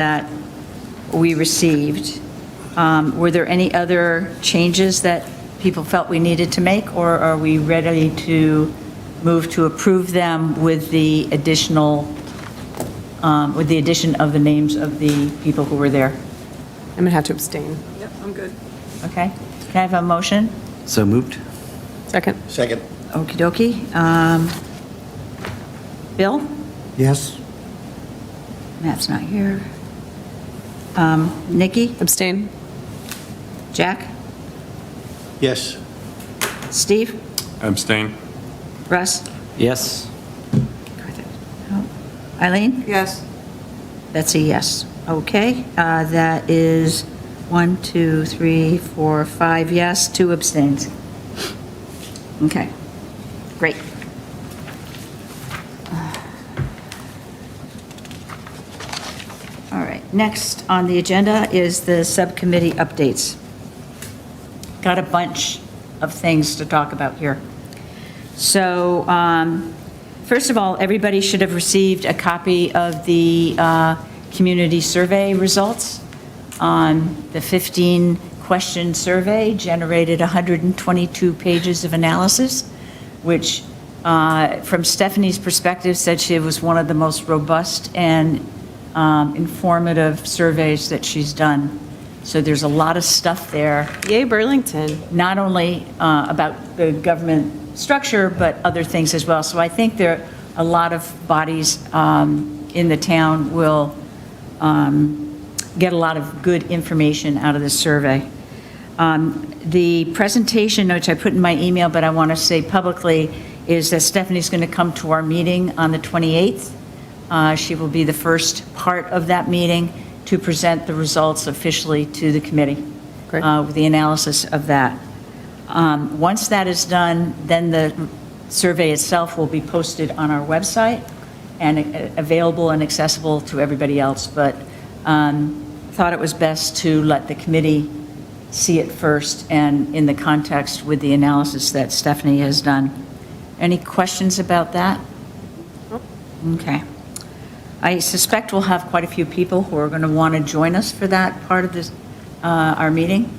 that we received. Were there any other changes that people felt we needed to make, or are we ready to move to approve them with the additional, with the addition of the names of the people who were there? I'm going to have to abstain. Yep, I'm good. Okay, can I have a motion? So moved? Second. Second. Okey dokey. Bill? Yes. Matt's not here. Nikki? Abstain. Jack? Yes. Steve? Abstain. Russ? Yes. Eileen? Yes. Betsy, yes. Okay, that is 1, 2, 3, 4, 5 yes, 2 abstains. Okay, great. All right, next on the agenda is the subcommittee updates. Got a bunch of things to talk about here. So, first of all, everybody should have received a copy of the community survey results. The 15-question survey generated 122 pages of analysis, which, from Stephanie's perspective, said she was one of the most robust and informative surveys that she's done. So there's a lot of stuff there, Yay, Burlington. not only about the government structure, but other things as well. So I think there, a lot of bodies in the town will get a lot of good information out of this survey. The presentation, which I put in my email, but I want to say publicly, is that Stephanie's going to come to our meeting on the 28th. She will be the first part of that meeting to present the results officially to the committee. Great. With the analysis of that. Once that is done, then the survey itself will be posted on our website and available and accessible to everybody else, but thought it was best to let the committee see it first and in the context with the analysis that Stephanie has done. Any questions about that? Okay. I suspect we'll have quite a few people who are going to want to join us for that part of this, our meeting.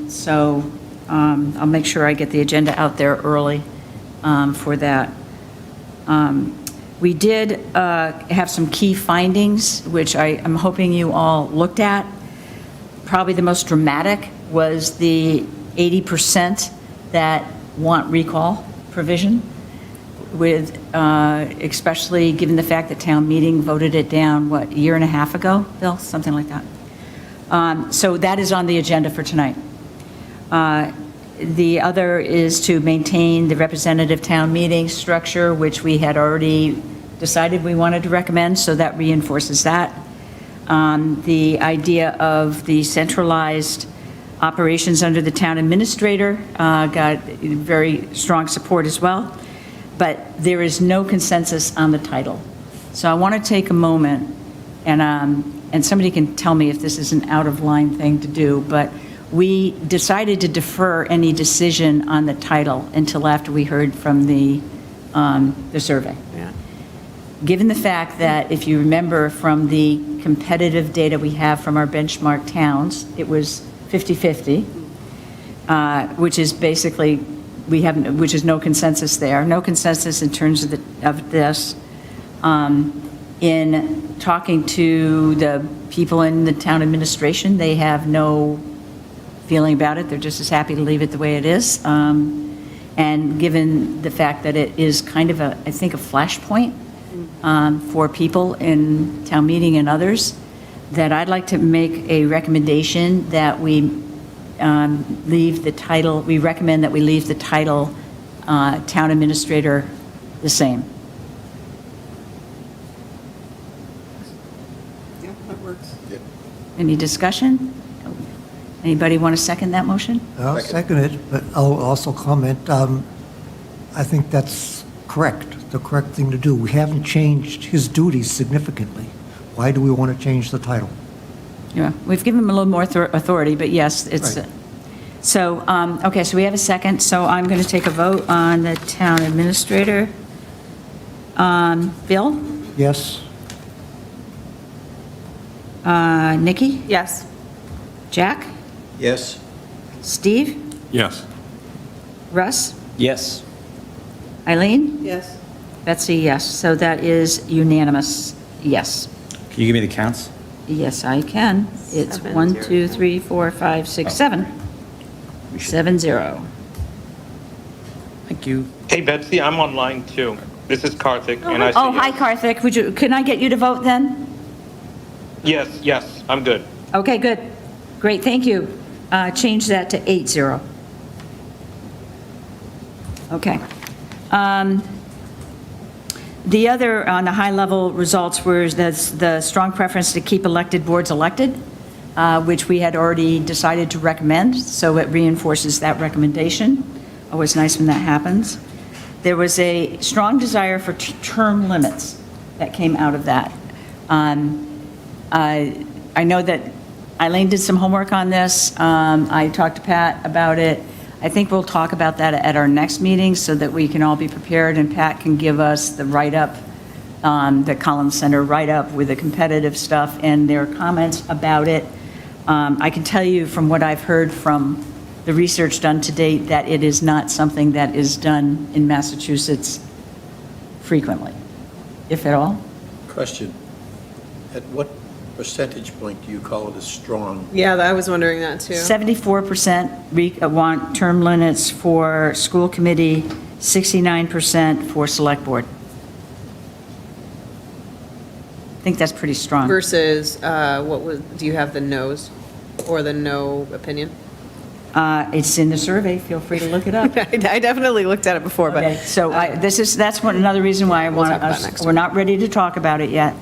So I'll make sure I get the agenda out there early for that. We did have some key findings, which I'm hoping you all looked at. Probably the most dramatic was the 80% that want recall provision, with especially given the fact that town meeting voted it down, what, a year and a half ago, Bill? Something like that. So that is on the agenda for tonight. The other is to maintain the representative town meeting structure, which we had already decided we wanted to recommend, so that reinforces that. The idea of the centralized operations under the town administrator got very strong support as well, but there is no consensus on the title. So I want to take a moment, and somebody can tell me if this is an out-of-line thing to do, but we decided to defer any decision on the title until after we heard from the survey. Yeah. Given the fact that, if you remember from the competitive data we have from our benchmark towns, it was 50-50, which is basically, which is no consensus there. No consensus in terms of this. In talking to the people in the town administration, they have no feeling about it. They're just as happy to leave it the way it is. And given the fact that it is kind of I think a flashpoint for people in town meeting and others, that I'd like to make a recommendation that we leave the title, we recommend that we leave the title town administrator the same. Yeah, that works. Any discussion? Anybody want to second that motion? I'll second it, but I'll also comment, I think that's correct, the correct thing to do. We haven't changed his duties significantly. Why do we want to change the title? Yeah, we've given him a little more authority, but yes, it's, Right. so, okay, so we have a second, so I'm going to take a vote on the town administrator. Bill? Yes? Nikki? Yes. Jack? Yes. Steve? Yes. Russ? Yes. Eileen? Yes. Betsy, yes. So that is unanimous, yes. Can you give me the counts? Yes, I can. It's 7, 1, 0, 2, 3, 4, 5, 6, 7. We should- 7-0. Thank you. Hey Betsy, I'm online too. This is Karthik, and I say Oh, hi, yes. Karthik. Can I get you to vote then? Yes, I'm good. Okay, good. Great, thank you. Change that to 8-0. Okay. The other, on the high-level results, were the strong preference to keep elected boards elected, which we had already decided to recommend, so it reinforces that recommendation. Always nice when that happens. There was a strong desire for term limits that came out of that. I know that Eileen did some homework on this. I talked to Pat about it. I think we'll talk about that at our next meeting so that we can all be prepared and Pat can give us the write-up, the Collins Center write-up with the competitive stuff and their comments about it. I can tell you from what I've heard from the research done to date that it is not something that is done in Massachusetts frequently, if at all. Question. At what percentage point do you call it a strong? Yeah, I was wondering that too. 74% want term limits for school committee, 69% for select board. I think that's pretty strong. Versus, do you have the no's or the no opinion? It's in the survey, feel free to look it up. I definitely looked at it before, but. Okay, so that's another reason why I We'll want talk about it us, next we're not ready to talk about it yet.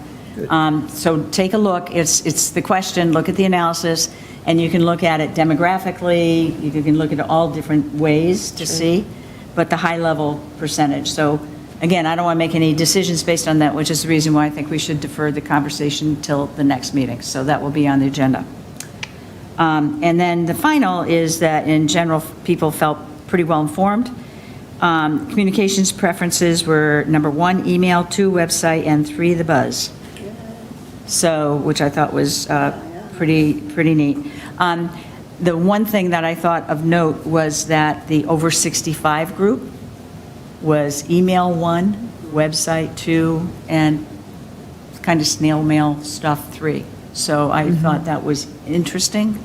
So take a look, it's the question, look at the analysis, and you can look at it demographically, you can look at all different ways to see, but the high-level percentage. So again, I don't want to make any decisions based on that, which is the reason why I think we should defer the conversation till the next meeting. So that will be on the agenda. And then the final is that in general, people felt pretty well informed. Communications preferences were number 1, email, 2, website, and 3, the buzz. So, which I thought was pretty neat. The one thing that I thought of note was that the over 65 group was email 1, website 2, and kind of snail mail stuff 3. So I thought that was interesting.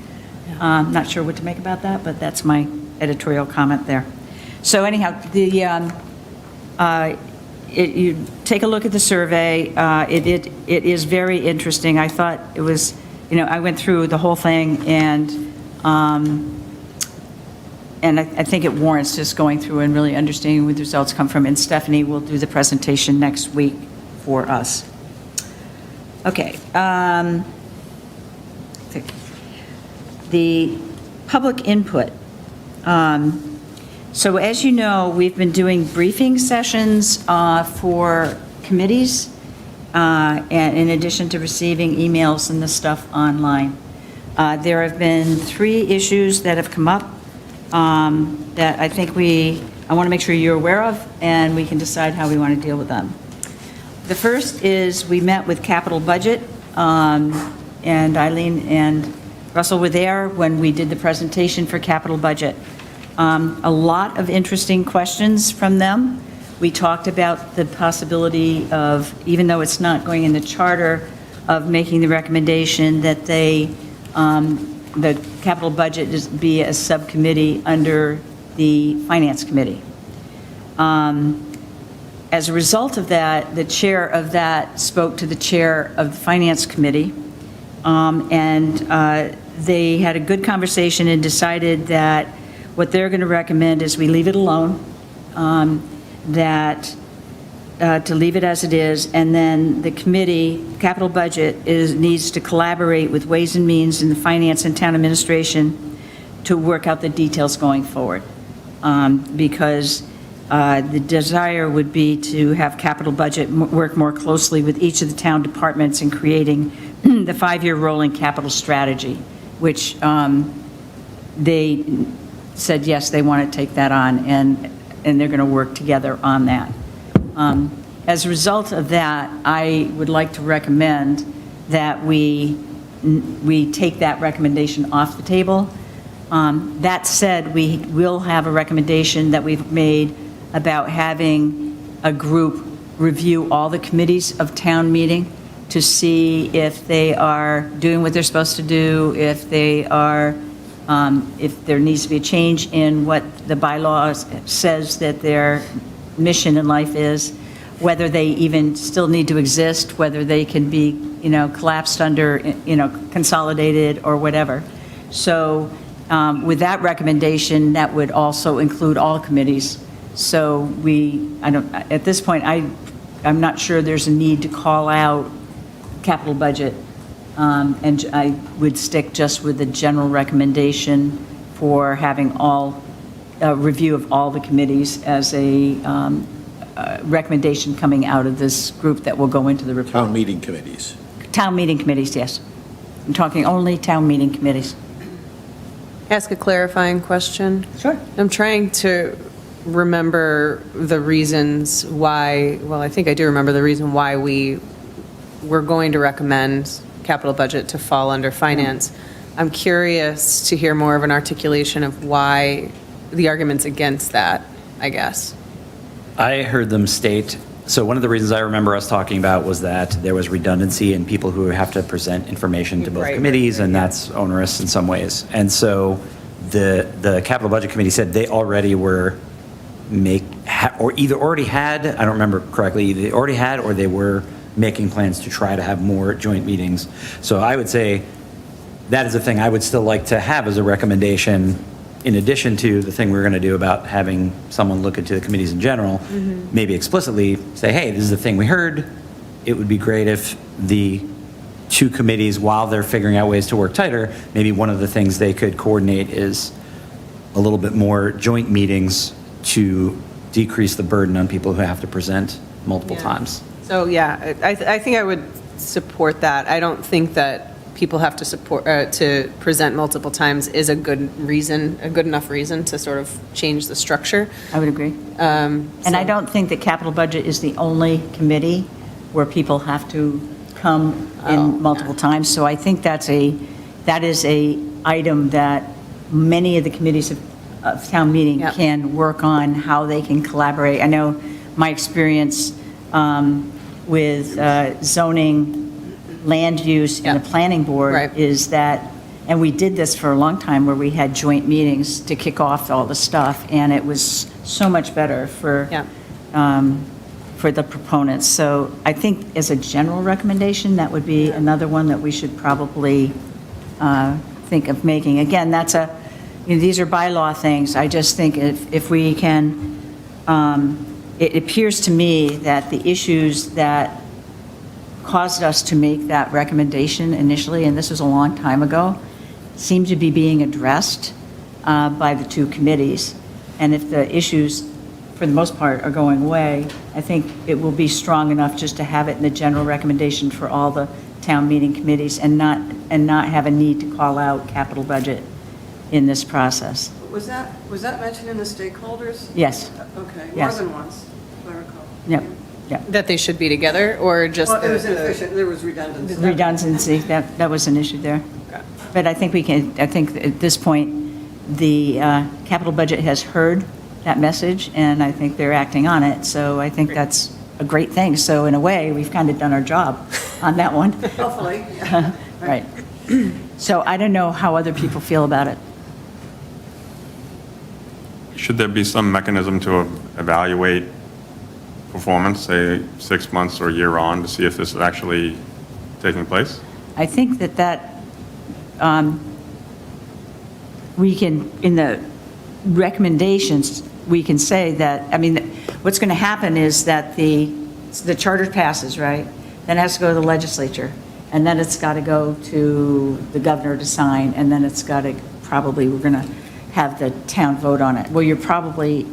Not sure what to make about that, but that's my editorial comment there. So anyhow, you take a look at the survey. It is very interesting. I thought it was, I went through the whole thing, and I think it warrants just going through and really understanding where the results come from. And Stephanie will do the presentation next week for us. Okay. The public input. So as you know, we've been doing briefing sessions for committees, and in addition to receiving emails and the stuff online. There have been 3 issues that have come up that I think I want to make sure you're aware of, and we can decide how we want to deal with them. The first is we met with capital budget, and Eileen and Russell were there when we did the presentation for capital budget. A lot of interesting questions from them. We talked about the possibility of, even though it's not going in the charter, of making the recommendation that the capital budget just be a subcommittee under the Finance Committee. As a result of that, the chair of that spoke to the chair of the Finance Committee, and they had a good conversation and decided that what they're going to recommend is we leave it alone, to leave it as it is, and then the committee, capital budget, needs to collaborate with Ways and Means and the Finance and Town Administration to work out the details going forward. Because the desire would be to have capital budget work more closely with each of the town departments in creating the 5-year rolling capital strategy, which they said, yes, they want to take that on, and they're going to work together on that. As a result of that, I would like to recommend that we we take that recommendation off the table. That said, we will have a recommendation that we've made about having a group review all the committees of town meeting to see if they are doing what they're supposed to do, if they are, if there needs to be a change in what the bylaws says that their mission in life is, whether they even still need to exist, whether they can be, collapsed under, consolidated or whatever. So with that recommendation, that would also include all committees. So at this point, I'm not sure there's a need to call out capital budget. And I would stick just with the general recommendation for having a review of all the committees as a recommendation coming out of this group that will go into the report. Town meeting committees. Town meeting committees, yes. I'm talking only town meeting committees. Ask a clarifying question. Sure. I'm trying to remember the reasons why, well, I think I do remember the reason why we were going to recommend capital budget to fall under finance. I'm curious to hear more of an articulation of why the arguments against that, I guess. I heard them state, so one of the reasons I remember us talking about was that there was redundancy in people who have to present information to both Right, committees, right, and yeah. that's onerous in some ways. And so the capital budget committee said they already were or either already had, I don't remember correctly, they already had or they were making plans to try to have more joint meetings. So I would say that is a thing I would still like to have as a recommendation, in addition to the thing we're going to do about having someone look into the committees in general, maybe explicitly say, hey, this is the thing we heard. It would be great if the two committees, while they're figuring out ways to work tighter, maybe one of the things they could coordinate is a little bit more joint meetings to decrease the burden on people who have to present multiple Yeah. times. So, yeah, I think I would support that. I don't think that people have to present multiple times is a good enough reason to sort of change the structure. I would agree. And I don't think that capital budget is the only committee where people have to come in multiple times. So I think that is a item that many of the committees of town meeting Yep. can work on, how they can collaborate. I know my experience with zoning, land use, and Yep. the planning board Right. is that, and we did this for a long time, where we had joint meetings to kick off all the stuff, and it was so much better for Yeah. the proponents. So I think as a general recommendation, that would be another one that we should probably think of making. Again, these are bylaw things. I just think if we can, it appears to me that the issues that caused us to make that recommendation initially, and this was a long time ago, seem to be being addressed by the two committees. And if the issues, for the most part, are going away, I think it will be strong enough just to have it in the general recommendation for all the town meeting committees and not have a need to call out capital budget in this process. Was that mentioned in the stakeholders? Yes. Okay, more Yes. than once, if I recall. Yep, yep. That they should be together, or just Well, it was the- inefficient, there was redundancy. Redundancy, that was an issue there. But I think at this point, the capital budget has heard that message, and I think they're acting on it, so I think that's a great thing. So in a way, we've kind of done our job on that one. Hopefully, yeah. Right. So I don't know how other people feel about it. Should there be some mechanism to evaluate performance, say 6 months or a year on, to see if this is actually taking place? I think that we can, in the recommendations, we can say that, what's going to happen is that the charter passes, right? Then it has to go to the legislature, and then it's got to go to the governor to sign, and then it's got to, we're going to have the town vote on it. Well, you're probably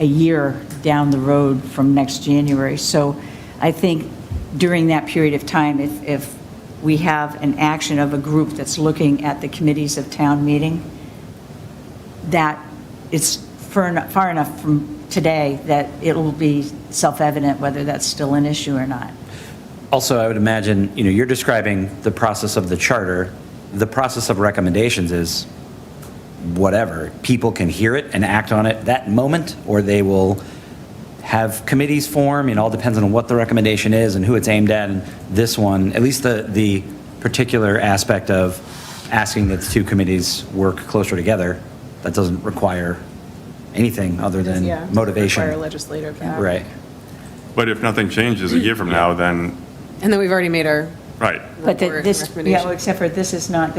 a year down the road from next January. So I think during that period of time, if we have an action of a group that's looking at the committees of town meeting, that it's far enough from today that it will be self-evident whether that's still an issue or not. Also, I would imagine, you're describing the process of the charter. The process of recommendations is whatever. People can hear it and act on it that moment, or they will have committees form. It all depends on what the recommendation is and who it's aimed at. And this one, at least the particular aspect of asking that the two committees work closer together, that doesn't require anything other than Yeah, motivation. require legislative act. Right. But if nothing changes a year from now, then, And then we've already made our right. But report and this, yeah, recommendation. well, except for this is not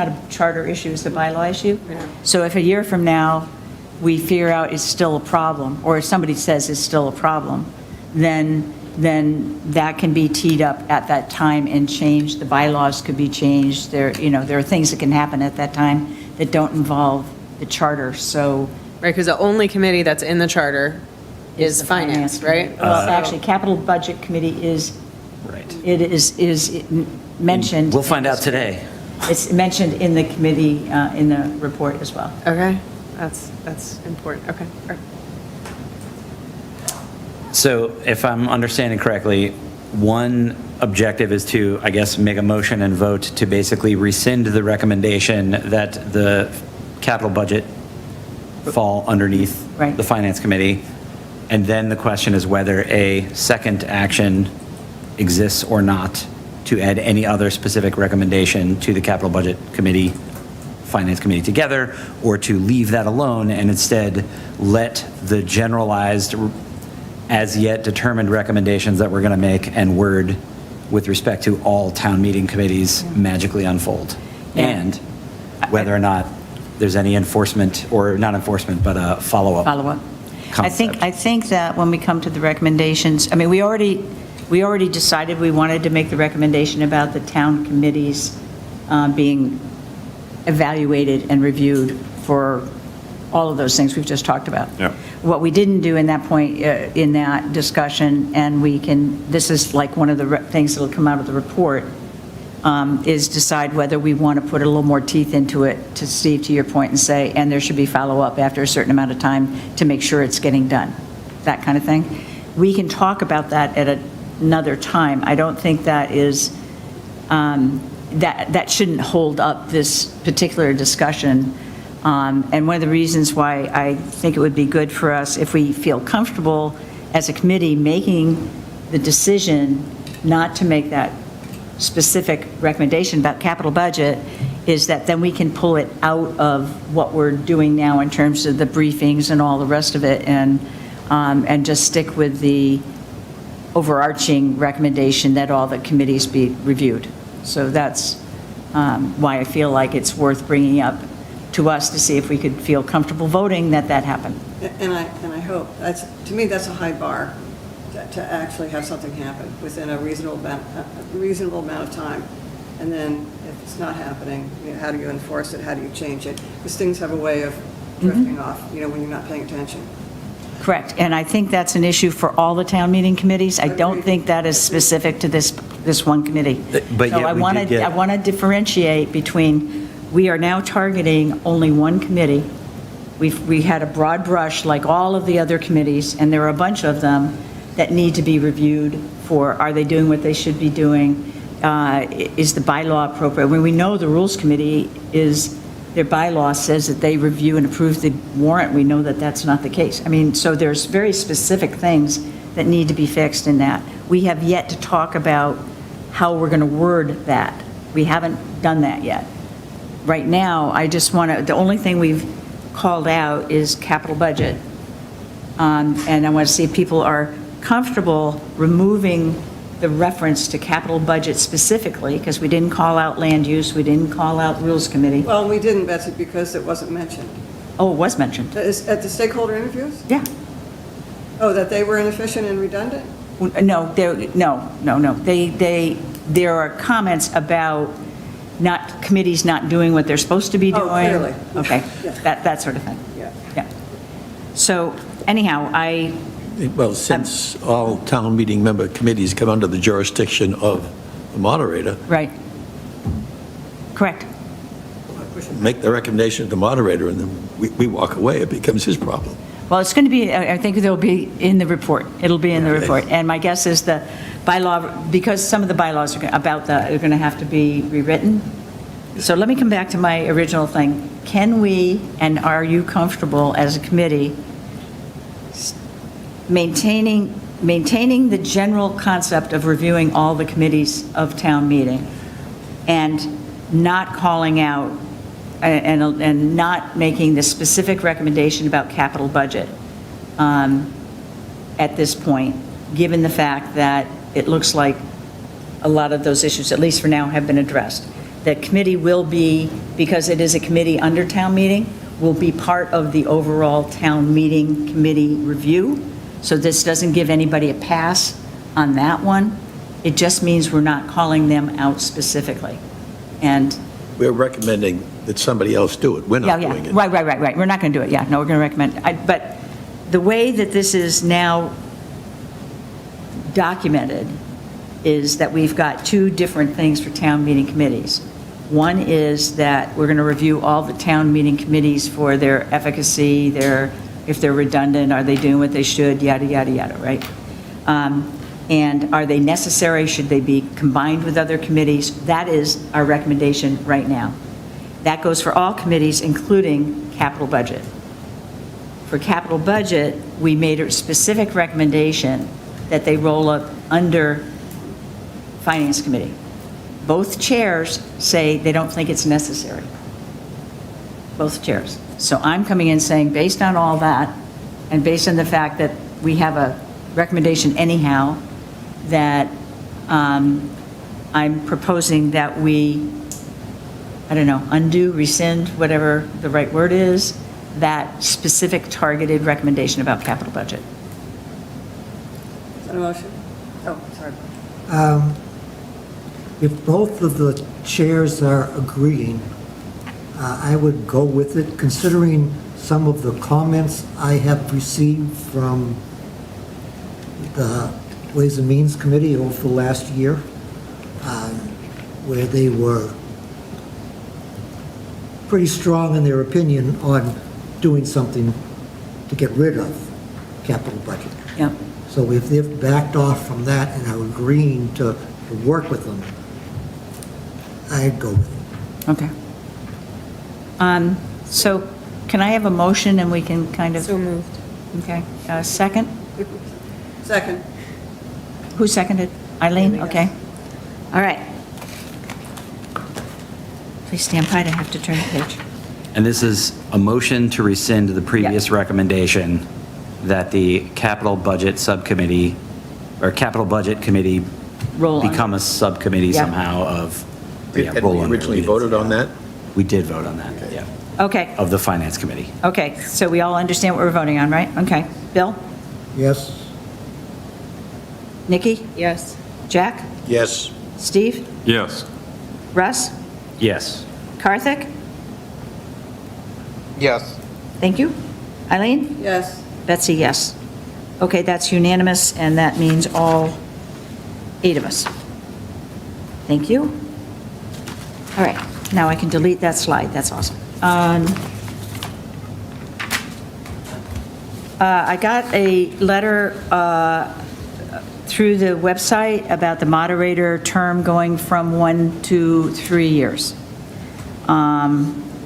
a charter issue, it's a bylaw issue. Yeah. So if a year from now, we figure out it's still a problem, or if somebody says it's still a problem, then that can be teed up at that time and changed. The bylaws could be changed. There are things that can happen at that time that don't involve the charter, so. Right, because the only committee that's in the charter is the finance, right? Well, So- actually, Capital Budget Committee is, Right. it is mentioned. We'll find out today. It's mentioned in the committee, in the report as well. Okay, that's important, okay. All right. So if I'm understanding correctly, one objective is to, I guess, make a motion and vote to basically rescind the recommendation that the capital budget fall underneath Right. the finance committee. And then the question is whether a second action exists or not to add any other specific recommendation to the capital budget committee, finance committee together, or to leave that alone and instead let the generalized, as yet determined recommendations that we're going to make and word with respect to all town meeting committees magically unfold. Yeah. And whether or not there's any enforcement, or not enforcement, but a follow-up. Follow-up. Concept. I think that when we come to the recommendations, I mean, we already decided we wanted to make the recommendation about the town committees being evaluated and reviewed for all of those things we've just talked about. Yeah. What we didn't do in that point, in that discussion, and this is like one of the things that'll come out of the report, is decide whether we want to put a little more teeth into it, to Steve, to your point, and say, and there should be follow-up after a certain amount of time to make sure it's getting done, that kind of thing. We can talk about that at another time. I don't think that is, that shouldn't hold up this particular discussion. And one of the reasons why I think it would be good for us, if we feel comfortable as a committee making the decision not to make that specific recommendation about capital budget, is that then we can pull it out of what we're doing now in terms of the briefings and all the rest of it, and just stick with the overarching recommendation that all the committees be reviewed. So that's why I feel like it's worth bringing up to us to see if we could feel comfortable voting that happened. And I hope, to me, that's a high bar, to actually have something happen within a reasonable amount of time. And then if it's not happening, how do you enforce it? How do you change it? Because things have a way of drifting off, when you're not paying attention. Correct, and I think that's an issue for all the town meeting committees. I don't Agreed. think that is specific to this one committee. But yet So I we want did to, get- I want to differentiate between, we are now targeting only one committee. We had a broad brush like all of the other committees, and there are a bunch of them that need to be reviewed for, are they doing what they should be doing? Is the bylaw appropriate? When we know the Rules Committee their bylaw says that they review and approve the warrant, we know that that's not the case. I mean, so there's very specific things that need to be fixed in that. We have yet to talk about how we're going to word that. We haven't done that yet. Right now, I just want to, the only thing we've called out is capital budget. And I want to see if people are comfortable removing the reference to capital budget specifically, because we didn't call out land use, we didn't call out Rules Committee. Well, we didn't, Betsy, because it wasn't mentioned. Oh, it was mentioned. At the stakeholder interviews? Yeah. Oh, that they were inefficient and redundant? No, no. There are comments about committees not doing what they're supposed to be doing. Oh, clearly. Okay, Yeah. that sort of thing. Yeah. Yeah. So anyhow, Well, since all town meeting member committees come under the jurisdiction of the moderator, right. Correct. make the recommendation to the moderator, and then we walk away, it becomes his problem. Well, it's going to be, I think it'll be in the report. It'll be in the report. And my guess is the bylaw, because some of the bylaws are about that are going to have to be rewritten. So let me come back to my original thing. Can we, and are you comfortable as a committee, maintaining the general concept of reviewing all the committees of town meeting and not calling out and not making the specific recommendation about capital budget at this point, given the fact that it looks like a lot of those issues, at least for now, have been addressed? That committee will be, because it is a committee under town meeting, will be part of the overall town meeting committee review. So this doesn't give anybody a pass on that one. It just means we're not calling them out specifically. And We're recommending that somebody else do it. We're yeah, not doing yeah, it. right. We're not going to do it, yeah. No, we're going to recommend, but the way that this is now documented is that we've got two different things for town meeting committees. One is that we're going to review all the town meeting committees for their efficacy, if they're redundant, are they doing what they should, yada, yada, yada, right? And are they necessary? Should they be combined with other committees? That is our recommendation right now. That goes for all committees, including capital budget. For capital budget, we made a specific recommendation that they roll up under Finance Committee. Both chairs say they don't think it's necessary. Both chairs. So I'm coming in saying, based on all that, and based on the fact that we have a recommendation anyhow, that I'm proposing that we, I don't know, undo, rescind, whatever the right word is, that specific targeted recommendation about capital budget. Is that a motion? Oh, sorry. If both of the chairs are agreeing, I would go with it, considering some of the comments I have received from the Ways and Means Committee over the last year, where they were pretty strong in their opinion on doing something to get rid of capital budget. Yep. So if they've backed off from that and are agreeing to work with them, I'd go with it. Okay. So can I have a motion and we can kind of? So moved. Okay. Second? Second. Who seconded? Eileen? Okay. All right. Please stand by, I have to turn the page. And this is a motion to rescind the previous recommendation that the capital budget subcommittee, or capital budget committee Roll on. become a subcommittee Yeah. somehow of. yeah, Had roll we under. originally We did voted say on that? We did vote on that, yeah, Okay, of the finance committee. okay, so we all understand what we're voting on, right? Okay. Bill? Yes? Nikki? Yes. Jack? Yes. Steve? Yes. Russ? Yes. Karthik? Yes. Thank you. Eileen? Yes. Betsy, yes. Okay, that's unanimous, and that means all 8 of us. Thank you. All right, now I can delete that slide, that's awesome. I got a letter through the website about the moderator term going from 1 to 3 years,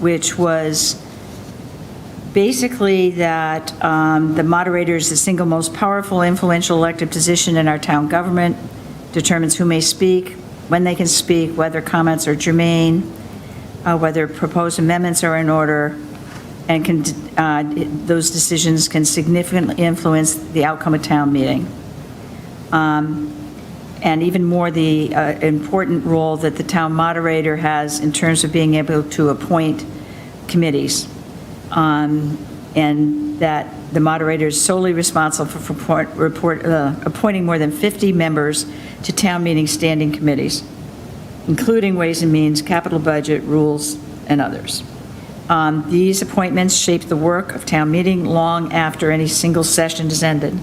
which was basically that the moderator is the single most powerful, influential elected position in our town government, determines who may speak, when they can speak, whether comments are germane, whether proposed amendments are in order, and those decisions can significantly influence the outcome of town meeting. And even more, the important role that the town moderator has in terms of being able to appoint committees. And that the moderator is solely responsible for appointing more than 50 members to town meeting standing committees, including Ways and Means, Capital Budget, Rules, and others. These appointments shape the work of town meeting long after any single session is ended.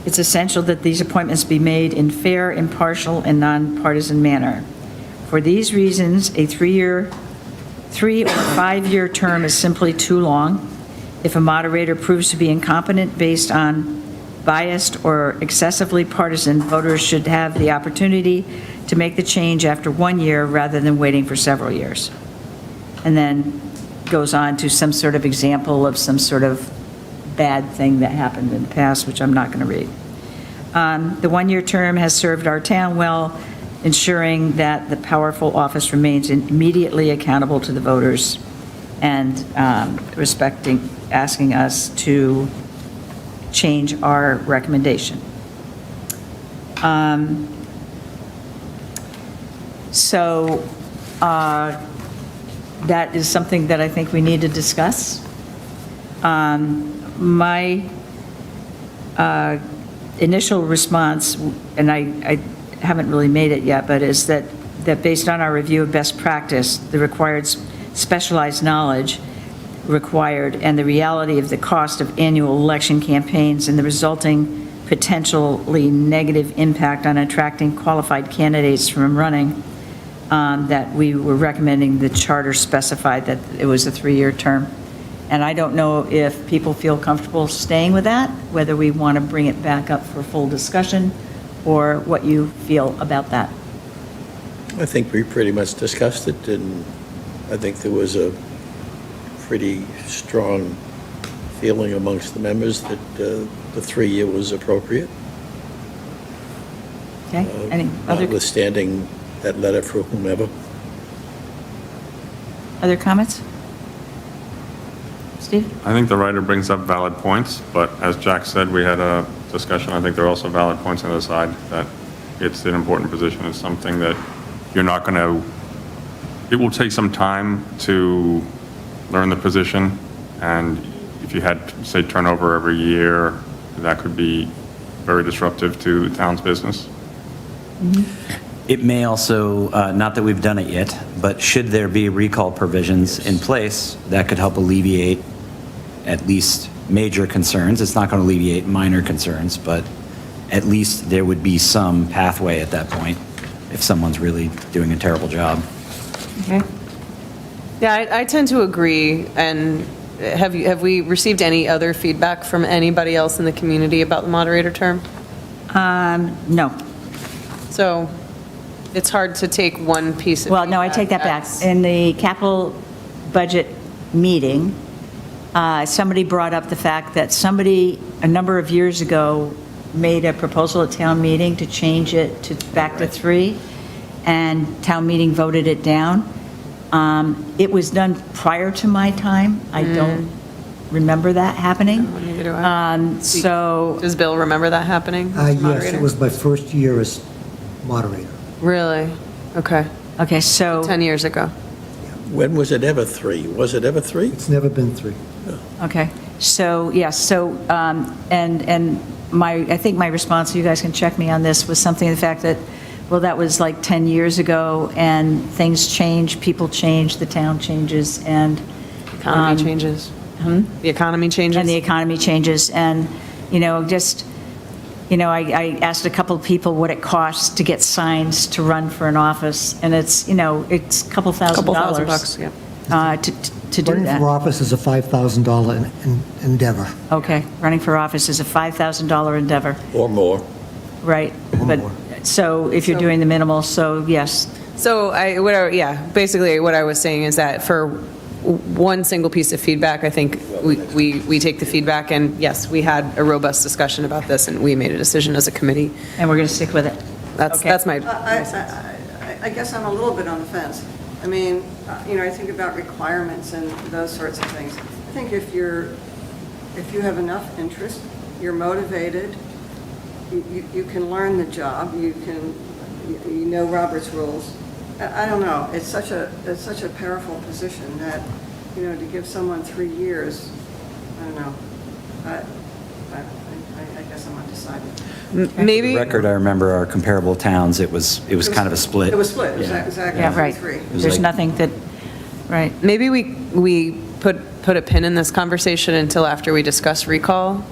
It's essential that these appointments be made in fair, impartial, and nonpartisan manner. For these reasons, a 3 or 5-year term is simply too long. If a moderator proves to be incompetent based on biased or excessively partisan, voters should have the opportunity to make the change after 1 year rather than waiting for several years. And then goes on to some sort of example of some sort of bad thing that happened in the past, which I'm not going to read. The 1-year term has served our town well, ensuring that the powerful office remains immediately accountable to the voters and asking us to change our recommendation. So that is something that I think we need to discuss. My initial response, and I haven't really made it yet, but is that based on our review of best practice, the required specialized knowledge required and the reality of the cost of annual election campaigns and the resulting potentially negative impact on attracting qualified candidates from running, that we were recommending the charter specified that it was a 3-year term. And I don't know if people feel comfortable staying with that, whether we want to bring it back up for full discussion, or what you feel about that. I think we pretty much discussed it, and I think there was a pretty strong feeling amongst the members that the 3-year was appropriate, Okay? Any other notwithstanding that letter for whomever. comments? Steve? I think the writer brings up valid points, but as Jack said, we had a discussion. I think there are also valid points on the side that it's an important position. It's something that you're not going to, it will take some time to learn the position. And if you had, say, turnover every year, that could be very disruptive to the town's business. It may also, not that we've done it yet, but should there be recall provisions in place, that could help alleviate at least major concerns. It's not going to alleviate minor concerns, but at least there would be some pathway at that point if someone's really doing a terrible job. Okay. Yeah, I tend to agree, and have we received any other feedback from anybody else in the community about the moderator term? No. So it's hard to take one piece of Well, no, I take that back. as- In the capital budget meeting, somebody brought up the fact that somebody, a number of years ago, made a proposal at town meeting to change it to back to 3, and town meeting voted it down. It was done prior to my time. I don't remember that happening. Neither do I. So, Does Bill remember that happening? Mr. Yes, Moderator? it was my first year as moderator. Really? Okay. okay, so, 10 years ago. When was it ever 3? Was it ever 3? It's never been 3. okay. So, yes, so, and I think my response, you guys can check me on this, was something to the fact that, well, that was like 10 years ago, and things change, people change, the town changes, and Economy changes. The economy changes? and the economy changes, and, just, I asked a couple of people what it costs to get signs to run for an office, and it's, it's a couple thousand Couple dollars. thousand bucks, yeah. To do Running for that. office is a $5,000 endeavor. Okay, running for office is a $5,000 endeavor, Or more? right? Or But, more. so if you're doing the minimal, so yes, So basically what I was saying is that for one single piece of feedback, I think we take the feedback, and yes, we had a robust discussion about this, and we made a decision as a committee. and we're going to stick with it. That's Okay. that's my, I guess I'm a little bit on the fence. I mean, I think about requirements and those sorts of things. I think if you have enough interest, you're motivated, you can learn the job, you know Robert's rules. I don't know, it's such a powerful position that, to give someone 3 years, I don't know. I guess I'm undecided. maybe. The record, I remember our comparable towns, it was kind of a split. It was split, Yeah. exactly. Yeah, right. 3. There's like- nothing that, right. Maybe we put a pin in this conversation until after we discuss recall,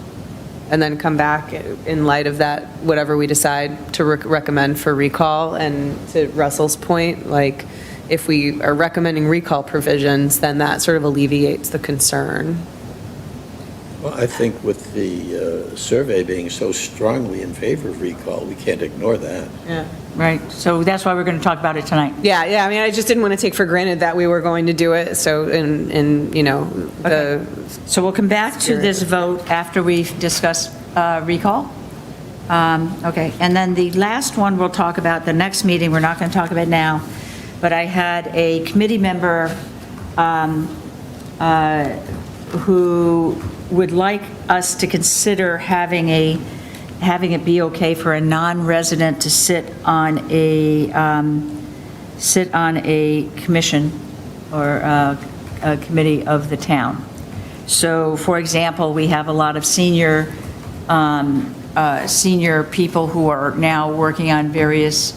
and then come back in light of that, whatever we decide to recommend for recall. And to Russell's point, like, if we are recommending recall provisions, then that sort of alleviates the concern. Well, I think with the survey being so strongly in favor of recall, we can't ignore that. Yeah. Right, so that's why we're going to talk about it tonight. Yeah, I mean, I just didn't want to take for granted that we were going to do it, so, and, you know, the, So we'll come back to this vote after we've discussed recall. Okay, and then the last one we'll talk about, the next meeting, we're not going to talk about now, but I had a committee member who would like us to consider having it be okay for a non-resident to sit on a commission or a committee of the town. So, for example, we have a lot of senior people who are now working on various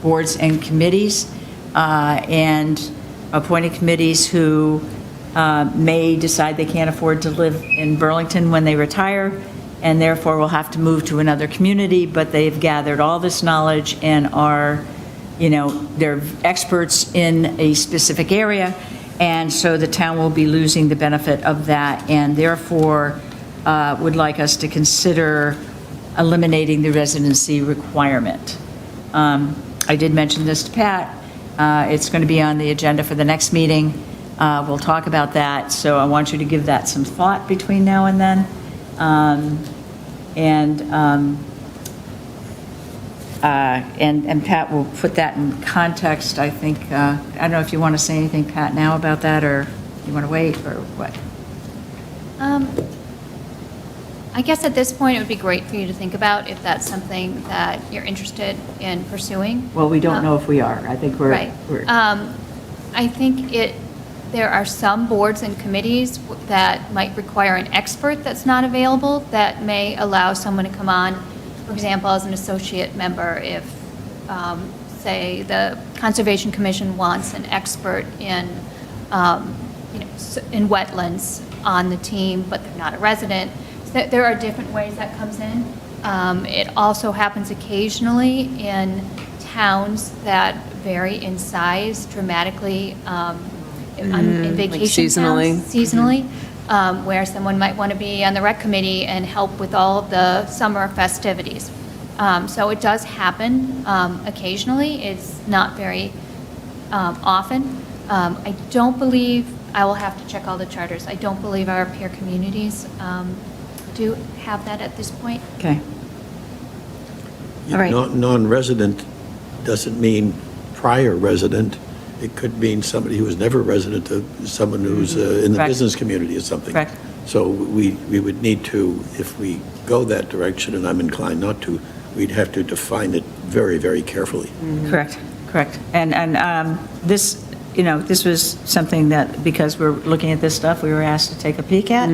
boards and committees, and appointed committees who may decide they can't afford to live in Burlington when they retire, and therefore will have to move to another community, but they've gathered all this knowledge and are, they're experts in a specific area, and so the town will be losing the benefit of that, and therefore would like us to consider eliminating the residency requirement. I did mention this to Pat. It's going to be on the agenda for the next meeting. We'll talk about that, so I want you to give that some thought between now and then. And Pat will put that in context, I think. I don't know if you want to say anything, Pat, now about that, or you want to wait, or what? I guess at this point, it would be great for you to think about if that's something that you're interested in pursuing. Well, we don't know if we are. I think we're... Right. I think there are some boards and committees that might require an expert that's not available that may allow someone to come on, for example, as an associate member if, say, the Conservation Commission wants an expert in, in wetlands on the team, but they're not a resident. So there are different ways that comes in. It also happens occasionally in towns that vary in size dramatically in vacation seasonally. towns, seasonally, where someone might want to be on the rec committee and help with all of the summer festivities. So it does happen occasionally. It's not very often. I don't believe, I will have to check all the charters. I don't believe our peer communities do have that at this point. Okay. All right. Non-resident doesn't mean prior resident. It could mean somebody who was never a resident, someone who's in the Correct. business community or something. Correct. So we would need to, if we go that direction, and I'm inclined not to, we'd have to define it very, very carefully. Correct, correct. And this, this was something that, because we're looking at this stuff, we were asked to take a peek at.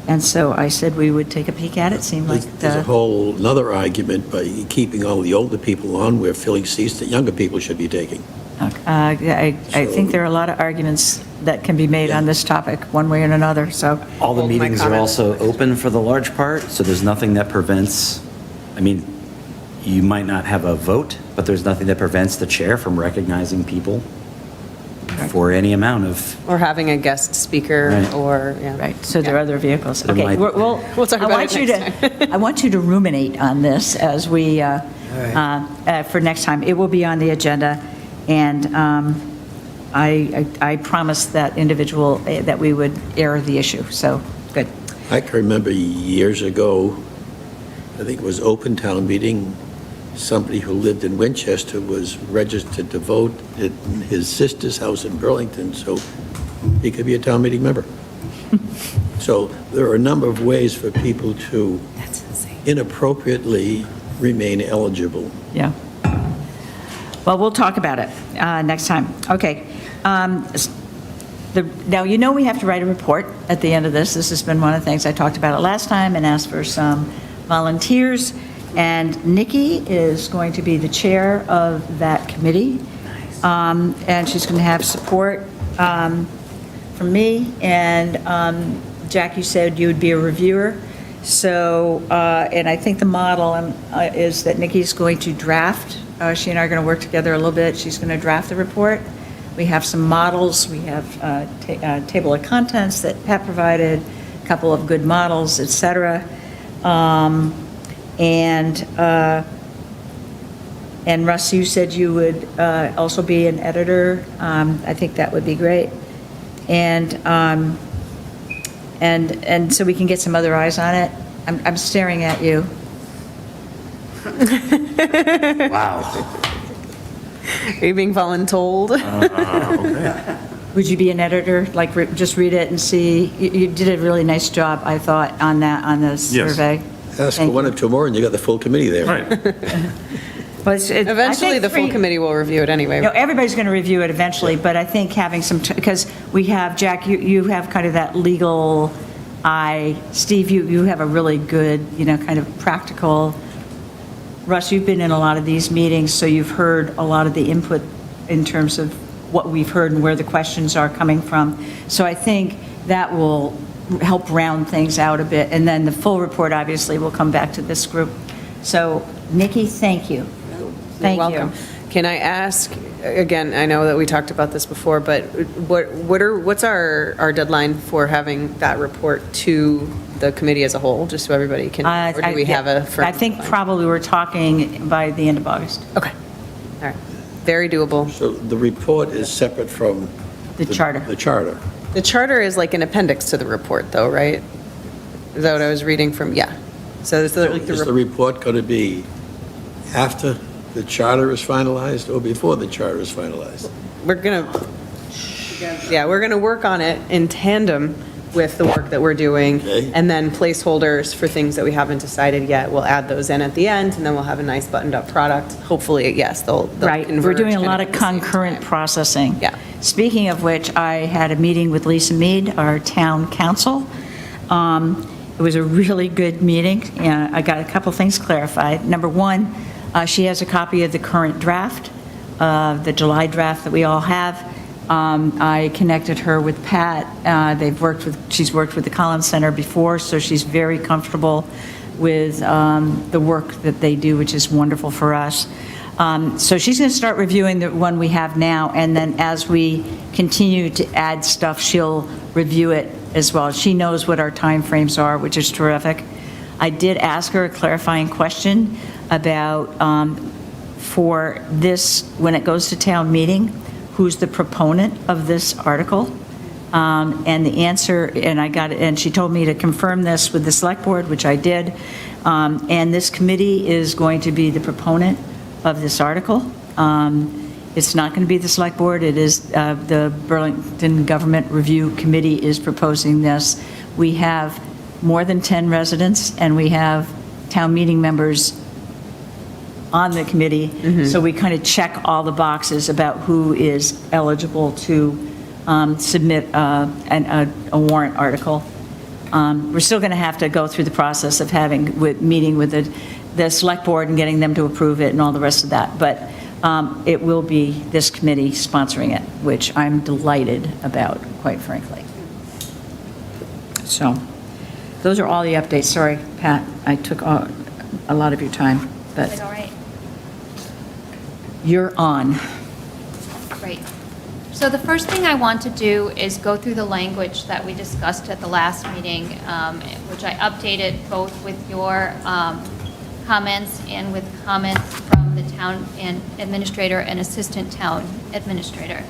And so I said we would take a peek at it. Seemed like There's a whole another argument by keeping all the older people on, we're filling seats that younger people should be taking. I think there are a lot of arguments that can be made on this topic, one way or another, so. All the Hold my meetings are comment. also open for the large part, so there's nothing that prevents, I mean, you might not have a vote, but there's nothing that prevents the chair from recognizing people for any amount of, Or having a guest speaker, Right. or, yeah. Right, so there are other vehicles. There Okay, might- We'll talk about it next I want you to ruminate on this as we, for next time. It will be on the agenda, and I promised that individual that we would air the issue, so, good. I can remember years ago, I think it was open town meeting, somebody who lived in Winchester was registered to vote at his sister's house in Burlington, so he could be a town meeting member. So there are a number of ways for people to inappropriately remain eligible. Yeah. Well, we'll talk about it next time. Okay. Now, we have to write a report at the end of this. This has been one of the things I talked about it last time and asked for some volunteers. And Nikki is going to be the chair of that committee. And she's going to have support from me. And Jack, you said you would be a reviewer. So, and I think the model is that Nikki's going to draft. She and I are going to work together a little bit. She's going to draft the report. We have some models, we have table of contents that Pat provided, a couple of good models, et cetera. And Russ, you said you would also be an editor. I think that would be great. And so we can get some other eyes on it. I'm staring at you. Wow. Are you being voluntold? Would you be an editor? Like, just read it and see? You did a really nice job, I thought, on that, on the Yes. survey. Ask for Thank one you. or two more, and you got the full committee there. Right. Well, I Eventually, think the full three- committee will review it anyway. No, everybody's going to review it eventually, but I think having some, because we have, Jack, you have kind of that legal eye. Steve, you have a really good, kind of practical. Russ, you've been in a lot of these meetings, so you've heard a lot of the input in terms of what we've heard and where the questions are coming from. So I think that will help round things out a bit. And then the full report, obviously, will come back to this group. So, Nikki, thank you. Thank you. Welcome. Can I ask, again, I know that we talked about this before, but what's our deadline for having that report to the committee as a whole, just so everybody can, or do we have a firm I think deadline? probably we're talking by the end of August. Okay, all right, very doable. So the report is separate from... The charter. The charter. The charter is like an appendix to the report, though, right? Is that what I was reading from? Yeah. So it's like Is the report going to be after the charter is finalized or before the charter is finalized? we're gonna, yeah, we're gonna work on it in tandem with the work that we're doing. Okay. And then placeholders for things that we haven't decided yet, we'll add those in at the end, and then we'll have a nice buttoned-up product. Hopefully, yes, they'll Right, we're converge doing a kind lot at of the same concurrent time. processing. Yeah. Speaking of which, I had a meeting with Lisa Mead, our town council. It was a really good meeting, and I got a couple things clarified. Number one, she has a copy of the current draft, the July draft that we all have. I connected her with Pat. She's worked with the Collins Center before, so she's very comfortable with the work that they do, which is wonderful for us. So she's going to start reviewing the one we have now, and then as we continue to add stuff, she'll review it as well. She knows what our timeframes are, which is terrific. I did ask her a clarifying question about, for this, when it goes to town meeting, who's the proponent of this article? And the answer, and she told me to confirm this with the select board, which I did. And this committee is going to be the proponent of this article. It's not going to be the select board, it is, the Burlington Government Review Committee is proposing this. We have more than 10 residents, and we have town meeting members on the committee, so we kind of check all the boxes about who is eligible to submit a warrant article. We're still going to have to go through the process of meeting with the select board and getting them to approve it and all the rest of that, but it will be this committee sponsoring it, which I'm delighted about, quite frankly. So, those are all the updates. Sorry, Pat, I took a lot of your time, but Is it all right? you're on. Great. So the first thing I want to do is go through the language that we discussed at the last meeting, which I updated both with your comments and with comments from the town administrator and assistant town administrator.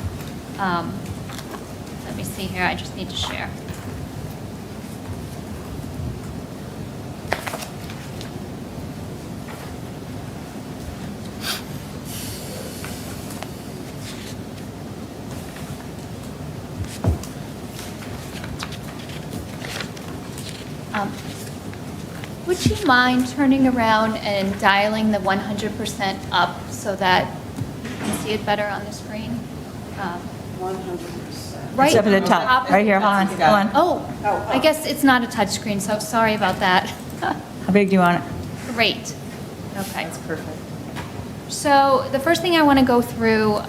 Let me see here, I just need to share. Would you mind turning around and dialing the 100% up so that you can see it better on the screen? 100%. Right It's up at the top, right here, hold on, hold on. Oh, I guess it's not a touchscreen, so sorry about that. How big do you want it? Great. Okay. That's perfect. So the first thing I want to go through,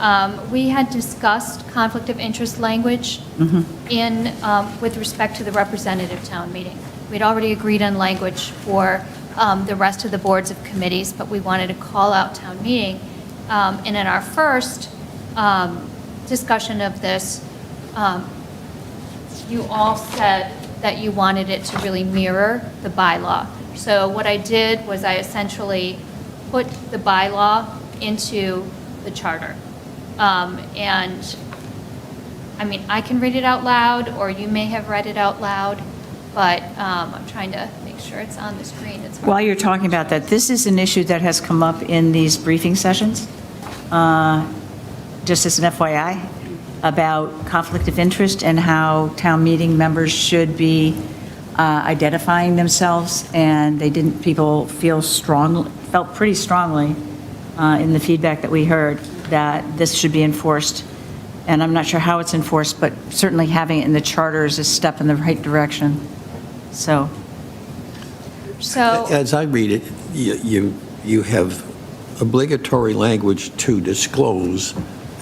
we had discussed conflict of interest language with respect to the representative town meeting. We'd already agreed on language for the rest of the boards of committees, but we wanted to call out town meeting. And in our first discussion of this, you all said that you wanted it to really mirror the bylaw. So what I did was I essentially put the bylaw into the charter. And, I mean, I can read it out loud, or you may have read it out loud, but I'm trying to make sure it's on the screen. It's While you're talking about that, this is an issue that has come up in these briefing sessions, just as an FYI, about conflict of interest and how town meeting members should be identifying themselves, and people felt pretty strongly in the feedback that we heard that this should be enforced. And I'm not sure how it's enforced, but certainly having it in the charter is a step in the right direction. So, As I read it, you have obligatory language to disclose,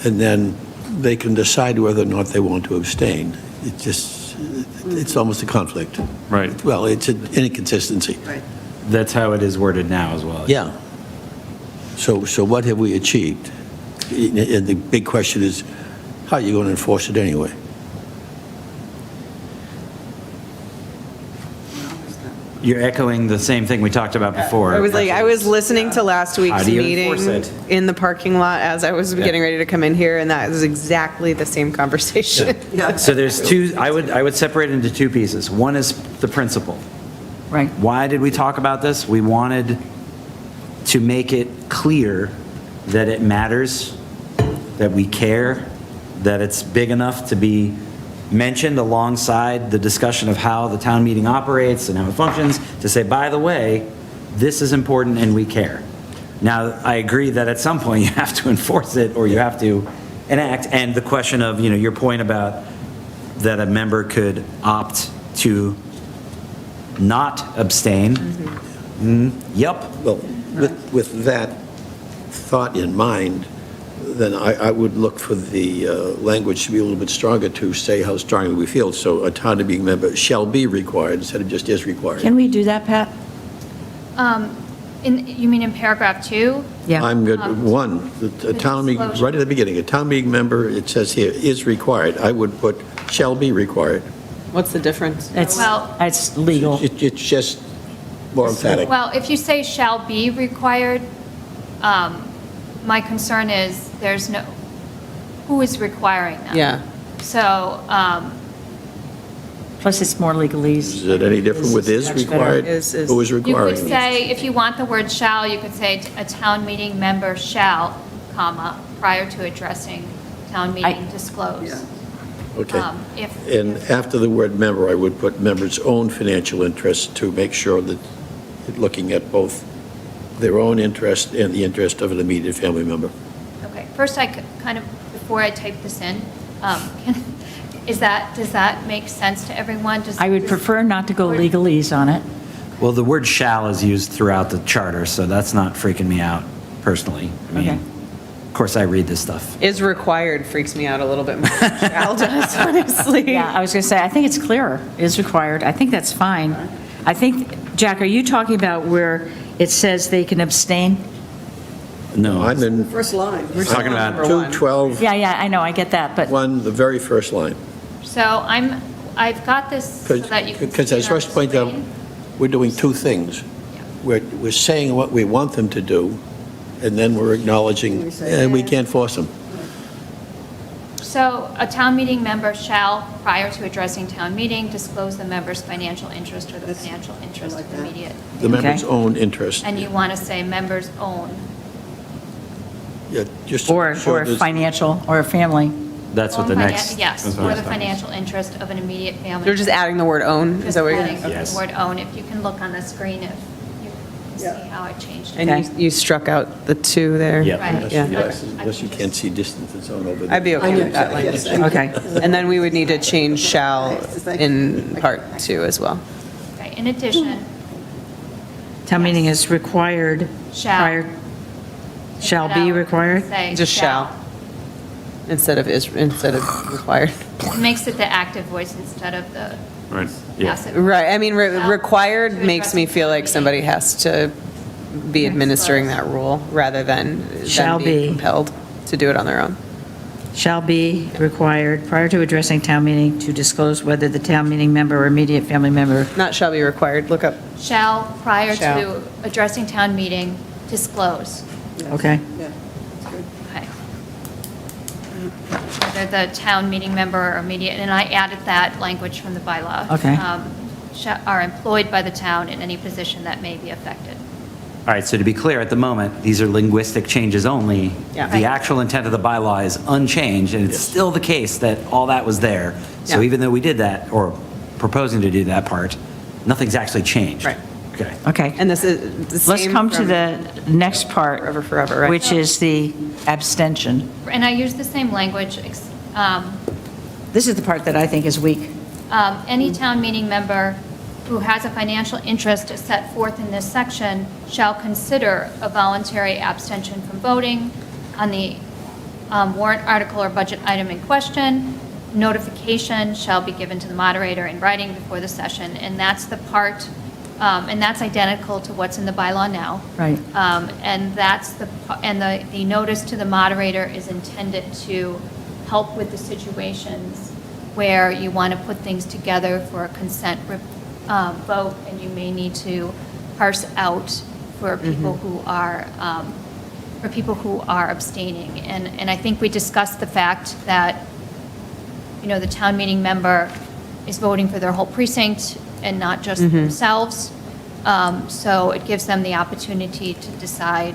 and then they can decide whether or not they want to abstain. It's almost a conflict. Right. Well, it's an inconsistency. Right. That's how it is worded now as well. Yeah. So what have we achieved? And the big question is, how are you going to enforce it anyway? You're echoing the same thing we talked about before. I was listening to last How week's do you meeting enforce it? in the parking lot as I was getting ready to come in here, and that was exactly the same conversation. So there's two, I would separate it into two pieces. One is the principle. right. Why did we talk about this? We wanted to make it clear that it matters, that we care, that it's big enough to be mentioned alongside the discussion of how the town meeting operates and how it functions, to say, by the way, this is important and we care. Now, I agree that at some point you have to enforce it or you have to enact, and the question of, your point about that a member could opt to not abstain. Yep. Well, with that thought in mind, then I would look for the language to be a little bit stronger to say how strongly we feel. So a town meeting member shall be required instead of just is required. Can we do that, Pat? You mean in paragraph 2? Yeah. I'm good. One, the town meeting, disclosure. right at the beginning, a town meeting member, it says here, is required. I would put shall be required. What's the difference? It's legal. It's just more emphatic. Well, if you say shall be required, my concern is there's no, who is requiring that? Yeah. So, Plus, it's more legalese. Is it any different with is Much better. required? Is. Who is you could requiring? say, if you want the word shall, you could say a town meeting member shall, comma, prior to addressing town meeting disclose. Yeah. Okay. If, And after the word member, I would put member's own financial interest to make sure that, looking at both their own interest and the interest of an immediate family member. okay, first I kind of, before I type this in, does that make sense to everyone? I would prefer not to go legalese on it. Well, the word shall is used throughout the charter, so that's not freaking me out personally. I mean, Okay. of course, I read this stuff. Is required freaks me out a little bit more than shall does, honestly. Yeah, I was going to say, I think it's clearer, is required. I think that's fine. I think, Jack, are you talking about where it says they can abstain? No. I'm in First line. Talking about Number one. 212, Yeah, I know, I get that, but the very first line. So I've got this so that you can see Because as it on Rush the pointed out, screen. we're doing two things. We're saying what we want them to do, and then we're acknowledging, we can't force them. So a town meeting member shall, prior to addressing town meeting, disclose the member's financial interest or the That's- financial interest I like of that. immediate. The member's Okay. own interest. And you want to say members own. Yeah, just to or make sure there's- financial, or a family. That's what Own the finan- next. Yes, That's or what the I thought. financial interest of an immediate family. They're just adding the word own, is Just that what you're adding saying? Yes. the word own. If you can look on the screen, if you can see Yeah. how I changed it. And Okay. you struck out the two there? Yep. Right. Yeah. Unless you can't see distance, it's on over there. I'd be okay with that language. Okay. And then we would need to change shall in part 2 as well. Okay, in addition, Town meeting is required. Shall. prior- Shall be required? say Just shall. Instead of required. It makes it the active voice instead of the Right. passive. Right, I mean, Shall. required To makes me address feel town like somebody meeting. has to be administering that rule rather than Shall them being be. compelled to do it on their own. shall be required prior to addressing town meeting to disclose whether the town meeting member or immediate family member. Not shall be required, look up. Shall, prior Shall. to addressing town meeting, disclose. Okay. Yeah, that's good. Okay. Whether the town meeting member or immediate, and I added that language from the bylaw. Okay. Are employed by the town in any position that may be affected. All right, so to be clear, at the moment, these are linguistic changes only. Yeah. The actual intent of the bylaw is unchanged, and it's still the case that all that was there. So Yeah. even though we did that, or proposing to do that part, nothing's actually changed. Right. Okay. Okay. And this is the same. Let's come to from- the next part. Forever, right. Which is the abstention. And I use the same language. This is the part that I think is weak. Any town meeting member who has a financial interest as set forth in this section shall consider a voluntary abstention from voting on the warrant article or budget item in question. Notification shall be given to the moderator in writing before the session, and that's the part, and that's identical to what's in the bylaw now. Right. And that's the notice to the moderator is intended to help with the situations where you want to put things together for a consent vote, and you may need to parse out for people who are, abstaining. And I think we discussed the fact that, the town meeting member is voting for their whole precinct and not just themselves. So it gives them the opportunity to decide,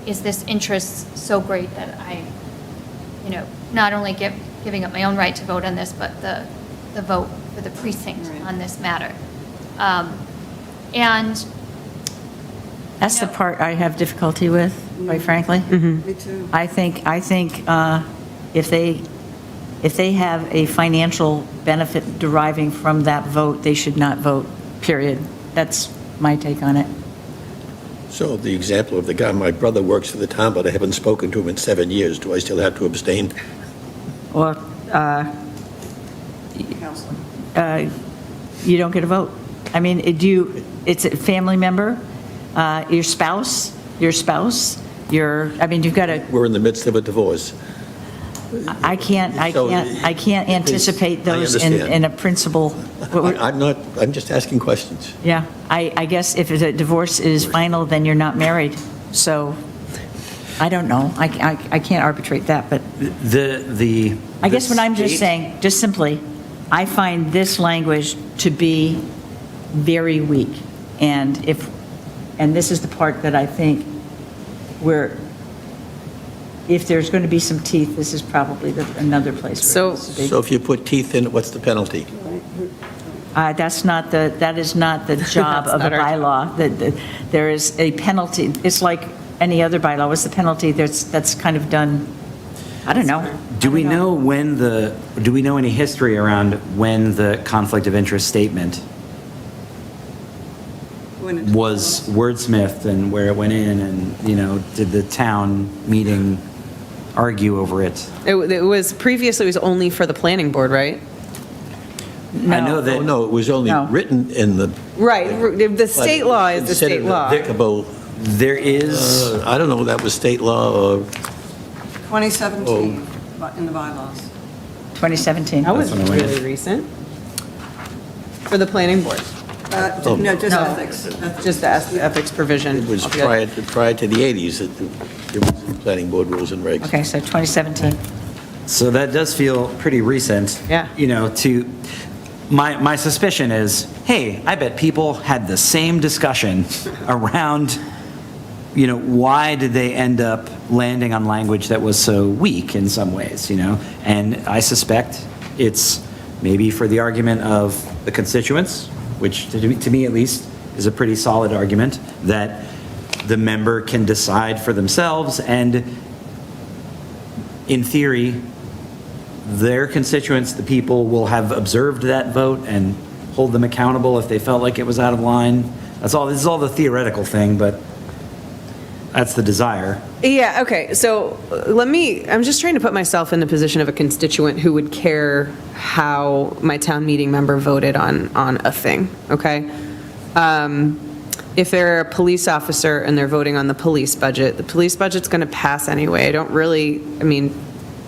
is this interest so great that I, not only giving up my own right to vote on this, but the vote for the precinct Right. on this matter. And That's the part I have difficulty with, quite frankly. Me too. I think if they have a financial benefit deriving from that vote, they should not vote, period. That's my take on it. So the example of the guy, my brother works for the town, but I haven't spoken to him in 7 years. Do I still have to abstain? Or Counselor. you don't get a vote. I mean, it's a family member, your spouse, you've got to, We're in the midst of a divorce. I can't anticipate those understand. in a principle. I'm just asking questions. Yeah, I guess if the divorce is final, then you're not married. So, I don't know. I can't arbitrate that, but I guess what I'm just saying, just simply, I find this language to be very weak. And this is the part that I think if there's going to be some teeth, this is probably another place where it needs to be. So if you put teeth in it, what's the penalty? That is not the job of a not our job. bylaw. There is a penalty. It's like any other bylaw. What's the penalty? That's kind of done, I don't know. Do we know do we know any history around when the conflict of interest statement When it- was wordsmithed and where it went in, and, did the town meeting argue over it? It was, previously it was only for the planning board, right? I know that. Oh, no, it was only No. written in the. Right, the state law is the state law. Applicable, There is, I don't know, that was state law or, 2017 in the bylaws. 2017. That was That's when I went really recent. For the planning board, No, just No. ethics. just the ethics provision. it was altogether. prior to the 80s that there was the planning board rules and regs. Okay, so 2017. so that does feel pretty recent. Yeah. My suspicion is, hey, I bet people had the same discussion around, why did they end up landing on language that was so weak in some ways, And I suspect it's maybe for the argument of the constituents, which to me at least is a pretty solid argument, that the member can decide for themselves, and in theory, their constituents, the people, will have observed that vote and hold them accountable if they felt like it was out of line. This is all the theoretical thing, but that's the desire. Yeah, okay, so I'm just trying to put myself in the position of a constituent who would care how my town meeting member voted on a thing, okay? If they're a police officer and they're voting on the police budget's going to pass anyway.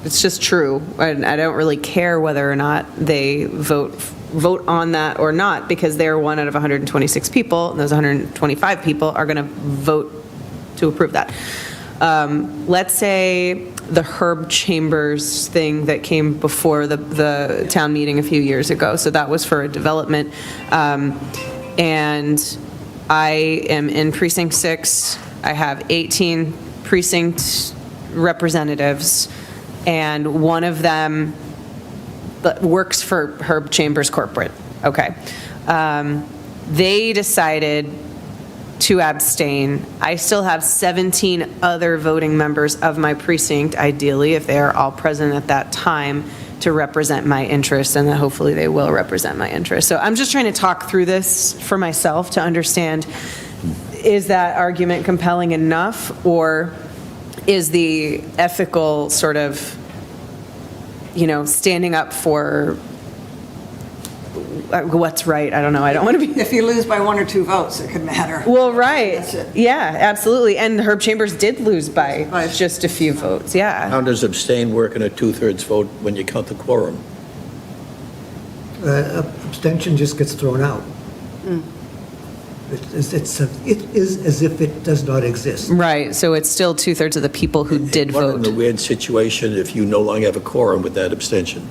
It's just true. And I don't really care whether or not they vote on that or not, because they're one out of 126 people, and those 125 people are going to vote to approve that. Let's say the Herb Chambers thing that came before the town meeting a few years ago. So that was for a development. And I am in precinct 6. I have 18 precinct representatives, and one of them works for Herb Chambers Corporate. Okay. They decided to abstain. I still have 17 other voting members of my precinct, ideally, if they are all present at that time, to represent my interests, and that hopefully they will represent my interests. So I'm just trying to talk through this for myself to understand, is that argument compelling enough, or is the ethical sort of, standing up for what's right? I don't know. I don't want to be. If you lose by 1 or 2 votes, it could matter. Well, right. That's it. Yeah, absolutely. And Herb Chambers did lose by By- just a few votes. Yeah. How does abstain work in a 2/3 vote when you count the quorum? Abstention just gets thrown out. It is as if it does not exist. Right. So it's still 2/3 of the people who did What in the vote. weird situation if you no longer have a quorum with that abstention?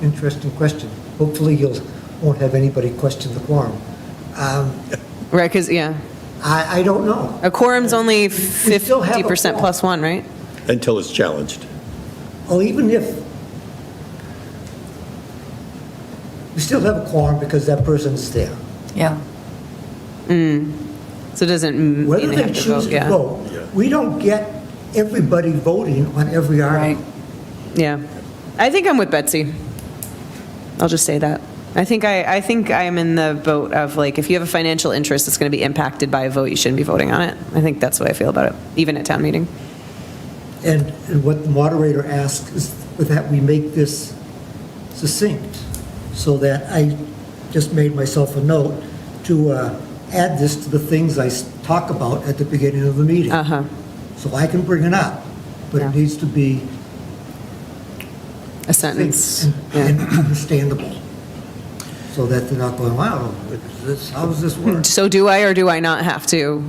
Interesting question. Hopefully won't have anybody question the quorum. Right. Because, yeah, I don't know. a quorum's only still have a 50% quorum. plus 1, right? Until it's challenged. Well, even if we still have a quorum because that person's there. Yeah. So it doesn't mean Whether they they have to choose vote. to Yeah. vote, we don't get everybody voting on every article. Yeah. I think I'm with Betsy. I'll just say that. I think I'm in the boat of, like, if you have a financial interest that's going to be impacted by a vote, you shouldn't be voting on it. I think that's the way I feel about it, even at town meeting. And what the moderator asks is that we make this succinct, so that I just made myself a note to add this to the things I talk about at the beginning of the meeting. Uh-huh. So I can bring it up, but it needs to be A sentence. and understandable, so that they're not going, wow, how does this work? So do I or do I not have to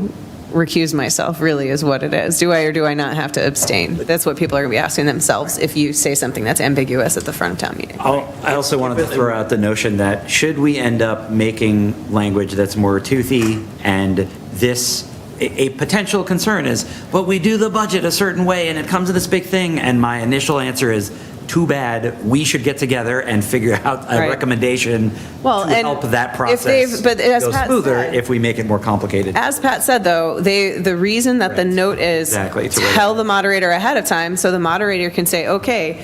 recuse myself, really, is what it is? Do I or do I not have to abstain? That's what people are going to be asking themselves if you say something that's ambiguous at the front of town meeting. I also wanted to throw out the notion that should we end up making language that's more toothy, and this, a potential concern is, but we do the budget a certain way and it comes to this big thing, and my initial answer is, too bad, we should get together and figure out a Right. recommendation Well, to and help that if process they've- but as go Pat smoother said- if we make it more complicated. As Pat said, though, the reason that the Right. note is, Exactly, to write it tell down. the moderator ahead of time, so the moderator can say, okay,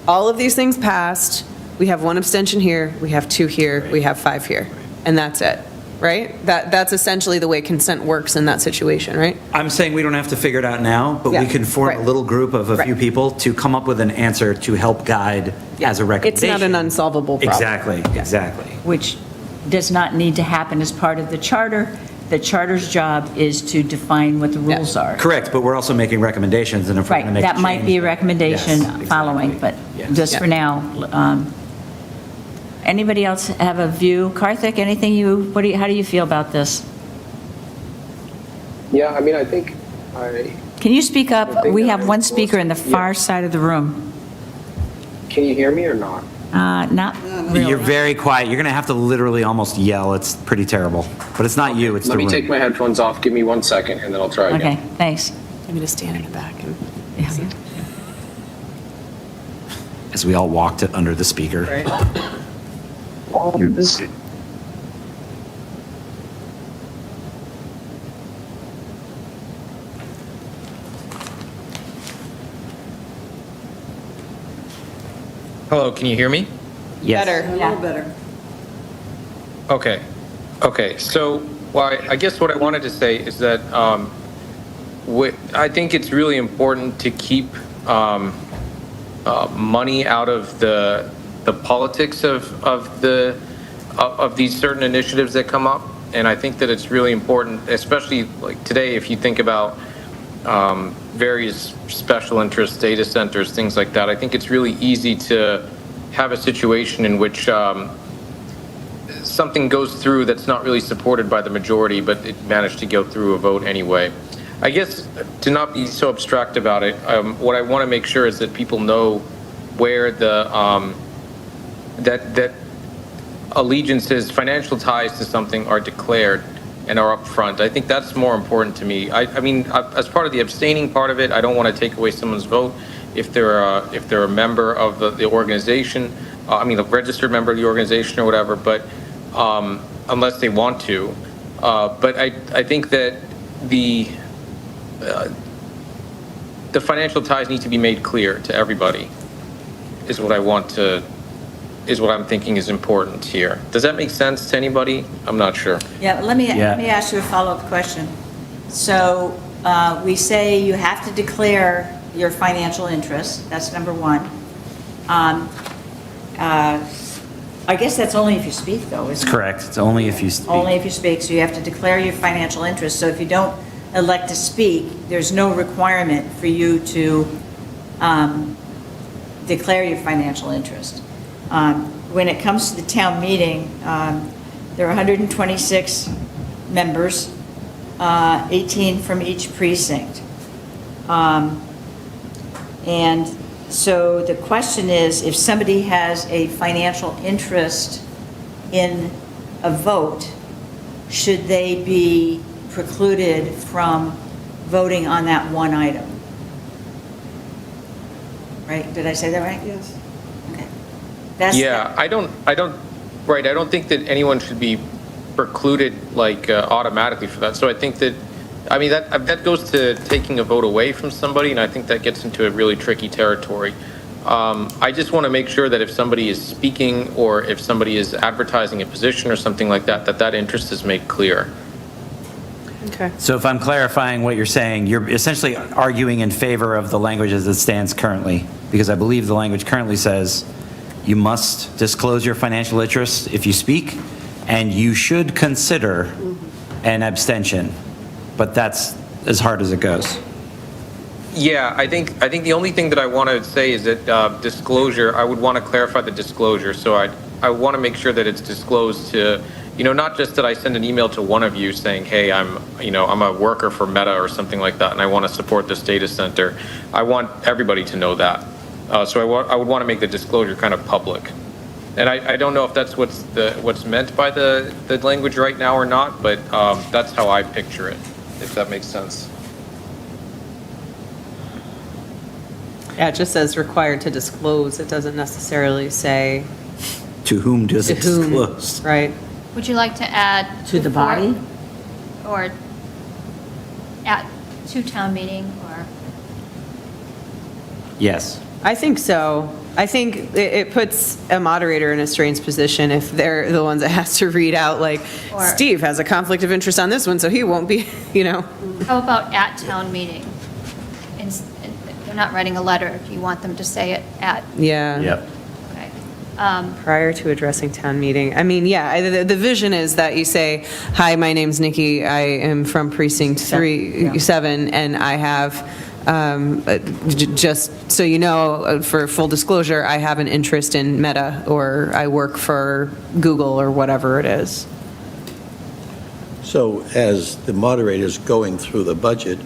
all of these things passed, we have 1 abstention here, we have 2 here, we have 5 here, and that's it, right? That's essentially the way consent works in that situation, right? I'm saying we don't have to figure it out now, but we Yeah, can form a right. little group of a few Right. people to come up with an answer to help guide as a recommendation. It's not an unsolvable problem. Exactly, exactly. Which does not need to happen as part of the charter. The charter's job is to define what the rules are. Correct, but we're also making recommendations, and if we're going to Right, make a that might be a change- recommendation Yes, following, exactly. but Yes. just for now. Anybody else have a view? Karthik, anything how do you feel about this? Yeah, I mean, I think Can you speak I up? think We that have one speaker in the yeah. far side of the room. can you hear me or not? Not really. You're very quiet. You're going to have to literally almost yell. It's pretty terrible. But it's not you, it's the Let me room. take my headphones off. Give me 1 second, and then I'll try again. Okay, thanks. I'm going to stand in the back and. As we all walked it under the speaker. Hello, can you hear me? Yes. Better. A little better. Okay, so, well, I guess what I wanted to say is that I think it's really important to keep money out of the politics of these certain initiatives that come up. And I think that it's really important, especially like today, if you think about various special interest data centers, things like that. I think it's really easy to have a situation in which something goes through that's not really supported by the majority, but it managed to go through a vote anyway. I guess to not be so abstract about it, what I want to make sure is that people know where the that allegiances, financial ties to something are declared and are upfront. I think that's more important to me. I mean, as part of the abstaining part of it, I don't want to take away someone's vote if they're a member of the organization. I mean, a registered member of the organization or whatever, but unless they want to. But I think that the financial ties need to be made clear to everybody, is what I'm thinking is important here. Does that make sense to anybody? I'm not sure. Yeah, let me Yeah. ask you a follow-up question. So we say you have to declare your financial interest, that's number one. I guess that's only if you speak, though, isn't it? Correct. It's only if you speak. Only if you speak, so you have to declare your financial interest. So if you don't elect to speak, there's no requirement for you to declare your financial interest. When it comes to the town meeting, there are 126 members, 18 from each precinct. And so the question is, if somebody has a financial interest in a vote, should they be precluded from voting on that one item? Right, did I say that right? Yes. Okay. That's Yeah, I don't think that anyone should be precluded like automatically for that. So I think that, I mean, that goes to taking a vote away from somebody, and I think that gets into a really tricky territory. I just want to make sure that if somebody is speaking or if somebody is advertising a position or something like that, that interest is made clear. Okay. So if I'm clarifying what you're saying, you're essentially arguing in favor of the language as it stands currently, because I believe the language currently says you must disclose your financial interests if you speak, and you should consider an abstention, but that's as hard as it goes. Yeah, I think the only thing that I want to say is that disclosure, I would want to clarify the disclosure. So I want to make sure that it's disclosed to, not just that I send an email to one of you saying, hey, I'm a worker for Meta or something like that, and I want to support this data center. I want everybody to know that. So I would want to make the disclosure kind of public. And I don't know if that's what's meant by the language right now or not, but that's how I picture it, if that makes sense. Yeah, it just says required to disclose. It doesn't necessarily say To whom does to it whom, disclose? right? Would you like to add? To the body? Or to town meeting, or? Yes. I think so. I think it puts a moderator in a strange position if they're the ones that has to read out, like, Or- Steve has a conflict of interest on this one, so he won't be, How about at town meeting? They're not writing a letter, if you want them to say it at, Yeah. Yep. okay. Prior to addressing town meeting. I mean, yeah, the vision is that you say, hi, my name's Nikki, I am from precinct 7, and I have, just so you know, for full disclosure, I have an interest in Meta, or I work for Google, or whatever it is. So as the moderator's going through the budget,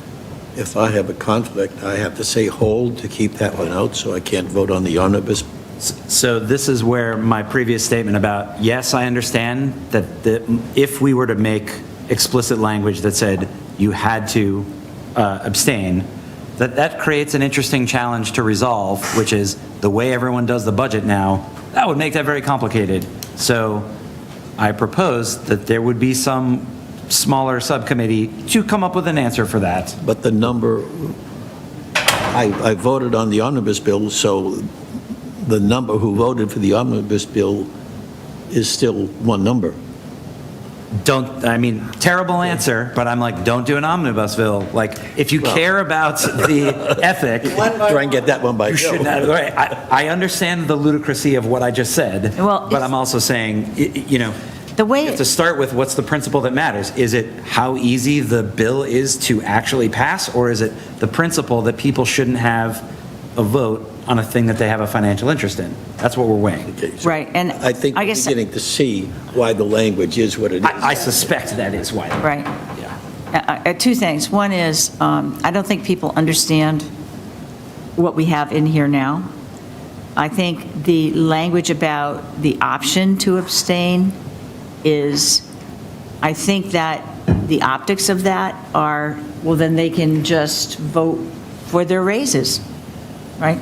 if I have a conflict, I have to say hold to keep that one out, so I can't vote on the omnibus. So this is where my previous statement about, yes, I understand that if we were to make explicit language that said you had to abstain, that creates an interesting challenge to resolve, which is the way everyone does the budget now, that would make that very complicated. So I propose that there would be some smaller subcommittee to come up with an answer for that. But the number, I voted on the omnibus bill, so the number who voted for the omnibus bill is still one number. Terrible answer, but I'm like, don't do an omnibus bill. Like, if you care about the ethic, Try and get that one by you Joe. should not, right, I understand the ludicrousy of what I just said, Well, but I'm also saying, The way, You have to start with what's the principle that matters. Is it how easy the bill is to actually pass, or is it the principle that people shouldn't have a vote on a thing that they have a financial interest in? That's what we're weighing. Okay, so right, and I think I we're guess, beginning to see why the language is what it is. I suspect that is why. right. Two things. One is, I don't think people understand what we have in here now. I think the language about the option to abstain is, I think that the optics of that are, well, then they can just vote for their raises, right?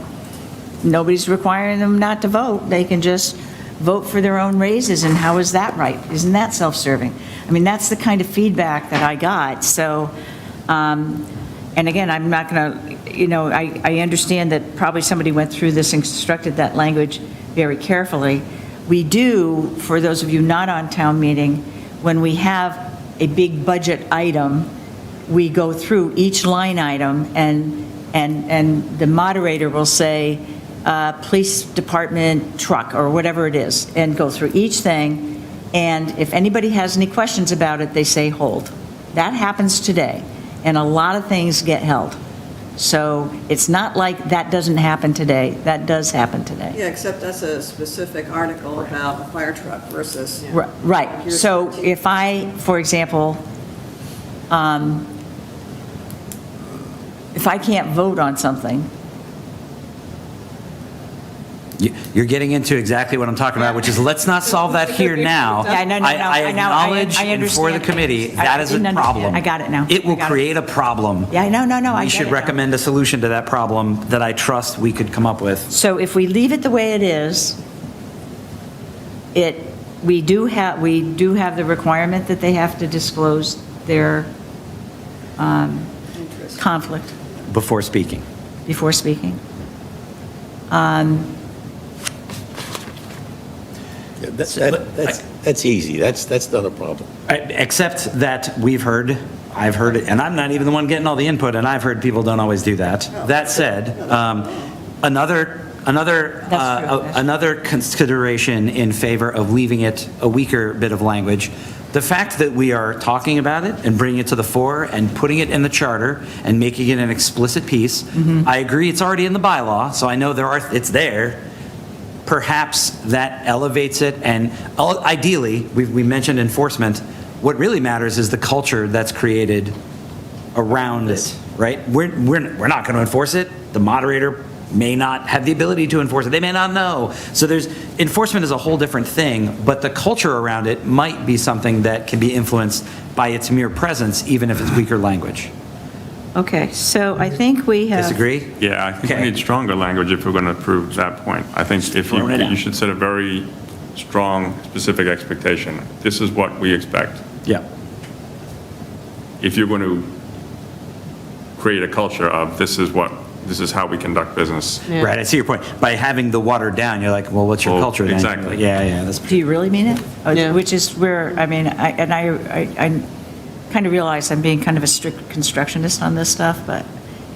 Nobody's requiring them not to vote. They can just vote for their own raises, and how is that right? Isn't that self-serving? I mean, that's the kind of feedback that I got, so, and again, I'm not going to, I understand that probably somebody went through this and constructed that language very carefully. We do, for those of you not on town meeting, when we have a big budget item, we go through each line item, and the moderator will say, police department truck, or whatever it is, and go through each thing, and if anybody has any questions about it, they say hold. That happens today, and a lot of things get held. So it's not like that doesn't happen today. That does happen today. Yeah, except that's a specific article about a fire truck versus. Right. Here's So 13. if I, for example, if I can't vote on something, You're getting into exactly what I'm talking about, which is let's not solve that here now. Yeah, no, I I know, acknowledge I and for the understand. committee, I that is a didn't problem. understand. I got it now. It will I got it. create a problem. yeah, no, I We get should it now. recommend a solution to that problem that I trust we could come up with. So if we leave it the way it is, we do have the requirement that they have to disclose their Interest. conflict Before speaking. before speaking. Yeah, That's easy, that's not a problem. Except that I've heard it, and I'm not even the one getting all the input, and I've heard people don't always do that. That said, another consideration in favor of leaving it a weaker bit of language, the fact that we are talking about it and bringing it to the fore and putting it in the charter and making it an explicit piece, I agree it's already in the bylaw, so I know it's there. Perhaps that elevates it, and ideally, we mentioned enforcement. What really matters is the culture that's created around it, right? We're not going to enforce it. The moderator may not have the ability to enforce it. They may not know. So enforcement is a whole different thing, but the culture around it might be something that can be influenced by its mere presence, even if it's weaker language. Okay, so I think we have. Disagree? Yeah, I think we Okay. need stronger language if we're going to approve that point. I think if throwing it out. you should set a very strong, specific expectation. This is what we expect. Yeah. If you're going to create a culture of this is how we conduct business. Right, I see your point. By having the watered down, you're like, well, what's your Well, culture then? exactly. Yeah, that's. Do you really mean it? Yeah. Which is where, I mean, I kind of realize I'm being kind of a strict constructionist on this stuff, but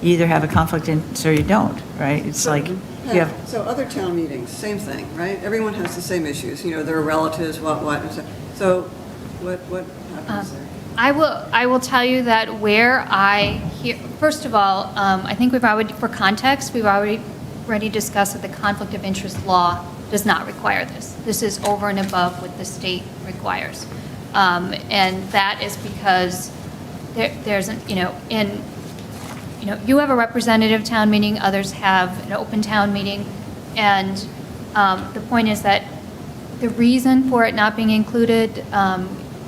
you either have a conflict or you don't, right? It's like, you Yeah, have, so other town meetings, same thing, right? Everyone has the same issues, their relatives, what, and so what happens there? I will tell you that where I hear, first of all, I think for context, we've already discussed that the conflict of interest law does not require this. This is over and above what the state requires. And that is because there's, you have a representative town meeting, others have an open town meeting, and the point is that the reason for it not being included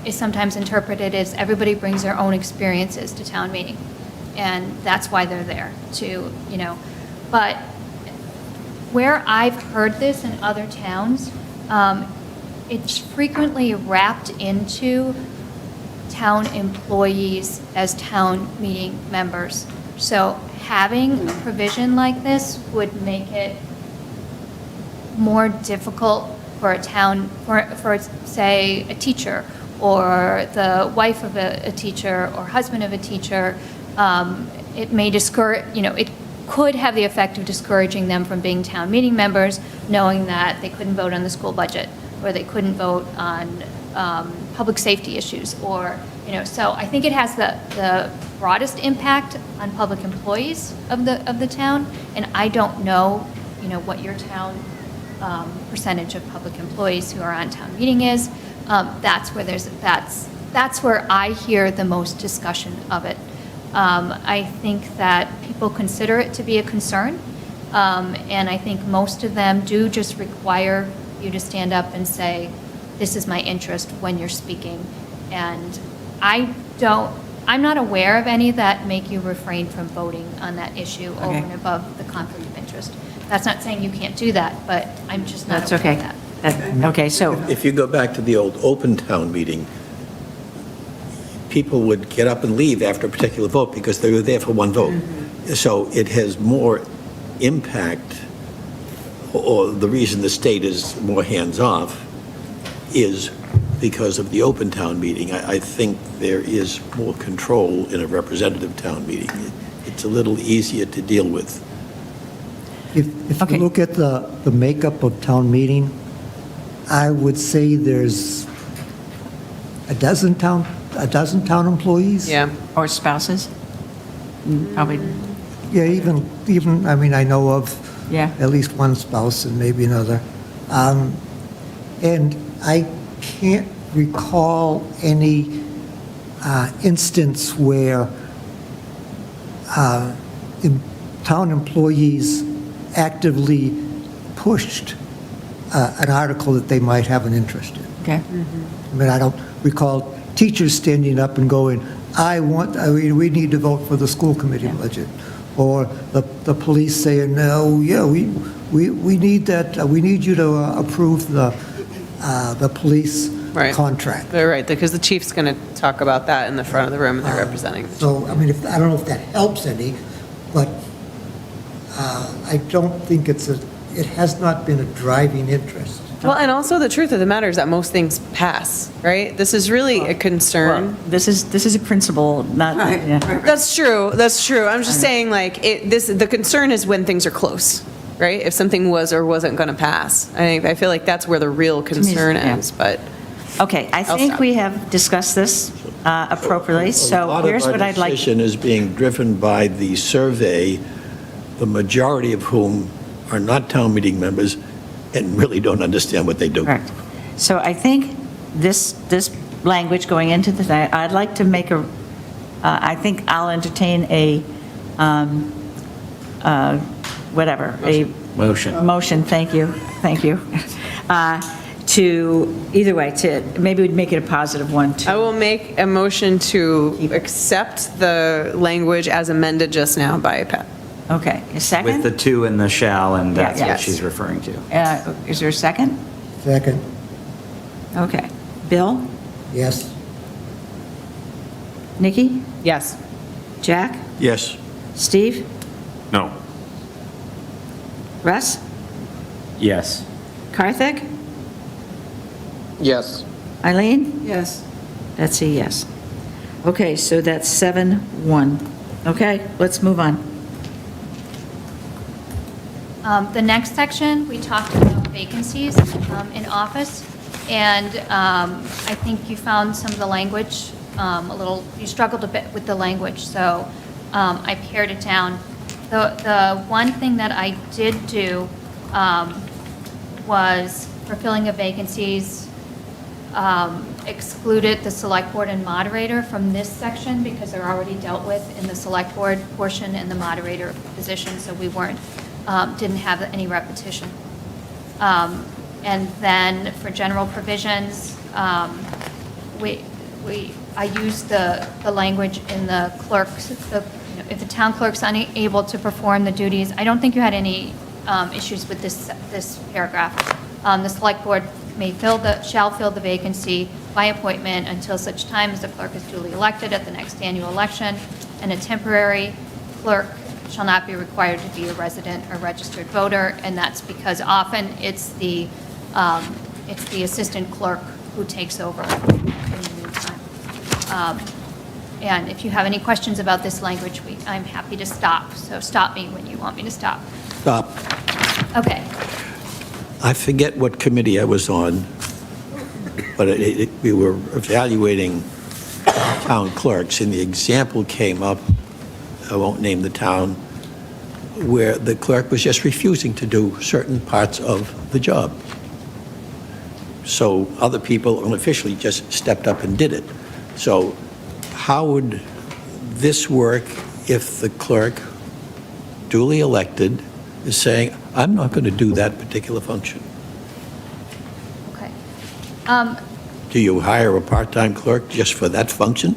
is sometimes interpreted as everybody brings their own experiences to town meeting, and that's why they're there, but where I've heard this in other towns, it's frequently wrapped into town employees as town meeting members. So having a provision like this would make it more difficult for a town, for say, a teacher, or the wife of a teacher, or husband of a teacher. It may discourage, it could have the effect of discouraging them from being town meeting members, knowing that they couldn't vote on the school budget, or they couldn't vote on public safety issues, or, so I think it has the broadest impact on public employees of the town, and I don't know, what your town percentage of public employees who are on town meeting is. That's where I hear the most discussion of it. I think that people consider it to be a concern, and I think most of them do just require you to stand up and say, this is my interest when you're speaking. And I'm not aware of any that make you refrain from voting on that issue over Okay. and above the conflict of interest. That's not saying you can't do that, but I'm just not That's aware okay. of that. Okay, so, If you go back to the old open town meeting, people would get up and leave after a particular vote because they were there for one vote. So it has more impact, or the reason the state is more hands-off is because of the open town meeting. I think there is more control in a representative town meeting. It's a little easier to deal with. If Okay. you look at the makeup of town meeting, I would say there's a dozen town employees. Yeah. or spouses? Probably, Yeah, even, I mean, I know of yeah. at least one spouse and maybe another. And I can't recall any instance where town employees actively pushed an article that they might have an interest in. Okay, I mean, I don't recall teachers standing up and going, we need to vote for the school committee budget. Or the police saying, no, yeah, we need that, we need you to approve the police Right. contract. They're right, because the chief's going to talk about that in the front of the room, and they're representing. So, I mean, I don't know if that helps any, but I don't think it has not been a driving interest. Well, and also the truth of the matter is that most things pass, right? This is really a concern. this is a principle, not, Right, yeah. right. That's true, that's true. I'm just saying, like, the concern is when things are close, right? If something was or wasn't going to pass. I feel like that's where the real concern yeah. is, but. Okay, I I'll think stop. we have discussed this appropriately, so here's what I'd A lot of our like. decision is being driven by the survey, the majority of whom are not town meeting members and really don't understand what they do. Correct. So I think this language going into the, I'd like to make I think I'll entertain a, whatever, a motion, thank you, either way, maybe we'd make it a positive one, I too. will make a motion to accept the language as amended just now by Pat. Okay, a second? With the to and the shall, and that's Yeah, what yes. she's referring to. Is there a second? Second, Okay. Bill? yes. Nikki? Yes. Jack? Yes. Steve? No. Russ? Yes. Karthik? Yes. Eileen? Yes. That's a yes. Okay, so that's 7-1. Okay, let's move on. The next section, we talked about vacancies in office, and I think you found some of the language you struggled a bit with the language, so I pared it down. The one thing that I did do was, for filling of vacancies, excluded the select board and moderator from this section because they're already dealt with in the select board portion and the moderator position, so we didn't have any repetition. And then for general provisions, I used the language in the clerks, if the town clerk's unable to perform the duties, I don't think you had any issues with this paragraph. The select board shall fill the vacancy by appointment until such time as the clerk is duly elected at the next annual election, and a temporary clerk shall not be required to be a resident or registered voter, and that's because often it's the assistant clerk who takes over in the meantime. And if you have any questions about this language, I'm happy to stop, so stop me when you want me to stop. Stop. Okay. I forget what committee I was on, but we were evaluating town clerks, and the example came up, I won't name the town, where the clerk was just refusing to do certain parts of the job. So other people unofficially just stepped up and did it. So how would this work if the clerk, duly elected, is saying, I'm not going to do that particular function? Okay. Do you hire a part-time clerk just for that function?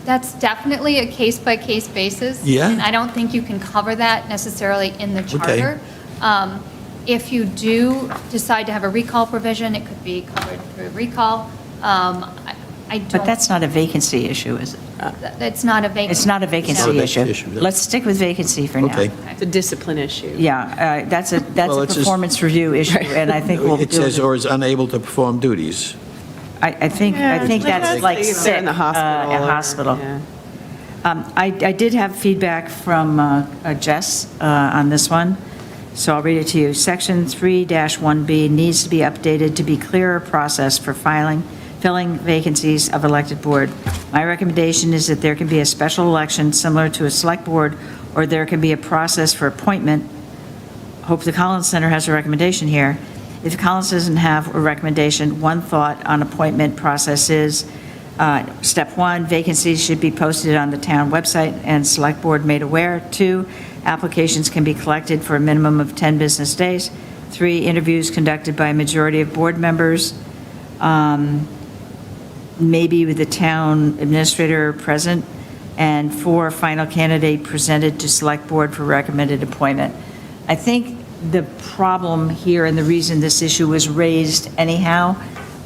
That's definitely a case-by-case basis. Yeah. And I don't think you can cover that necessarily in the Okay. charter. If you do decide to have a recall provision, it could be covered through recall. I don't. But that's not a vacancy issue, is it? It's not a vacancy. It's not a Not vacancy a issue. vacancy issue. Let's stick with vacancy for now. Okay. It's a discipline issue. Yeah, that's a Well, it's just- performance review issue, and I think we'll It deal with says, or is unable to perform duties. I think that's like They're sick. in the hospital. A or- hospital. yeah. I did have feedback from Jess on this one, so I'll read it to you. Section 3-1B needs to be updated to be clearer process for filling vacancies of elected board. My recommendation is that there can be a special election similar to a select board, or there can be a process for appointment. Hope the Collins Center has a recommendation here. If Collins doesn't have a recommendation, one thought on appointment process is, step 1, vacancies should be posted on the town website and select board made aware. 2, applications can be collected for a minimum of 10 business days. 3, interviews conducted by a majority of board members, maybe with the town administrator present. And 4, final candidate presented to select board for recommended appointment. I think the problem here and the reason this issue was raised anyhow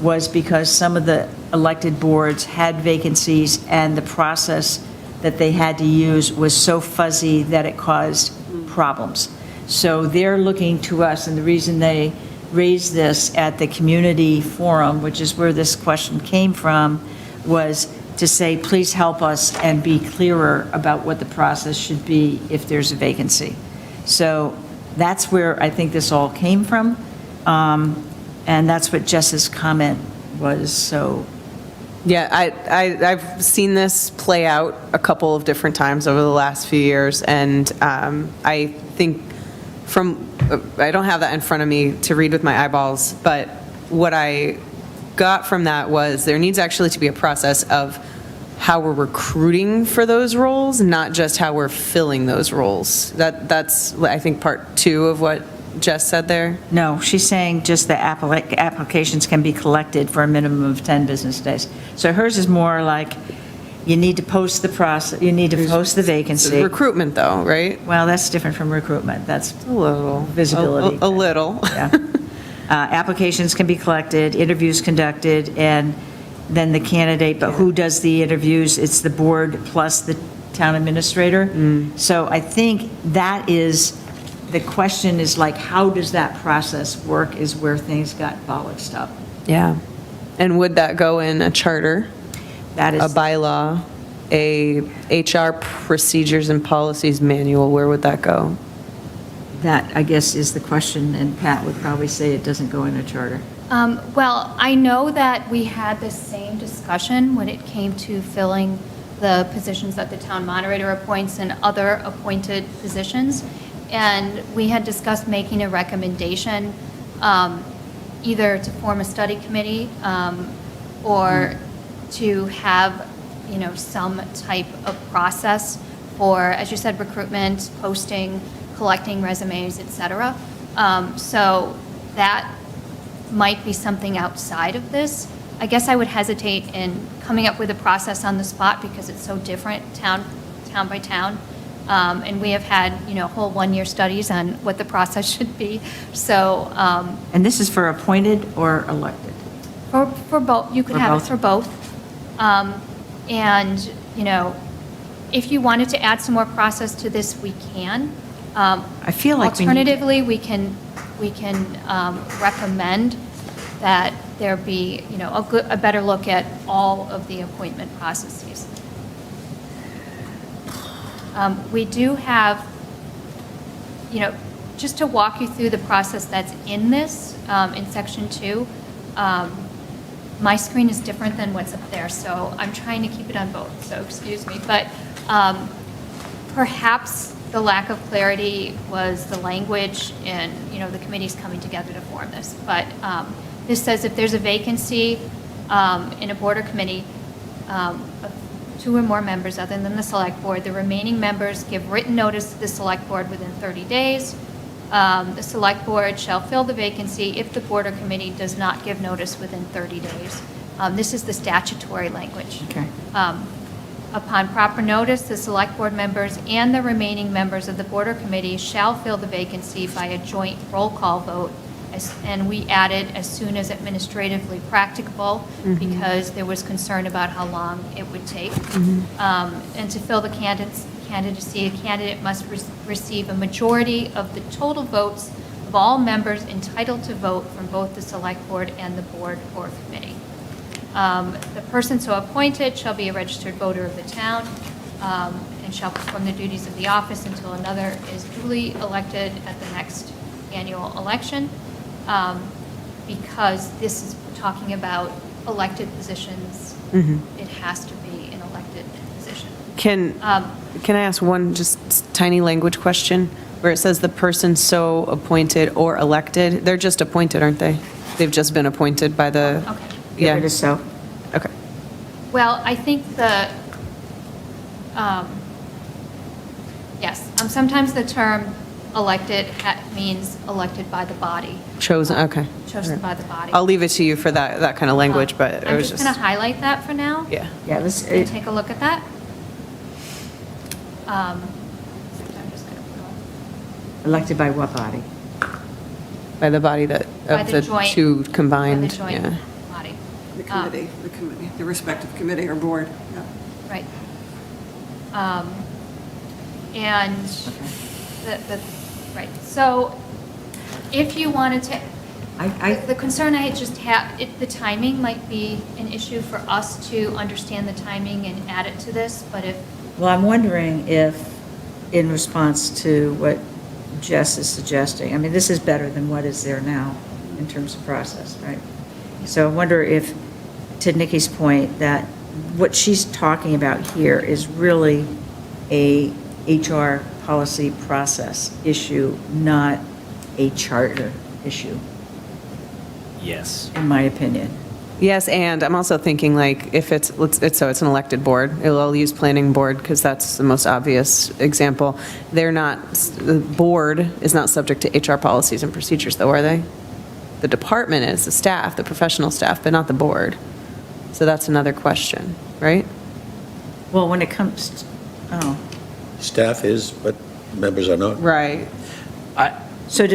was because some of the elected boards had vacancies and the process that they had to use was so fuzzy that it caused problems. So they're looking to us, and the reason they raised this at the community forum, which is where this question came from, was to say, please help us and be clearer about what the process should be if there's a vacancy. So that's where I think this all came from, and that's what Jess's comment was, so. Yeah, I've seen this play out a couple of different times over the last few years, and I think I don't have that in front of me to read with my eyeballs, but what I got from that was there needs actually to be a process of how we're recruiting for those roles, not just how we're filling those roles. That's, I think, part 2 of what Jess said there. No, she's saying just the applications can be collected for a minimum of 10 business days. So hers is more like, you need to post the process, you need to post the It's vacancy. recruitment, though, right? Well, that's different from recruitment, that's A little. visibility. A little. Yeah. Applications can be collected, interviews conducted, and then the candidate, but who does the interviews? It's the board plus the town administrator. So I think that is, the question is like, how does that process work is where things got bollocksed up. Yeah. And would that go in a charter, That a is, bylaw, a HR procedures and policies manual? Where would that go? that, I guess, is the question, and Pat would probably say it doesn't go in a charter. Well, I know that we had the same discussion when it came to filling the positions that the town moderator appoints and other appointed positions. And we had discussed making a recommendation, either to form a study committee or to have, some type of process for, as you said, recruitment, posting, collecting resumes, et cetera. So that might be something outside of this. I guess I would hesitate in coming up with a process on the spot because it's so different town by town. And we have had, whole one-year studies on what the process should be. So And this is for appointed or elected? for both, you could For have it both? for both. And, if you wanted to add some more process to this, we can. I feel like we need- Alternatively, we can recommend that there be, a better look at all of the appointment processes. We do have, just to walk you through the process that's in this, in section 2, my screen is different than what's up there, so I'm trying to keep it on both, so excuse me. But perhaps the lack of clarity was the language and, the committee's coming together to form this. But this says if there's a vacancy in a board or committee, of 2 or more members other than the select board, the remaining members give written notice to the select board within 30 days. The select board shall fill the vacancy if the board or committee does not give notice within 30 days. This is the statutory language. Okay. Upon proper notice, the select board members and the remaining members of the board or committee shall fill the vacancy by a joint roll call vote. And we added as soon as administratively practicable because there was concern about how long it would take. And to fill the candidacy, a candidate must receive a majority of the total votes of all members entitled to vote from both the select board and the board or committee. The person so appointed shall be a registered voter of the town and shall perform the duties of the office until another is duly elected at the next annual election. Because this is talking about elected positions, it has to be an elected position. Can I ask one just tiny language question? Where it says the person so appointed or elected, they're just appointed, aren't they? They've just been appointed by the, Okay. Get rid of so. okay. Well, I think yes, sometimes the term elected means elected by the body. Chosen, okay. Chosen by the body. I'll leave it to you for that kind of language, but it I'm was just going to highlight that for now. Yeah. Yeah, let's, And take a look at that. I'm just going to put on. elected by what body? By the body that, By of the the joint- two combined, By the joint yeah. body. The committee, the respective committee or board, yeah. Right. And right, so if you wanted to, the concern I just have, the timing might be an issue for us to understand the timing and add it to this, but if, Well, I'm wondering if, in response to what Jess is suggesting, I mean, this is better than what is there now in terms of process, right? So I wonder if, to Nikki's point, that what she's talking about here is really a HR policy process issue, not a charter issue, Yes. in my opinion. Yes, and I'm also thinking like if it's an elected board, I'll use planning board because that's the most obvious example. The board is not subject to HR policies and procedures though, are they? The department is, the staff, the professional staff, but not the board. So that's another question, right? Well, when it comes, Staff is, but members are not. Right. so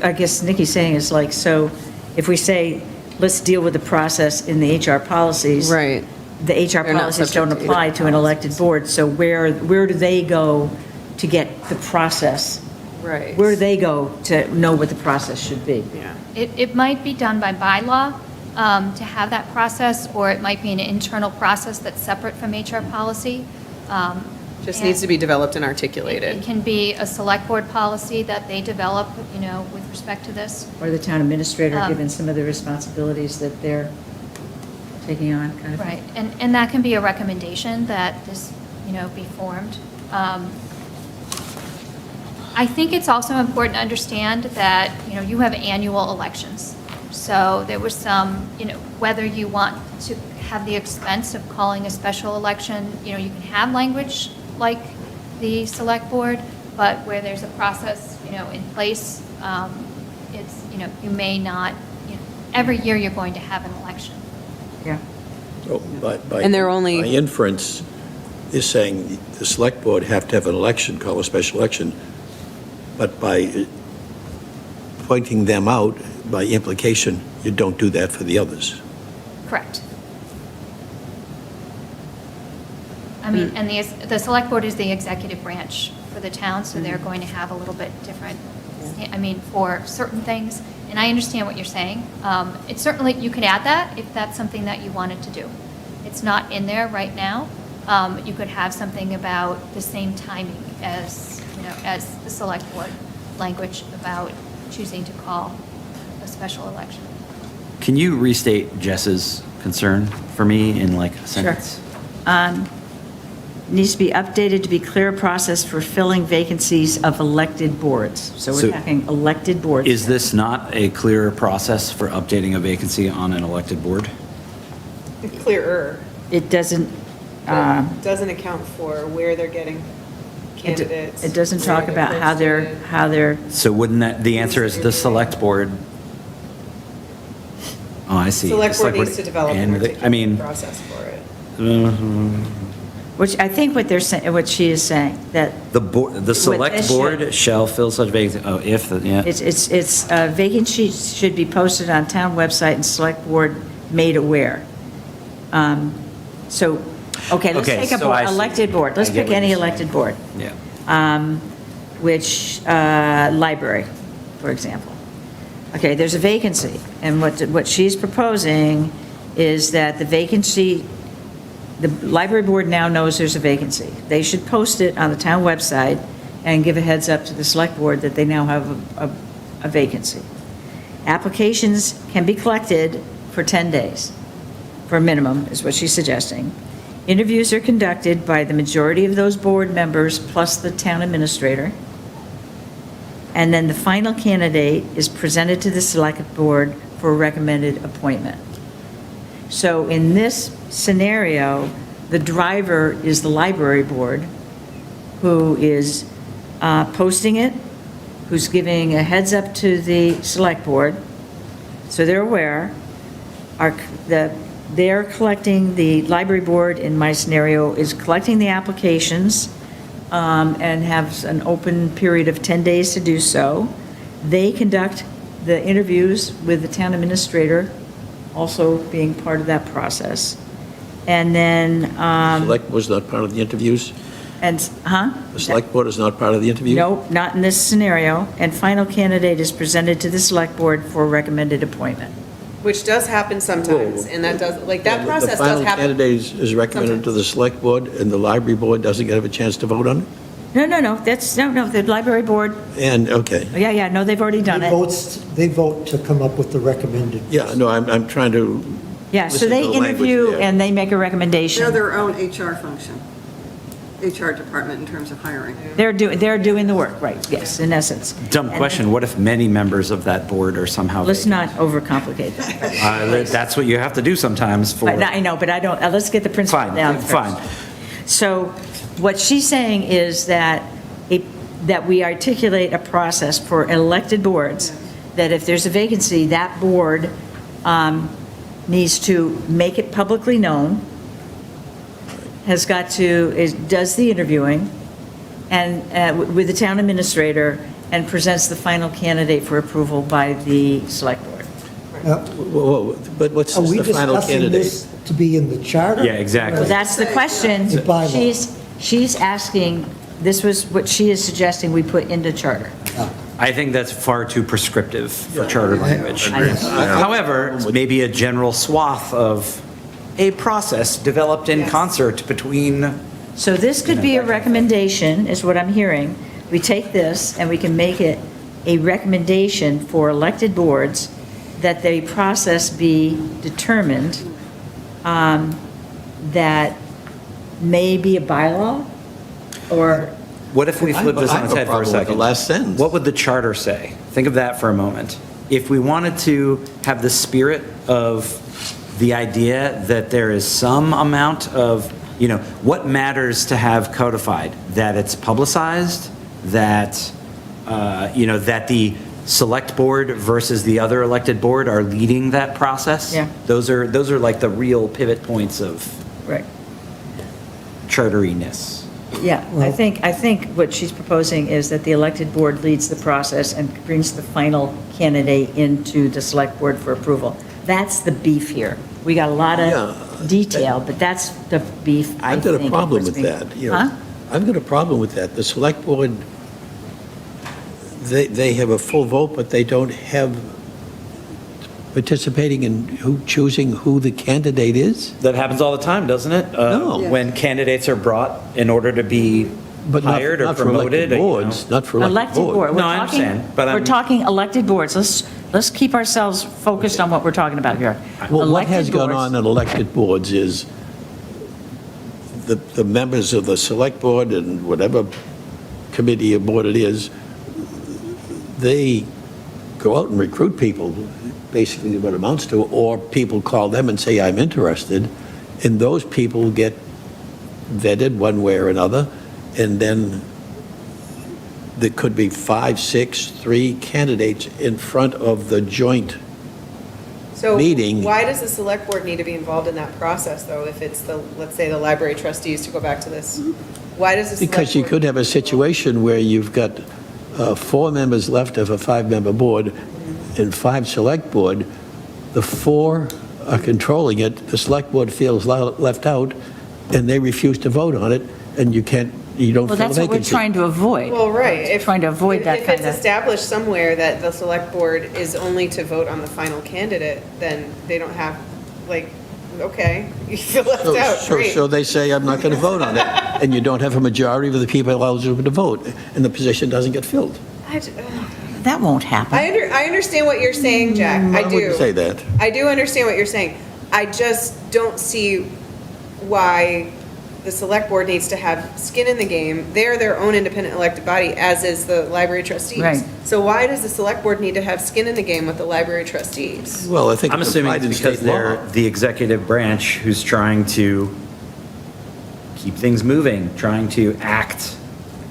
I guess Nikki's saying is like, so if we say, let's deal with the process in the HR policies. Right. The HR They're not policies don't subject to apply HR to an elected board, so where do they go to get the process? Right. Where do they go to know what the process should be? Yeah. it might be done by bylaw to have that process, or it might be an internal process that's separate from HR policy. Just needs to be developed and It articulated. can be a select board policy that they develop, with respect to this. Or the town administrator Um, given some of the responsibilities that they're taking on, kind of thing? Right, and that can be a recommendation that this, be formed. I think it's also important to understand that, you have annual elections. So there was some, whether you want to have the expense of calling a special election, you can have language like the select board, but where there's a process, in place, it's, you may not, every year you're going to have an election. Yeah. So by And they're only- by inference, is saying the select board have to have an election, call a special election, but by pointing them out, by implication, you don't do that for the others. Correct. I mean, and the select board is the executive branch for the town, so they're going to have a little bit different, for certain things. And I understand what you're saying. It's certainly, you could add that if that's something that you wanted to do. It's not in there right now. You could have something about the same timing as, as the select board. language about choosing to call a special election. Can you restate Jess's concern for me in like a sentence? Needs to be updated to be clear process for filling vacancies of elected boards. So So- we're talking elected boards. Is this not a clear process for updating a vacancy on an elected board? Clearer. It doesn't, Doesn't account for where they're getting candidates. it doesn't talk where about how they're, So wouldn't that, the answer is the select board? Oh, I see. Select The board needs to develop an and the- I mean, articulated process for it. which I think what they're saying, what she is saying, that the board, the select this board shall fill such vacancy, oh, if, yeah. it's vacancies should be posted on town website and select board made aware. So, okay, let's Okay, take a so I see. elected board. Let's I get pick what any you're saying. elected board. Yeah. Which, library, for example. Okay, there's a vacancy, and what she's proposing is that the vacancy, the library board now knows there's a vacancy. They should post it on the town website and give a heads up to the select board that they now have a vacancy. Applications can be collected for 10 days, for a minimum, is what she's suggesting. Interviews are conducted by the majority of those board members plus the town administrator. And then the final candidate is presented to the select board for a recommended appointment. So in this scenario, the driver is the library board, who is posting it, who's giving a heads up to the select board, so they're aware. They're collecting, the library board, in my scenario, is collecting the applications and has an open period of 10 days to do so. They conduct the interviews with the town administrator, also being part of that process. And then, Select was not part of the interviews? huh? The select board is not part of the interviews? No, not in this scenario. And final candidate is presented to the select board for recommended appointment. Which does happen sometimes, and that does, like, that process does The final happen. candidate is recommended to the select board, and the library board doesn't get a chance to vote on it? No, the library board, And, okay. yeah, no, they've already done it. They vote to come up with the recommended. Yeah, no, I'm trying to, Yeah, so listen to they the language interview there. and they make a recommendation. They're their own HR function, HR department in terms of hiring. They're doing the work, right, yes, in essence. Dumb And question, what if many members of that board are somehow Let's vacant? not overcomplicate that. That's what you have to do sometimes for. But I know, but I don't, let's get the principle Fine, down first. fine. So what she's saying is that we articulate a process for elected boards, that if there's a vacancy, that board needs to make it publicly known, does the interviewing, and with the town administrator, and presents the final candidate for approval by the select board. but what's Are we the final discussing candidate? this to be in the charter? Yeah, exactly. Well, that's the question. The bylaw. She's asking, this was what she is suggesting we put into charter. I think that's far too prescriptive for charter language. Agreed. However, maybe a general swath of a process developed in concert between, So this could be a recommendation, is what I'm hearing. We take this and we can make it a recommendation for elected boards that the process be determined, that may be a bylaw, or, what if we flip this on its head for a I have a problem with second? the last sentence. What would the charter say? Think of that for a moment. If we wanted to have the spirit of the idea that there is some amount of, what matters to have codified? That it's publicized, that, that the select board versus the other elected board are leading that process? Yeah. Those are like the real pivot points of right. charteriness. Yeah, I think what she's proposing is that the elected board leads the process and brings the final candidate into the select board for approval. That's the beef here. We got a lot Yeah. of detail, but that's the beef, I I've think. got a problem what's with being- that, you Huh? know. I've got a problem with that. The select board, they have a full vote, but they don't have participating in choosing who the candidate is? That happens all the time, doesn't it? No. Yeah. When candidates are brought in order to be But not- hired or not for elected promoted. boards, not for elected boards. board. No, I understand, but We're I'm- talking elected boards. Let's keep ourselves focused on what we're talking about here. Well, what Elected has gone boards- on at elected boards is the members of the select board and whatever committee or board it is, they go out and recruit people, basically what it amounts to, or people call them and say, I'm interested, and those people get vetted one way or another, and then there could be 5, 6, 3 candidates in front of the joint. So Meeting. why does the select board need to be involved in that process, though, if it's the, let's say, the library trustees, to go back to this? Why does the select Because you board- could have a situation where you've got 4 members left of a 5-member board and 5 select board. The 4 are controlling it, the select board feels left out, and they refuse to vote on it, and you don't Well, fill a that's what we're vacancy. trying to avoid. Well, right. Trying to avoid that If kind it's of, established somewhere that the select board is only to vote on the final candidate, then they don't have, like, okay, you feel left out, great. So they say, I'm not going to vote on it, and you don't have a majority of the people eligible to vote, and the position doesn't get filled. that won't happen. I understand what you're saying, Jack, I do. I wouldn't say that. I do understand what you're saying. I just don't see why the select board needs to have skin in the game. They're their own independent elected body, as is the library trustees. Right. So why does the select board need to have skin in the game with the library trustees? Well, I think I'm it's assuming implied in it's because state law. they're the executive branch who's trying to keep things moving, trying to act.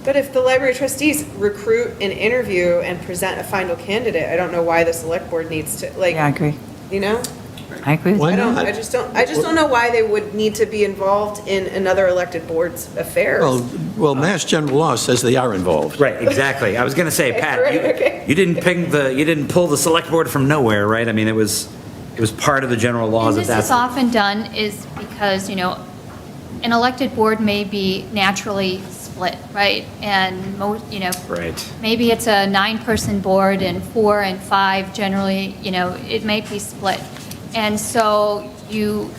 But if the library trustees recruit and interview and present a final candidate, I don't know why the select board needs to, like, Yeah, I agree. you know? I agree with Why you. not? I just don't know why they would need to be involved in another elected board's affairs. Well, Mass General Law says they are involved. Right, exactly. I was going to say, Pat, Right, okay. you didn't pull the select board from nowhere, right? I mean, it was part of the general laws And of this that. is often done is because, an elected board may be naturally split, right? And Right. maybe it's a 9-person board and 4 and 5 generally, it may be split. And so you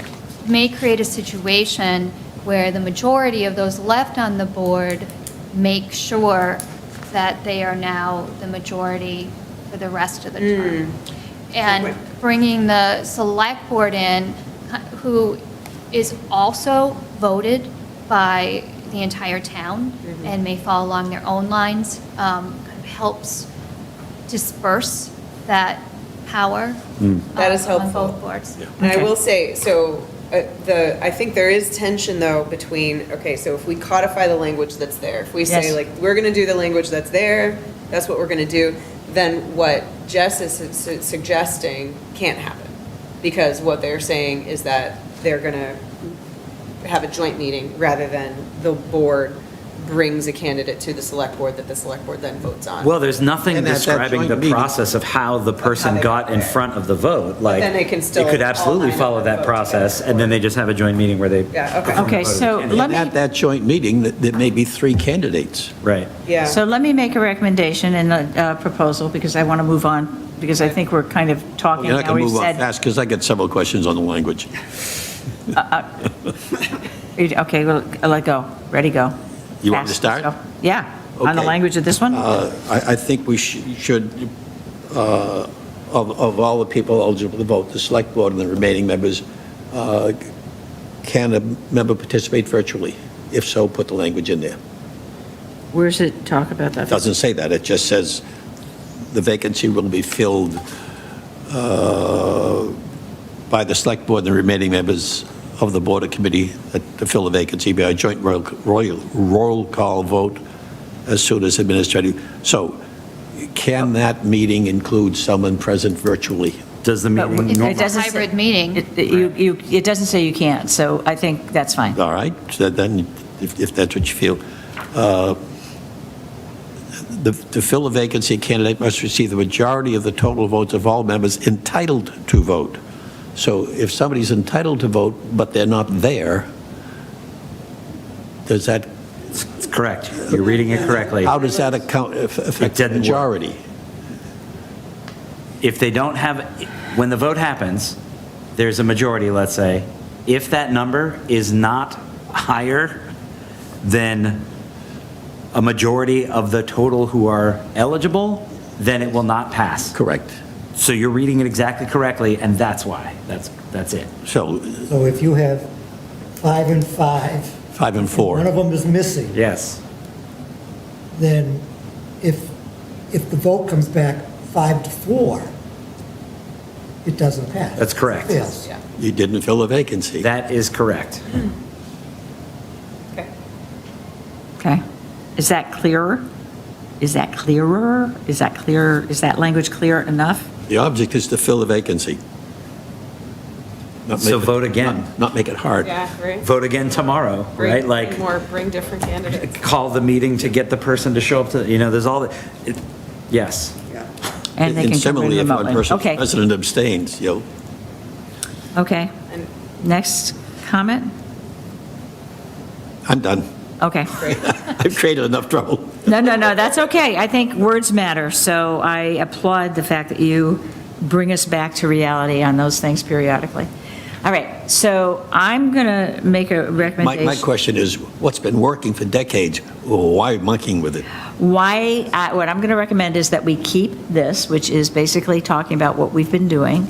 may create a situation where the majority of those left on the board make sure that they are now the majority for the rest of the term. And bringing the select board in, who is also voted by the entire town and may fall along their own lines, kind of helps disperse that power. That is On helpful. both boards. And I Okay. will say, so I think there is tension though between, okay, so if we codify the language that's there, if we say Yes. like, we're going to do the language that's there, that's what we're going to do, then what Jess is suggesting can't happen. Because what they're saying is that they're going to have a joint meeting rather than the board brings a candidate to the select board that the select board then votes on. Well, there's nothing And at that describing the joint meeting- process of how the person they got got in there. front of the vote. Like, then they can still It could all absolutely line up follow and that vote process, together. and then they just have a joint meeting where they. Yeah, okay. Okay, so let And me, at that joint meeting, there may be 3 candidates. Right. Yeah. so let me make a recommendation and a proposal, because I want to move on, because I think we're kind of talking, You're not now going to we've move on said. fast, because I got several questions on the language. Okay, well, let go, ready, go. You want me to Fast, start? let's go. Yeah, on the Okay. language of this one? I think we should, of all the people eligible to vote, the select board and the remaining members, can a member participate virtually? If so, put the language in there. Where's it talk about that? It doesn't say that, it just says the vacancy will be filled by the select board and the remaining members of the board or committee to fill the vacancy by a joint roll call vote as soon as administrative. So can that meeting include someone present virtually? Does the But meeting? it It's a doesn't say- hybrid meeting. It doesn't say you can't, so I think that's fine. All right, so then, if that's what you feel. To fill a vacancy, a candidate must receive the majority of the total votes of all members entitled to vote. So if somebody's entitled to vote, but they're not there, does that, It's correct. You're reading it correctly. how does that affect the didn't work. majority? If they don't have, when the vote happens, there's a majority, let's say. If that number is not higher than a majority of the total who are eligible, then it will not pass. Correct. So you're reading it exactly correctly, and that's why. That's it. So So if you have 5 and 5, 5 and 4. one of them is missing, Yes. then if the vote comes back 5-4, it doesn't pass. That's correct. It fails. You didn't fill a vacancy. That is correct. Okay. Okay. Is that clearer? Is that clearer? Is that clear? Is that language clear enough? The object is to fill a vacancy. Not So make it- vote again. Not make it hard. Yeah, right. Vote again tomorrow, right? Like, Bring different candidates. call the meeting to get the person to show up to, there's all the, yes. Yeah. And they can come in similarly, if one remotely. person's Okay, president abstains, okay. And- Next comment? I'm done. Okay. I've created enough trouble. No, that's okay. I think words matter, so I applaud the fact that you bring us back to reality on those things periodically. All right, so I'm going to make a recommendation. My question is, what's been working for decades? Why monkeying with it? What I'm going to recommend is that we keep this, which is basically talking about what we've been doing,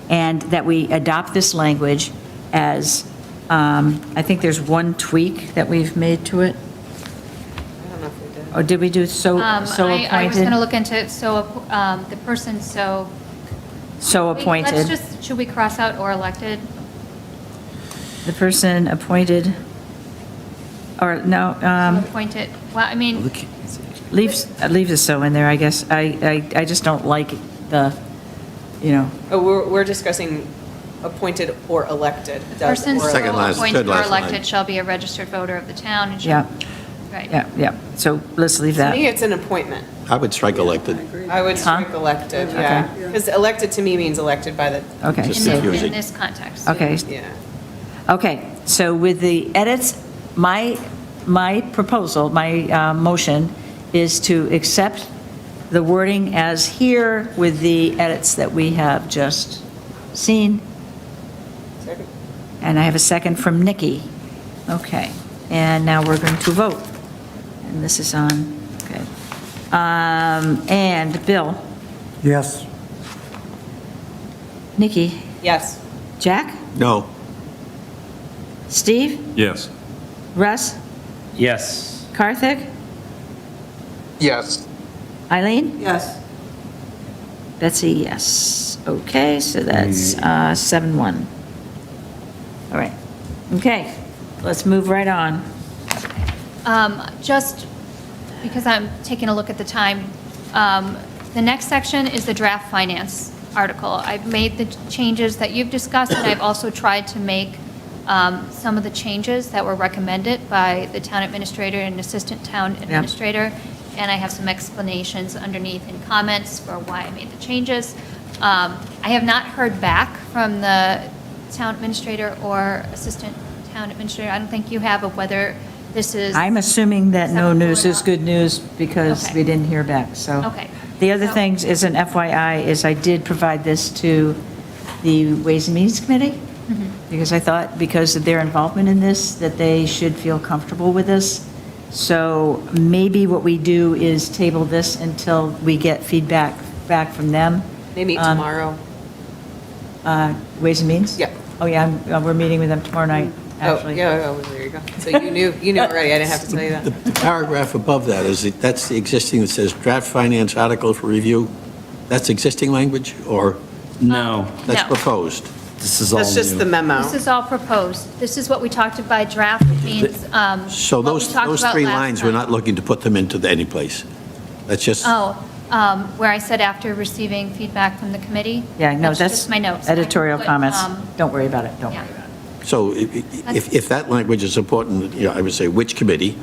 and that we adopt this language as, I think there's one tweak that we've made to it. I don't know if we did. Or did we do so I was going to appointed? look into, the person, So Let's appointed. just, should we cross out or elected? The person appointed, or no, Appointed, well, I mean, leave the so in there, I guess. I just don't like the, Oh, we're discussing appointed or elected. person so Second last, appointed third or last line. elected shall be a registered voter of the town and yeah, shall, right. yeah. So let's leave To me, that. it's an appointment. I would strike elected. I would strike elected, yeah. Because elected to me means elected by the, Okay, Just In so, confusing. this context. okay, yeah. okay. So with the edits, my proposal, my motion is to accept the wording as here with the edits that we have just seen. Second. And I have a second from Nikki. Okay, and now we're going to vote. And this is on, okay. And Bill, Yes. Nikki, Yes. Jack, No. Steve, Yes. Russ, Yes. Karthik, Yes. Eileen? Yes. Betsy, yes. Okay, so that's 7-1. All right, okay, let's move right on. Just because I'm taking a look at the time, the next section is the draft finance article. I've made the changes that you've discussed, and I've also tried to make some of the changes that were recommended by the town administrator and assistant town administrator, and I have some explanations underneath in comments for why I made the changes. I have not heard back from the town administrator or assistant town administrator. I don't think you have, of whether this is. I'm assuming that no acceptable or news is not. good news because Okay. we didn't hear back, so. Okay. The other So- things is an FYI, is I did provide this to the Ways and Means Committee, Mm-hmm. because I thought, because of their involvement in this, that they should feel comfortable with this. So maybe what we do is table this until we get feedback back from them. They meet Um, tomorrow. Ways and Means? Yeah. Oh, yeah, we're meeting with them tomorrow night, Oh, actually. yeah, oh, there you go. So you knew already, I didn't have to tell you that. The paragraph above that, that's the existing that says draft finance article for review? That's existing language, or No, that's No. proposed? this is all That's just the new. memo. This is all proposed. This is what we talked about by draft, which means, So what we those talked about three last lines, we're time. not looking to put them into any place? That's just, Oh, where I said after receiving feedback from the committee? Yeah, no, that's just my notes. editorial But, comments. um, Don't worry about it, don't yeah. worry about it. so if that language is important, I would say which committee,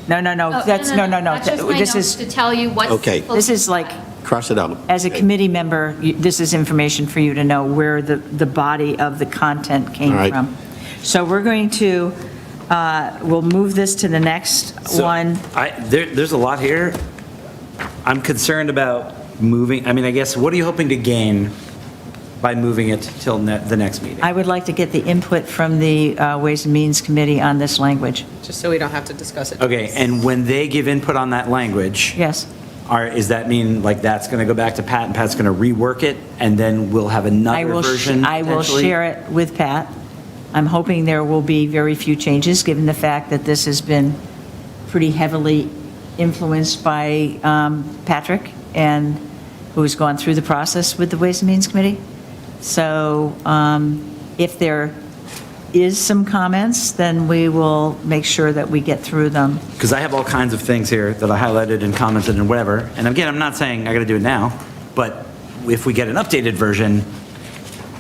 No, Oh, that's, no. That's just my This notes is, to tell you what's. Okay. this is like, cross it out. as a committee member, this is information for you to know where the body of the content came All right. from. So we're going to, we'll move this to the next So, one. There's a lot here. I'm concerned about moving, I mean, I guess, what are you hoping to gain by moving it till the next meeting. I would like to get the input from the Ways and Means Committee on this language. Just so we don't have to discuss it. Okay, and when they give input on that language, Yes. does that mean like that's going to go back to Pat and Pat's going to rework it and then we'll have I another will, version? I will potentially? share it with Pat. I'm hoping there will be very few changes, given the fact that this has been pretty heavily influenced by Patrick, and who's gone through the process with the Ways and Means Committee. So if there is some comments, then we will make sure that we get through them. Because I have all kinds of things here that I highlighted and commented and whatever. And again, I'm not saying I got to do it now, but if we get an updated version,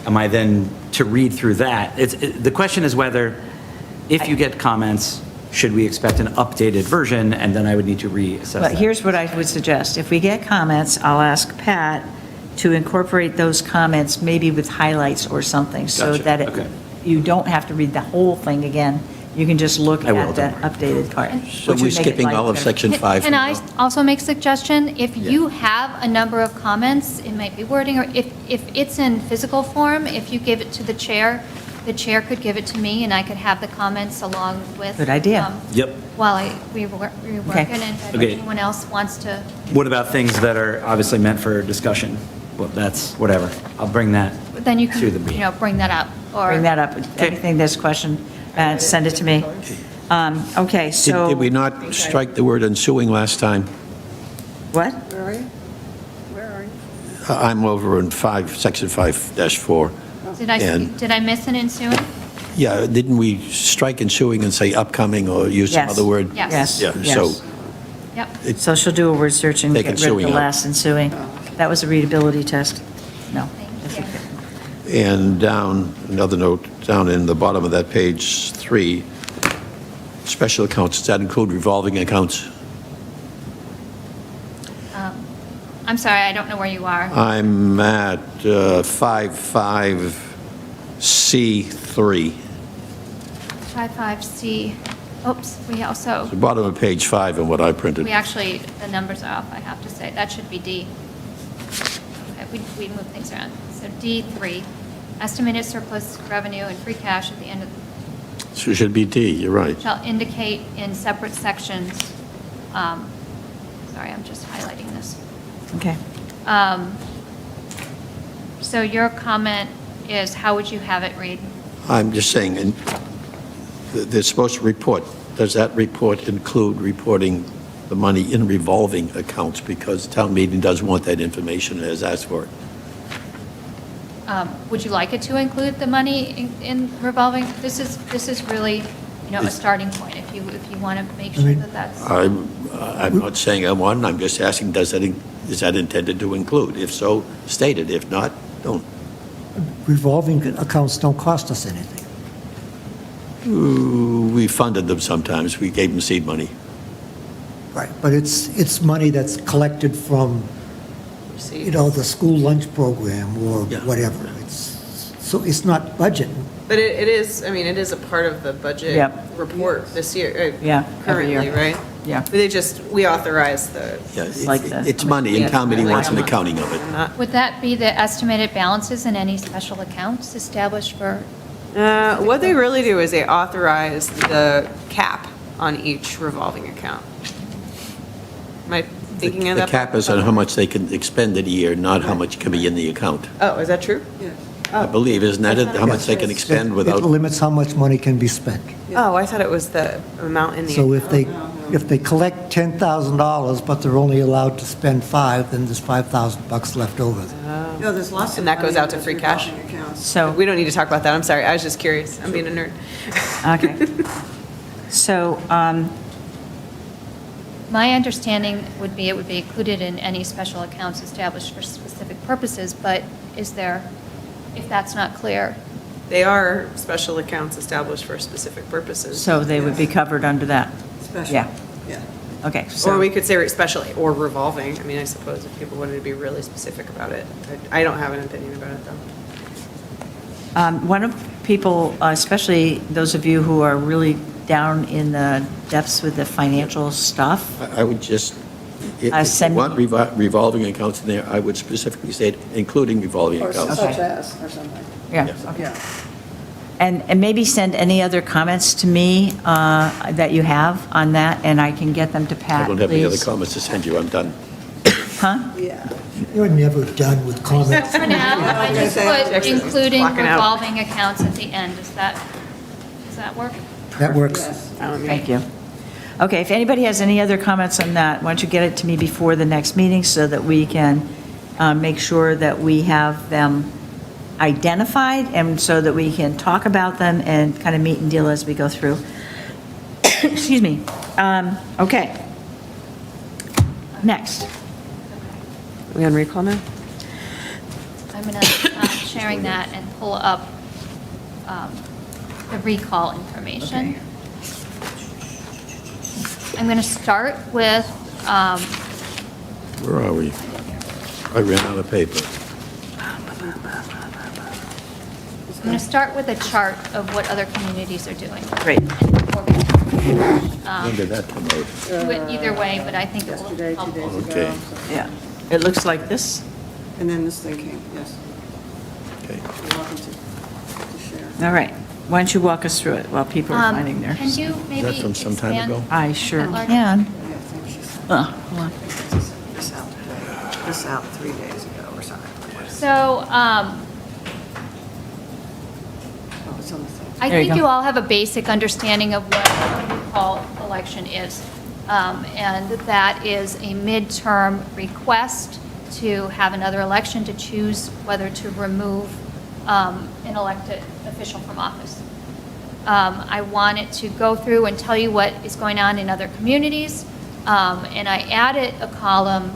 am I then to read through that? The question is whether, if you get comments, should we expect an updated version? And then I would need to reassess But that. here's what I would suggest. If we get comments, I'll ask Pat to incorporate those comments, maybe with highlights or something, so Gotcha, that okay. you don't have to read the whole thing again. You can just look I will, at the don't worry. updated part. So which we're would make it skipping all of lighter. section 5 Can for I now? also make a suggestion? If you have a number of comments, it might be wording, or if it's in physical form, if you give it to the chair could give it to me, and I could have the comments along with. Good idea. Yep. While I rework Okay. it, and if Okay. anyone else wants to. What about things that are obviously meant for discussion? Well, that's whatever. I'll bring that Then you to the can, meeting. bring that up, or. Bring that up. Anything there's question, send it to me. Okay, so. Did we not strike the word ensuing last time? What? Where are you? Where are you? I'm over in section 5-4. And- Did I miss an ensuing? Yeah, didn't we strike ensuing and say upcoming or use some Yes. other word? Yes. Yes. Yeah, yes. so Yep. So she'll do a word search and Take get rid of the ensuing out. last ensuing. That was a readability test. No. Thank you. And down, another note, down in the bottom of that page 3, special accounts, does that include revolving accounts? I'm sorry, I don't know where you are. I'm at 55C3, 55C, oops, we also, the bottom of page 5 in what I printed. we actually, the numbers are off, I have to say. That should be D. Okay, we moved things around. So D3, estimated surplus revenue and free cash at the end of, So it should be D, you're right. shall indicate in separate sections. Sorry, I'm just highlighting this. Okay. So your comment is, how would you have it read? I'm just saying, and they're supposed to report. Does that report include reporting the money in revolving accounts? Because town meeting does want that information and has asked for it. Would you like it to include the money in revolving? This is really, a starting point, if you want to make sure that that's. I'm not saying I want, I'm just asking, is that intended to include? If so, state it. If not, don't. Revolving accounts don't cost us anything. We funded them sometimes. We gave them seed money. Right. But it's money that's collected from, the school lunch program or Yeah. whatever. So it's not budget. But it is, it is a part of the budget Yep. report this year, Yeah, every year. currently, right? Yeah. We authorize the, Yeah, Like the- it's money, and town meeting wants an accounting of it. Would that be the estimated balances in any special accounts established for? what they really do is they authorize the cap on each revolving account. Am I thinking of The that? cap is on how much they can expend in a year, not how much can be in the account. Oh, is that true? Yes. I believe, isn't that it? How much they can expend It without, limits how much money can be spent. Oh, I thought it was the amount in the. So if they collect $10,000, but they're only allowed to spend $5,000, then there's $5,000 left over. No, there's lots of. And that goes money out to in free those cash? revolving accounts. So, We don't need to talk about that, I'm sorry, I was just curious, I'm being a nerd. okay. So, My understanding would be it would be included in any special accounts established for specific purposes, but is there, if that's not clear? They are special accounts established for specific purposes. so they would be covered under that? Special. Yeah. Yeah. Okay, Or so, we could say special or revolving, I suppose if people wanted to be really specific about it. I don't have an opinion about it, though. one of people, especially those of you who are really down in the depths with the financial stuff, I would just If you send- want revolving accounts in there, I would specifically say including revolving Or accounts. such as, or something. Yeah, Yes. okay. Yeah. And maybe send any other comments to me that you have on that, and I can get them to Pat, I don't have any other please. comments to send you, I'm done. Huh? Yeah. You're never done with comments. For now, I just put including Blocking out. revolving accounts at the end. Does that work? That works. Yes. Thank you. Okay, if anybody has any other comments on that, why don't you get it to me before the next meeting so that we can make sure that we have them identified and so that we can talk about them and kind of meet and deal as we go through. Excuse me. Okay. Next. We on recall now? I'm going to, sharing that and pull up the recall information. I'm going to start with, Where are we? I ran out of paper. I'm going to start with a chart of what other communities are doing. Great. When did that come out? Do it either way, but I think it will Yesterday, 2 help. days ago. Okay. so- Yeah. It looks like this. And then this thing came, yes. Okay. You're welcome to share. All right. Why don't you walk us through it while people are finding Can theirs? you maybe that from some time expand? ago? I sure Larger. can. Yeah, I think she sent Hold on. this out today. This out 3 days ago or something. So, Oh, it's on the thing. I There you think go. you all have a basic understanding of what a recall election is. And that is a midterm request to have another election to choose whether to remove an elected official from office. I wanted to go through and tell you what is going on in other communities. And I added a column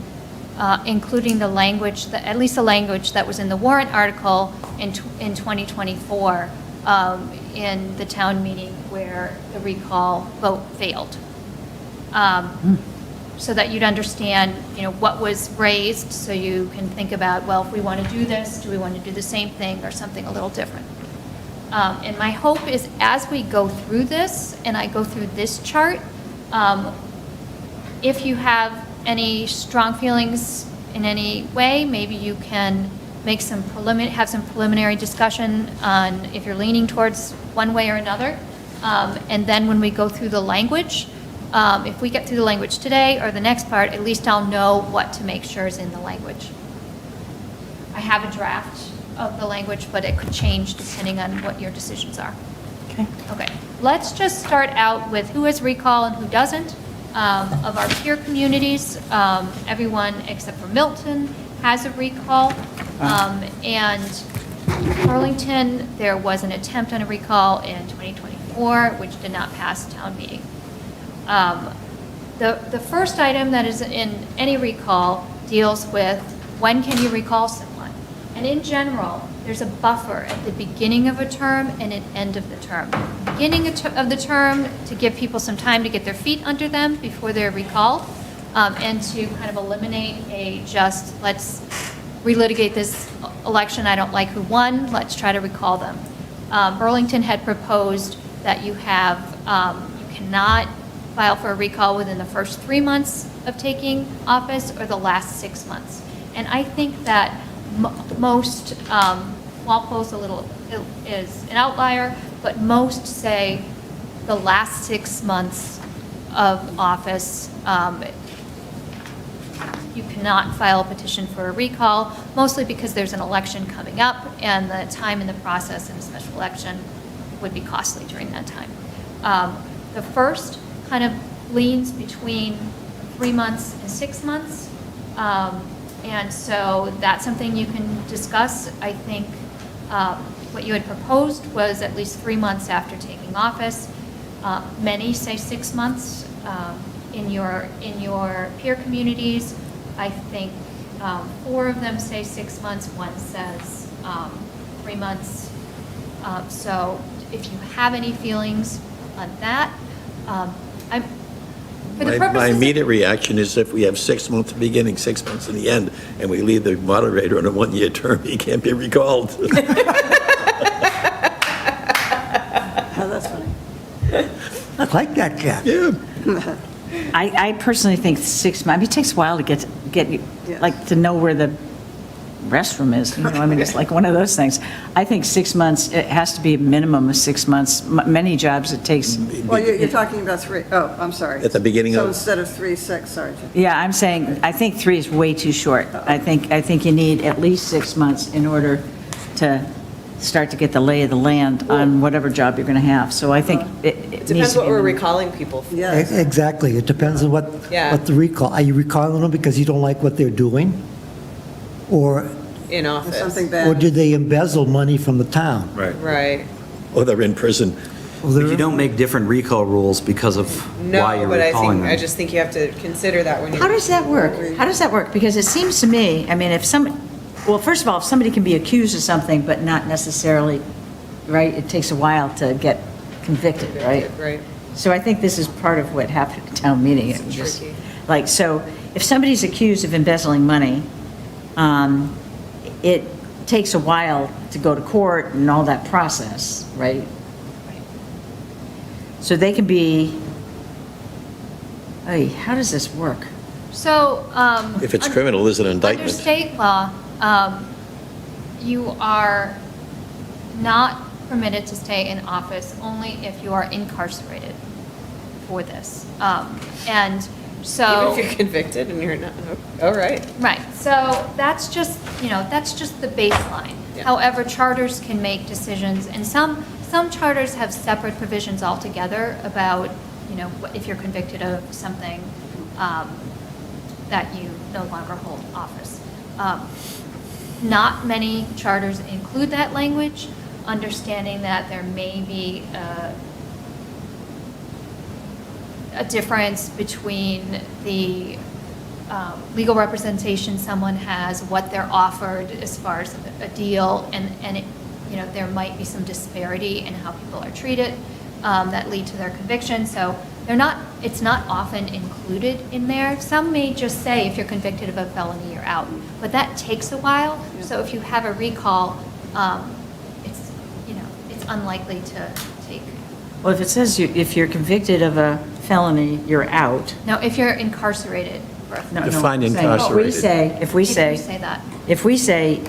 including the language, at least the language that was in the warrant article in 2024 in the town meeting where the recall vote failed. So that you'd understand, what was raised, so you can think about, well, if we want to do this, do we want to do the same thing or something a little different? And my hope is as we go through this, and I go through this chart, if you have any strong feelings in any way, maybe you can make have some preliminary discussion on if you're leaning towards one way or another. And then when we go through the language, if we get through the language today or the next part, at least I'll know what to make sure is in the language. I have a draft of the language, but it could change depending on what your decisions are. Okay. Okay, let's just start out with who has recall and who doesn't. Of our peer communities, everyone except for Milton has a recall. And Burlington, there was an attempt on a recall in 2024, which did not pass town meeting. The first item that is in any recall deals with when can you recall someone? And in general, there's a buffer at the beginning of a term and an end of the term. Beginning of the term to give people some time to get their feet under them before they're recalled, and to kind of eliminate let's relitigate this election, I don't like who won, let's try to recall them. Burlington had proposed that you cannot file for a recall within the first 3 months of taking office or the last 6 months. And I think that most, Walpole's is an outlier, but most say the last 6 months of office, you cannot file a petition for a recall, mostly because there's an election coming up and the time in the process in a special election would be costly during that time. The first kind of leans between 3 months and 6 months. And so that's something you can discuss. I think what you had proposed was at least 3 months after taking office. Many say 6 months in your peer communities. I think 4 of them say 6 months. One says 3 months. So if you have any feelings on that, for the My purposes of- immediate reaction is if we have 6 months at the beginning, 6 months in the end, and we leave the moderator on a one-year term, he can't be recalled. Oh, that's funny. I like that, Jack. Yeah. I personally think 6 months, I mean, it takes a while to get, Yes. like, to know where the restroom is, you know, I mean, it's like one of those things. I think 6 months, it has to be a minimum of 6 months. Many jobs, it takes, Well, you're talking about 3, oh, I'm sorry. At the beginning So of- instead of 3, 6, sorry, Jim. yeah, I'm saying, I think 3 is way too short. I think you need at least 6 months in order to start to get the lay of the land on whatever job you're going to have. So I think it needs Depends to what be we're minimum. recalling people for. Yeah. Exactly, it depends on Yeah. what the recall, are you recalling them because you don't like what they're doing? Or in There's office. something Or bad. did they embezzle money from the town? Right. Right. Or they're in prison. Well, But they're- you don't make different recall rules because of why No, you're but I recalling think, them. I just think you have to consider that when you're. How does that work? How does that work? Because it seems to me, I mean, well, first of all, if somebody can be accused of something, but not necessarily, right, it takes a while to get convicted, right? Right. So I think this is part of what happened at town meeting. It was just, tricky. like, so if somebody's accused of embezzling money, it takes a while to go to court and all that process, right? So they can be, hey, how does this work? So. If it's criminal, there's an Under indictment. state law, you are not permitted to stay in office only if you are incarcerated for this. And so. Even if you're convicted and you're not, all right. Right, so that's just, that's just the baseline. Yeah. However, charters can make decisions, and some charters have separate provisions altogether about, if you're convicted of something, that you no longer hold office. Not many charters include that language, understanding that there may be a difference between the legal representation someone has, what they're offered as far as a deal, and it, there might be some disparity in how people are treated that lead to their conviction. So it's not often included in there. Some may just say if you're convicted of a felony, you're out, but that takes a while. So if you have a recall, it's unlikely to take. Well, if it says if you're convicted of a felony, you're out. No, if you're incarcerated. No, Define I'm saying, incarcerated. If we say, that. if we say,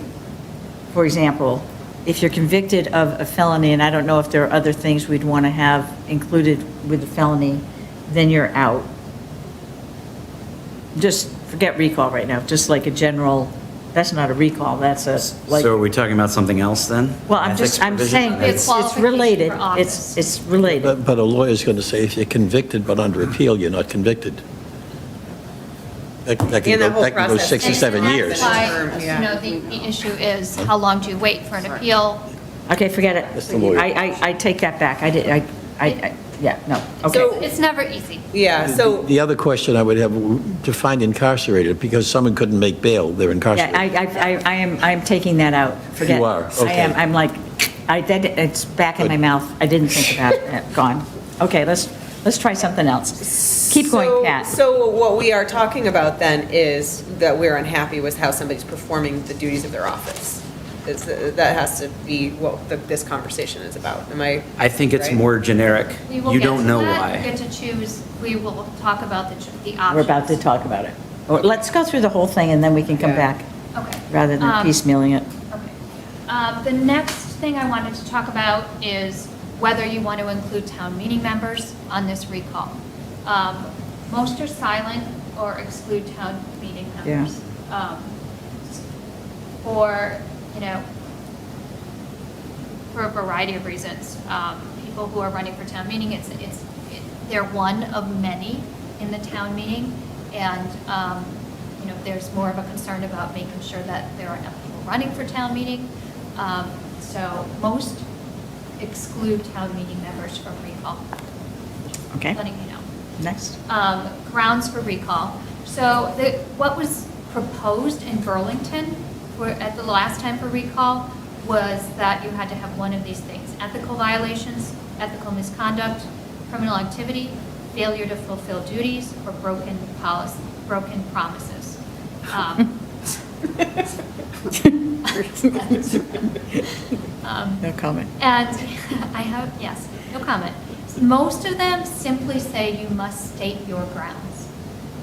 for example, if you're convicted of a felony, and I don't know if there are other things we'd want to have included with the felony, then you're out. Just forget recall right now, just like a general, that's not a recall, that's a, like, So are we talking about something else then? well, I'm Ethics saying, provision? it's qualification related, for office. it's related. But a lawyer's going to say, if you're convicted but under appeal, you're not convicted. That can And go, that whole that can go process 6 or takes 7 And years. that's why, Yeah. the issue is, how long do you wait for an appeal? Okay, forget it. That's the lawyer. I take that back, yeah, no, okay. So- It's never easy. Yeah, so, The other question I would have, define incarcerated, because someone couldn't make bail, they're Yeah, incarcerated. I'm taking that out, forget. You are, I am, okay. I'm like, it's back in my mouth, I didn't think about it, gone. Okay, let's try something else. Keep going, Pat. So what we are talking about then is that we're unhappy with how somebody's performing the duties of their office. That has to be what this conversation is about. Am I? I think it's right? more generic. We will You get don't to know that. We why. get to choose, we will talk about the options. We're about to talk about it. Or let's go through the whole thing and then we can come Yeah. back, Okay. rather than piecemealing it. Okay. The next thing I wanted to talk about is whether you want to include town meeting members on this recall. Most are silent or exclude town meeting members. For a variety of reasons. People who are running for town meeting, they're one of many in the town meeting, and there's more of a concern about making sure that there are enough people running for town meeting. So most exclude town meeting members from recall. Okay, Letting you know. next. Grounds for recall. So what was proposed in Burlington at the last time for recall was that you had to have one of these things: ethical violations, ethical misconduct, criminal activity, failure to fulfill duties, or broken promises. No comment. And yes, no comment. Most of them simply say you must state your grounds.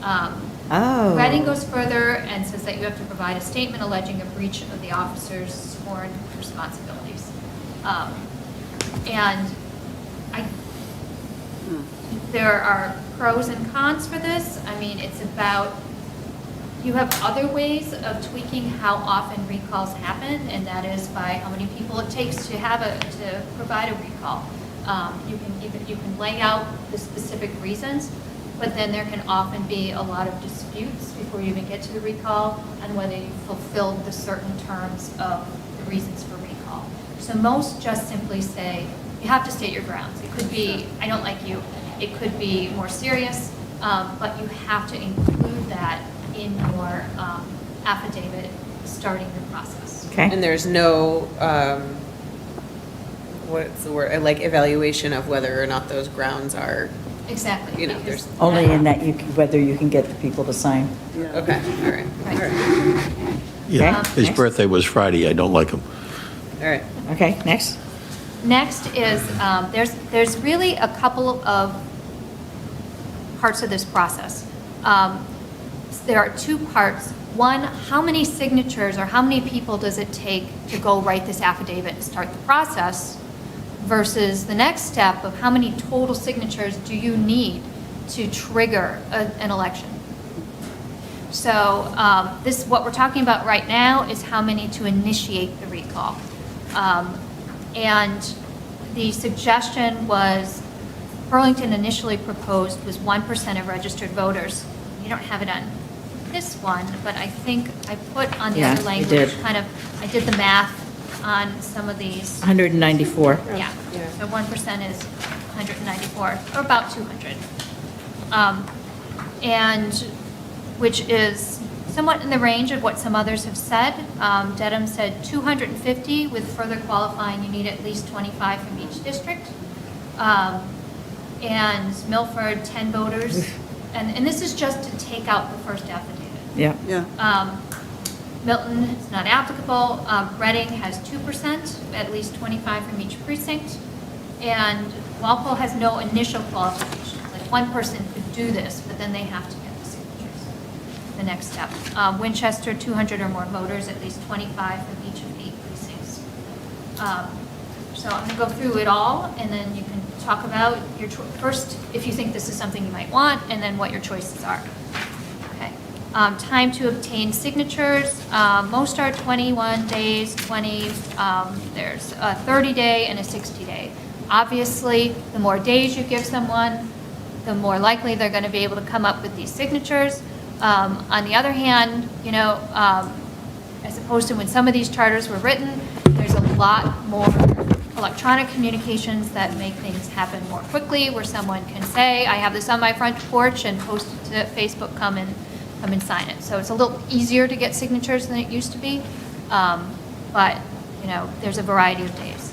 Oh. Reading goes further and says that you have to provide a statement alleging a breach of the officer's sworn responsibilities. And there are pros and cons for this. I mean, it's about, you have other ways of tweaking how often recalls happen, and that is by how many people it takes to provide a recall. You can lay out the specific reasons, but then there can often be a lot of disputes before you even get to the recall on whether you fulfilled the certain terms of the reasons for recall. So most just simply say, you have to state your grounds. It could be, I don't like you. It could be more serious, but you have to include that in your affidavit starting the process. Okay. And there's no, what's the word, like evaluation of whether or not those grounds are, Exactly. you know, because- there's, Only in that whether you can get the people to sign. Yeah. okay, all right, Right. Yeah, Okay. his birthday was Friday, I don't like him. all right. Okay, next. Next is, there's really a couple of parts of this process. There are two parts. One, how many signatures or how many people does it take to go write this affidavit and start the process, versus the next step of how many total signatures do you need to trigger an election. So what we're talking about right now is how many to initiate the recall. And the suggestion was, Burlington initially proposed was 1% of registered voters. You don't have it on this one, but I think I put on the Yeah, other you language, did. I did the math on some of these. 194. Yeah, so 1% is 194, or about 200. And which is somewhat in the range of what some others have said. Dedham said 250, with further qualifying, you need at least 25 from each district. And Milford, 10 voters. And this is just to take out the first affidavit. Yeah. Yeah. Milton is not applicable. Reading has 2%, at least 25 from each precinct. And Walpole has no initial qualifications. Like, one person could do this, but then they have to get the signatures. The next step. Winchester, 200 or more voters, at least 25 from each of the 8 precincts. So I'm going to go through it all, and then you can talk about your first, if you think this is something you might want, and then what your choices are. Okay. Time to obtain signatures. Most are 21 days, 20, there's a 30-day and a 60-day. Obviously, the more days you give someone, the more likely they're going to be able to come up with these signatures. On the other hand, you know, as opposed to when some of these charters were written, there's a lot more electronic communications that make things happen more quickly, where someone can say, I have this on my front porch, and post it to Facebook, come and sign it. So it's a little easier to get signatures than it used to be, but, you know, there's a variety of days.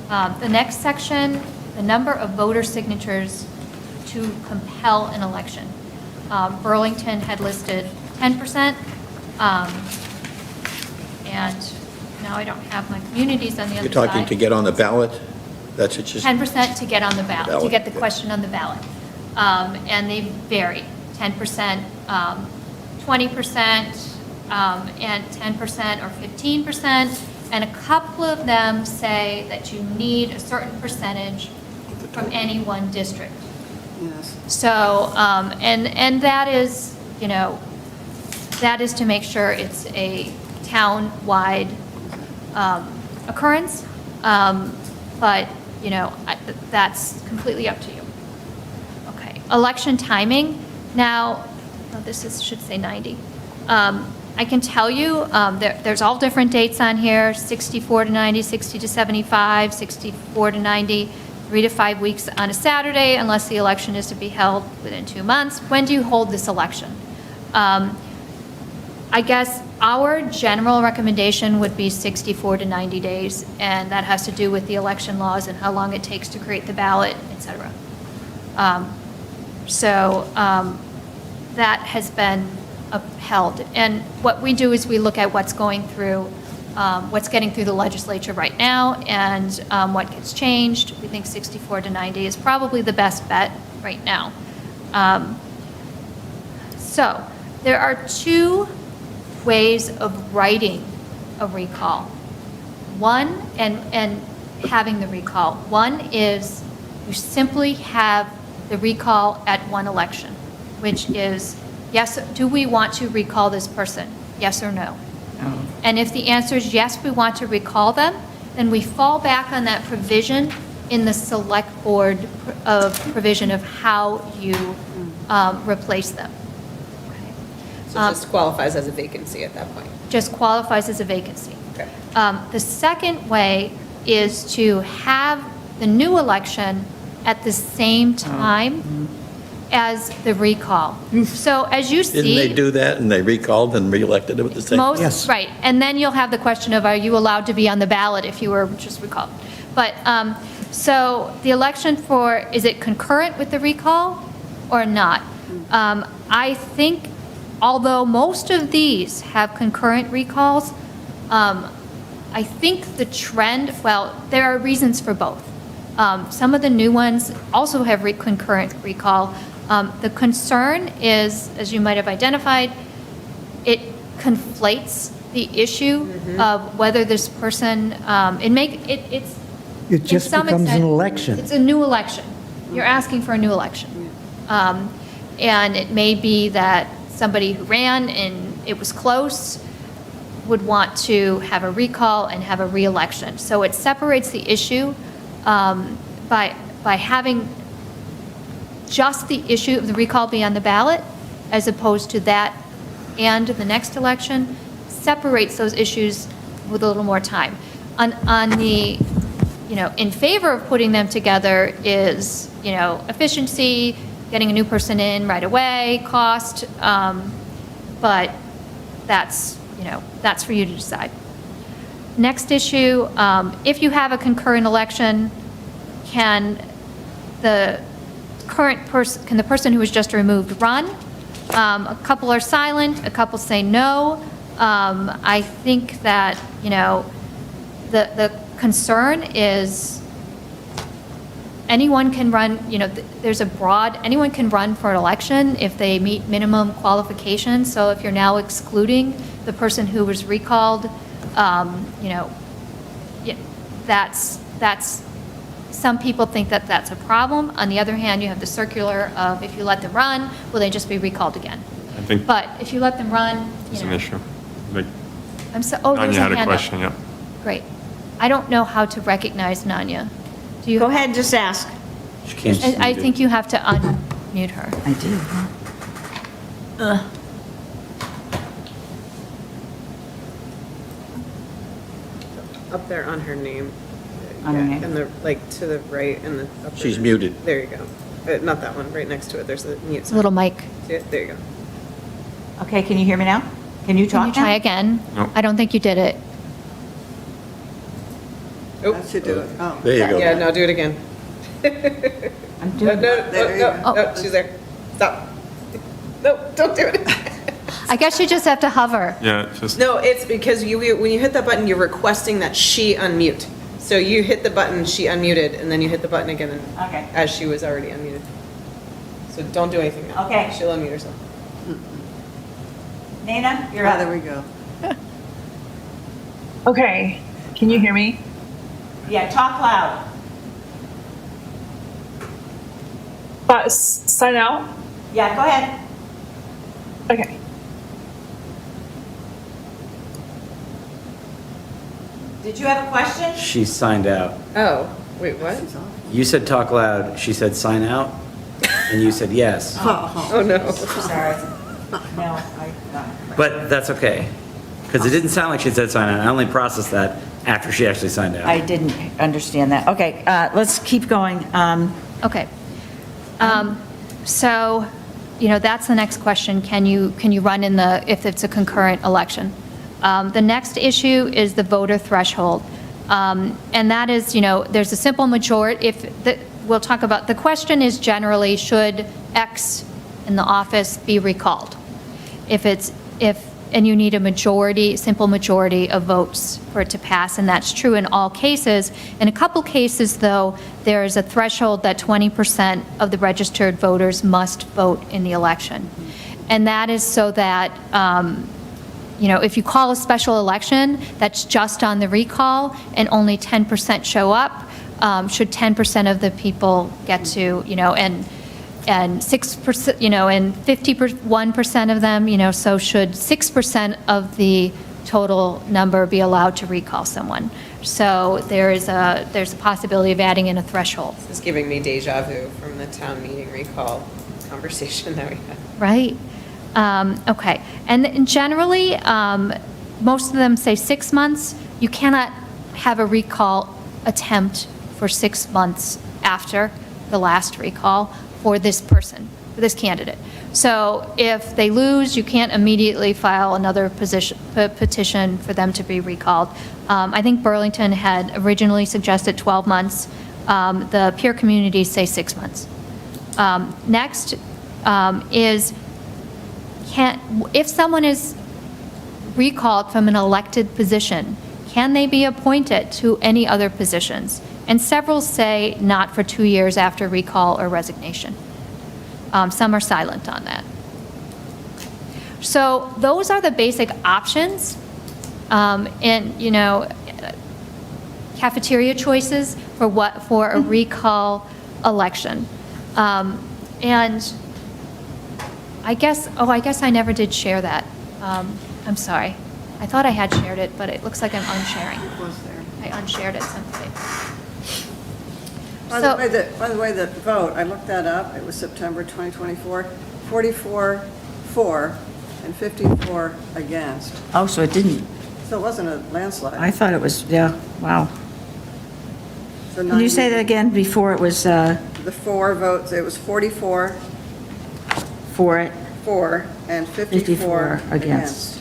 The next section, the number of voter signatures to compel an election. Burlington had listed 10%, and now I don't have my communities on the other You're side. talking to get on the ballot? That's it, just, 10% to get on the ballot, to Ballot, get the yeah. question on the ballot. And they vary, 10%, 20%, and 10% or 15%. And a couple of them say that you need a certain percentage from any one district. Yes. So, and that is, you know, that is to make sure it's a town-wide occurrence. But, you know, that's completely up to you. Okay, election timing. Now, should say 90. I can tell you, there's all different dates on here, 64 to 90, 60 to 75, 64 to 90, 3 to 5 weeks on a Saturday, unless the election is to be held within 2 months. When do you hold this election? I guess our general recommendation would be 64 to 90 days, and that has to do with the election laws and how long it takes to create the ballot, et cetera. That has been upheld. And what we do is we look at what's going through, what's getting through the legislature right now, and what gets changed. We think 64 to 90 is probably the best bet right now. So there are two ways of writing a recall. One, and having the recall. One is you simply have the recall at one election, which is, yes, do we want to recall this person? Yes or no? And if the answer is yes, we want to recall them, then we fall back on that provision in the select board provision of how you replace them. So it just qualifies as a vacancy at that point. Just qualifies as a vacancy. Okay. The second way is to have the new election at the same time as the recall. So as you see. Didn't they do that, and they recalled and reelected him at the same? Most, Yes. right, and then you'll have the question of, are you allowed to be on the ballot if you were just recalled? But, so the election for, is it concurrent with the recall or not? I think, although most of these have concurrent recalls, I think the trend, well, there are reasons for both. Some of the new ones also have concurrent recall. The concern is, as you might have identified, it conflates the issue of whether this person, it's. It in just some becomes an extent, election. It's a new election. You're asking for a new election. And it may be that somebody who ran and it was close would want to have a recall and have a reelection. So it separates the issue by having just the issue of the recall be on the ballot, as opposed to that and the next election, separates those issues with a little more time. On the, in favor of putting them together is, efficiency, getting a new person in right away, cost, but that's for you to decide. Next issue, if you have a concurrent election, can the person who was just removed run? A couple are silent, a couple say no. I think that, the concern is anyone can run, anyone can run for an election if they meet minimum qualifications. So if you're now excluding the person who was recalled, that's, some people think that that's a problem. On the other hand, you have the circular of if you let them run, will they just be recalled again? I think But if you let them run, it's an issue. Like, there's Anya a had a hand up. question, yeah. Great. I don't know how to recognize Nanya. Do you? Go ahead and just ask. She can't just I mute it. think you have to unmute her. I do. Up there on her name. On her Yeah, name? And to the right in the upper. She's muted. There you go. Not that one, right next to it, there's a mute sign. Little mic. Yeah, there you go. Okay, can you hear me now? Can you Can talk you try now? again? No. I don't think you did it. That should do it. Oh. There you go. Yeah, no, do it again. I'm No, doing, no, There no, you no, go. no, she's there. Stop. No, don't do it. I guess you just have to hover. Yeah, just, No, it's because when you hit that button, you're requesting that she unmute. So you hit the button, she unmuted, and then you hit the button again Okay. as she was already unmuted. So don't do anything now. Okay. She'll unmute herself. Nana, you're Ah, there up. we go. Okay, can you hear me? Yeah, talk loud. Sign out? Yeah, go ahead. Okay. Did you have a question? She signed out. Oh, wait, what? You said talk loud, she said sign out, and you said yes. Oh, no. Sorry. No, But that's okay, because it didn't sound like she said sign out. I only processed that after she actually signed out. I didn't understand that. Okay, let's keep going. Okay. So, that's the next question. Can you run if it's a concurrent election? The next issue is the voter threshold. And that is, there's a simple majority, we'll talk about, the question is generally, should X in the office be recalled? And you need a majority, simple majority of votes for it to pass, and that's true in all cases. In a couple cases, though, there is a threshold that 20% of the registered voters must vote in the election. And that is so that, if you call a special election that's just on the recall and only 10% show up, should 10% of the people get to, and 6%, and 51% of them, so should 6% of the total number be allowed to recall someone. So there's a possibility of adding in a threshold. This is giving me deja vu from the town meeting recall conversation that we had. Right. Okay. And generally, most of them say 6 months. You cannot have a recall attempt for 6 months after the last recall for this person, for this candidate. So if they lose, you can't immediately file another petition for them to be recalled. I think Burlington had originally suggested 12 months. The peer communities say 6 months. Next is, if someone is recalled from an elected position, can they be appointed to any other positions? And several say not for 2 years after recall or resignation. Some are silent on that. So those are the basic options. And, cafeteria choices for a recall election. And I guess I never did share that. I'm sorry. I thought I had shared it, but it looks like I'm unsharing. It was there. I unshared it someplace. By the way, the vote, I looked that up, it was September 2024, 44 for and 54 against. Oh, so it didn't, So it wasn't a landslide. I thought it was, yeah, wow. So Can you say that again? Before it was The 4 votes, it was 44 for it, for and 54 against.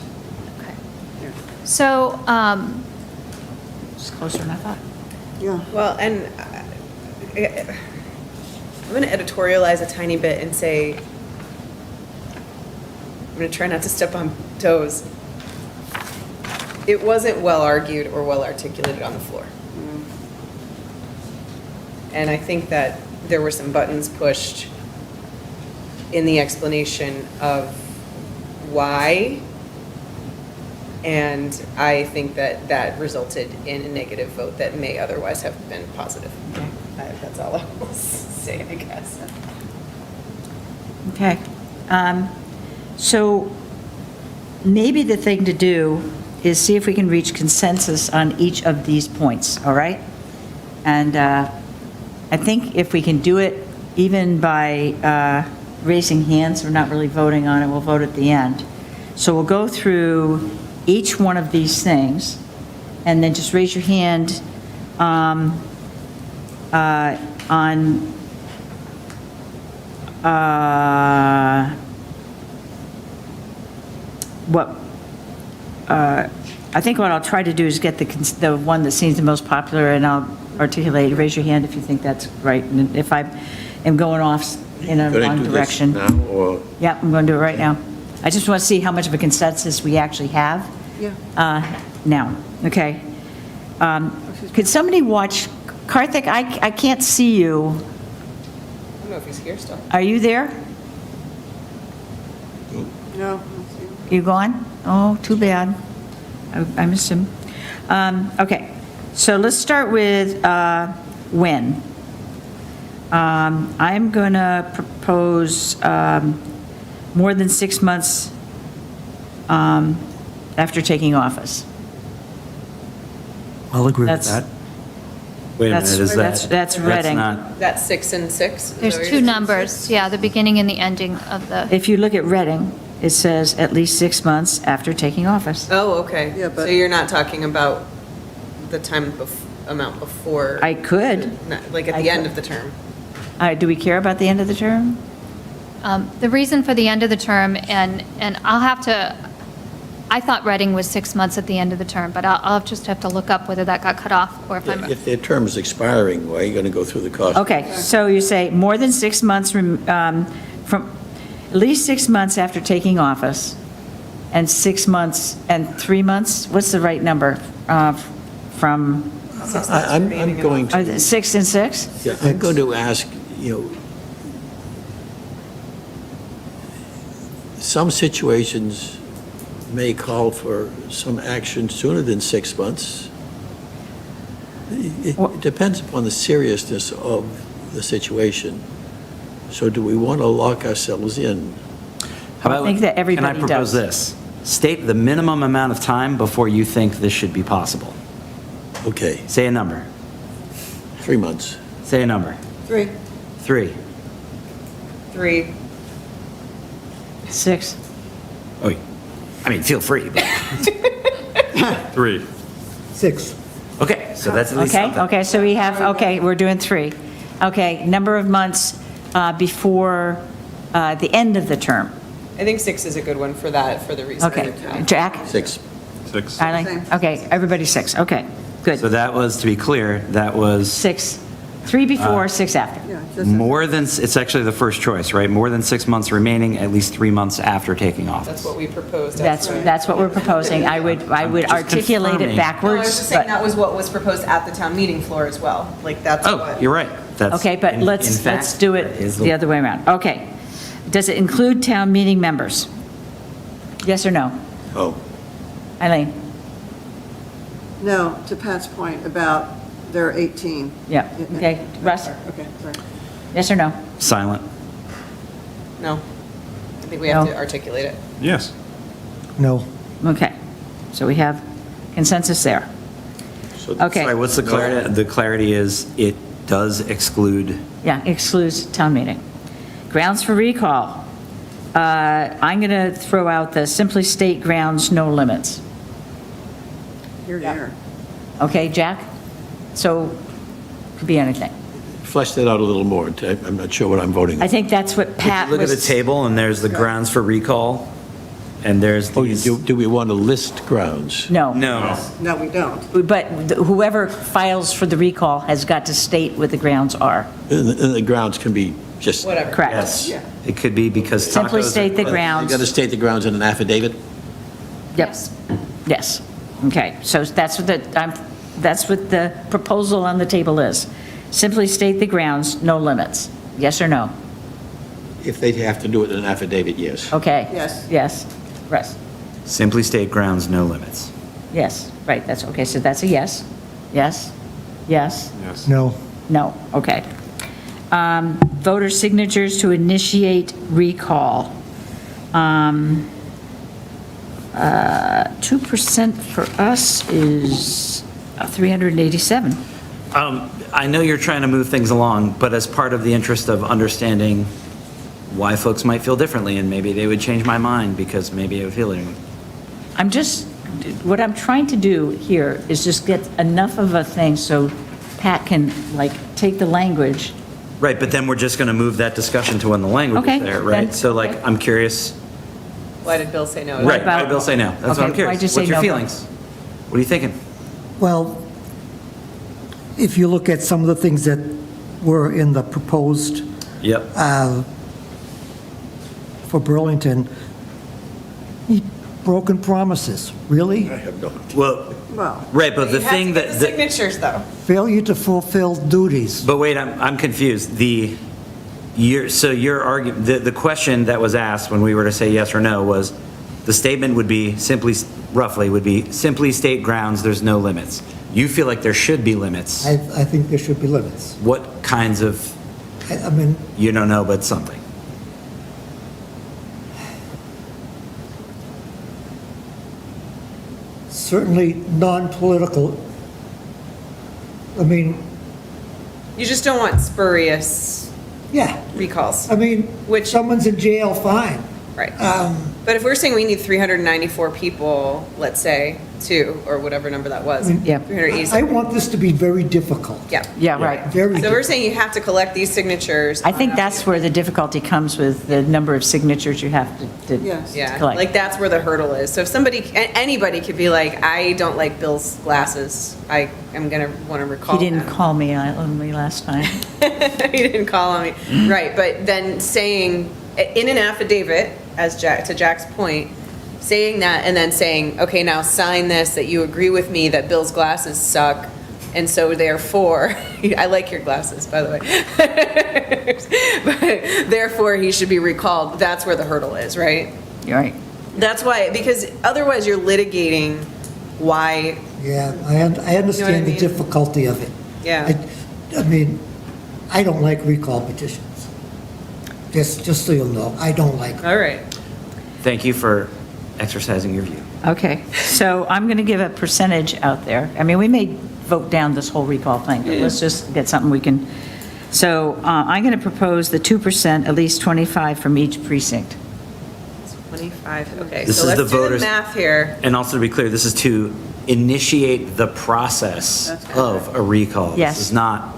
Okay. Yeah. So, it's closer than I thought. Yeah. Well, and I'm going to editorialize a tiny bit and say, I'm going to try not to step on toes. It wasn't well argued or well articulated on the floor. And I think that there were some buttons pushed in the explanation of why. And I think that that resulted in a negative vote that may otherwise have been positive. That's all I will say, I guess. Okay. So maybe the thing to do is see if we can reach consensus on each of these points, all right? And I think if we can do it even by raising hands, we're not really voting on it, we'll vote at the end. So we'll go through each one of these things, and then just raise your hand on what I think what I'll try to do is get the one that seems the most popular, and I'll articulate. Raise your hand if you think that's right, and if I am going off in a Gonna wrong do this direction. now, or Yeah, I'm going to do it right now. I just want to see how much of a consensus we actually have. Yeah. Now, okay. Could somebody watch, Karthik, I can't see you. I don't know if he's here still. Are you there? No. You gone? Oh, too bad. I missed him. Okay, so let's start with when. I'm going to propose more than 6 months after taking office. I'll agree with That's- that. Wait a minute, That's- is that's- that? that's Reading. not- That's 6 and 6? Is that there's what two you're saying? numbers, yeah, the beginning and the ending of the, If you look at Reading, it says at least 6 months after taking office. Oh, okay. Yeah, but- So you're not talking about the time amount before? I could. Like at I the end could. of the term? Do we care about the end of the term? the reason for the end of the term, and I'll have to, I thought Reading was 6 months at the end of the term, but I'll just have to look up whether that got cut off, or if I'm, if their term is expiring, why are you going to go through the cost? Okay, so you say more than 6 months from at least 6 months after taking office, and 6 months, and 3 months, what's the right number? From, I'm going to, 6 and 6? yeah, I'm going to ask, some situations may call for some action sooner than 6 months. It depends upon the seriousness of the situation. So do we want to lock ourselves in? How about, I think that everybody Can I propose does. this? State the minimum amount of time before you think this should be possible. Okay, Say a number. 3 months. Say a number. 3. 3. 3. 6. Oh, I mean, feel free. But. 3. 6. Okay, so that's at least Okay, something. okay, so we have, okay, we're doing 3. Okay, number of months before the end of the term. I think 6 is a good one for that, for the reason. Okay, Jack? 6. 6. Eileen? Same. Okay, everybody 6, okay, good. So that was, to be clear, that was 6, 3 before, 6 after. Yeah, just, more than, it's actually the first choice, right? More than 6 months remaining, at least 3 months after taking office. That's what we proposed. That's what we're proposing. I would just articulate it confirming. No, I backwards. was just saying but- that was what was proposed at the town meeting floor as well. Like, that's Oh, what. you're right. That's Okay, but in let's fact, do that it is the other way around. Okay. Does it include town meeting members? Yes or no? Oh, Eileen? no, to Pat's point about there are 18. Yeah, okay. Russ? Okay, sorry. Yes or no? Silent. No. I think we have No. to articulate it. Yes. No. Okay. So we have consensus there. so Okay. Sorry, what's the clarity? The clarity is it does exclude, Yeah, excludes town meeting. Grounds for recall. I'm going to throw out the simply state grounds, no limits. Here, here. Okay, Jack? So, could be anything. flesh that out a little more. I'm not sure what I'm voting I on. think that's what Pat look at the was, table and there's the grounds for recall and there's Oh, these. do we want to list grounds? no. No. No, we don't. But whoever files for the recall has got to state what the grounds are. And the grounds can be just. Whatever. Correct. Yes. Yeah. It could be because tacos. Simply state the You grounds. got to state the grounds in an affidavit? Yep. Yes. Okay, so that's what the proposal on the table is. Simply state the grounds, no limits. Yes or no? If they have to do it in an affidavit, yes. Okay. Yes. Yes. Russ? Simply state grounds, no limits. Yes, right, that's, okay, so that's a yes. Yes? Yes? Yes. No. No, okay. Voter signatures to initiate recall. 2% for us is 387. I know you're trying to move things along, but as part of the interest of understanding why folks might feel differently, and maybe they would change my mind because maybe I would feel it. What I'm trying to do here is just get enough of a thing so Pat can, like, take the language. Right, but then we're just going to move that discussion to when the language Okay, is there, right? then- So like, okay. I'm curious, Why did Bill say no? right, why about- did Bill say no? That's what Okay, I'm curious. why'd you say What's your no, Bill? feelings? What are you thinking? Well, if you look at some of the things that were in the proposed Yep. for Burlington, broken promises, really? I have no. Well, Well, right, but the You have to thing get that, the that- signatures, though. Failure to fulfill duties. but wait, I'm confused. So your argument, the question that was asked when we were to say yes or no was, the statement would be simply, roughly, would be simply state grounds, there's no limits. You feel like there should be limits. I think there should be limits. What kinds of, I mean, you don't know, but something? certainly non-political. I mean, You just don't want spurious yeah, recalls. I mean, Which- someone's in jail, fine. Right. But if we're saying we need 394 people, let's say, too, or whatever number that was. Yeah. 387. I want this to be very difficult. Yeah. Yeah, right. Very So we're difficult. saying you have to collect these signatures. I think that's where the difficulty comes with the number of signatures you have to Yes. Yeah, collect. like that's where the hurdle is. So if somebody, anybody could be like, I don't like Bill's glasses. I am going to want to recall He didn't them. call me on me last time. He didn't call on me. Right, but then saying, in an affidavit, as to Jack's point, saying that and then saying, okay, now sign this, that you agree with me that Bill's glasses suck, and so therefore, I like your glasses, by the way. But therefore, he should be recalled. That's where the hurdle is, right? You're right. That's why, because otherwise you're litigating why, Yeah, I understand the mean? difficulty of it. Yeah. I mean, I don't like recall petitions. Just so you'll know, I don't like them. all right. Thank you for exercising your view. Okay, so I'm going to give a percentage out there. I mean, we may vote down this whole recall thing, but let's just get something we can. So I'm going to propose the 2%, at least 25 from each precinct. 25, okay. This So is the let's do the voters- math here. And also to be clear, this is to initiate the process of a recall. Yes. This is not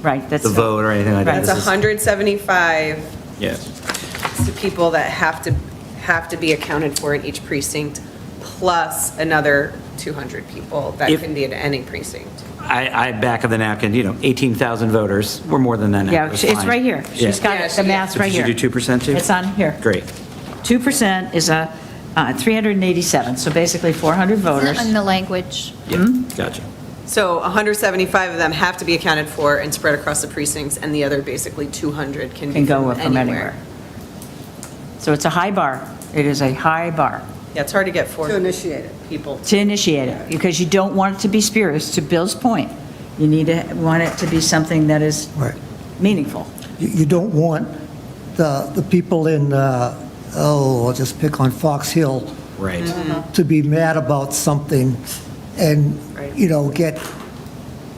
Right, that's. the vote or anything like that. That's This is- 175 Yes. to people that have to be accounted for in each precinct, plus another 200 people that If- can be at any precinct. I back of the napkin, 18,000 voters, we're more than that now. Yeah, That's it's fine. right here. Yeah. She's got Yeah, it, the math's So right here. Did you do 2% too? It's on here. Great. 2% is 387, so basically 400 voters. In the language. Yeah, gotcha. So 175 of them have to be accounted for and spread across the precincts, and the other basically 200 can be Can go from from anywhere. anywhere. So it's a high bar. It is a high bar Yeah, it's hard to get To 4 initiate it. people. to initiate it, because you don't want it to be spurious, to Bill's point. You want it to be something that is Right. meaningful. You don't want the people in, I'll just pick on Fox Hill, Right. to be mad about something and, Right. get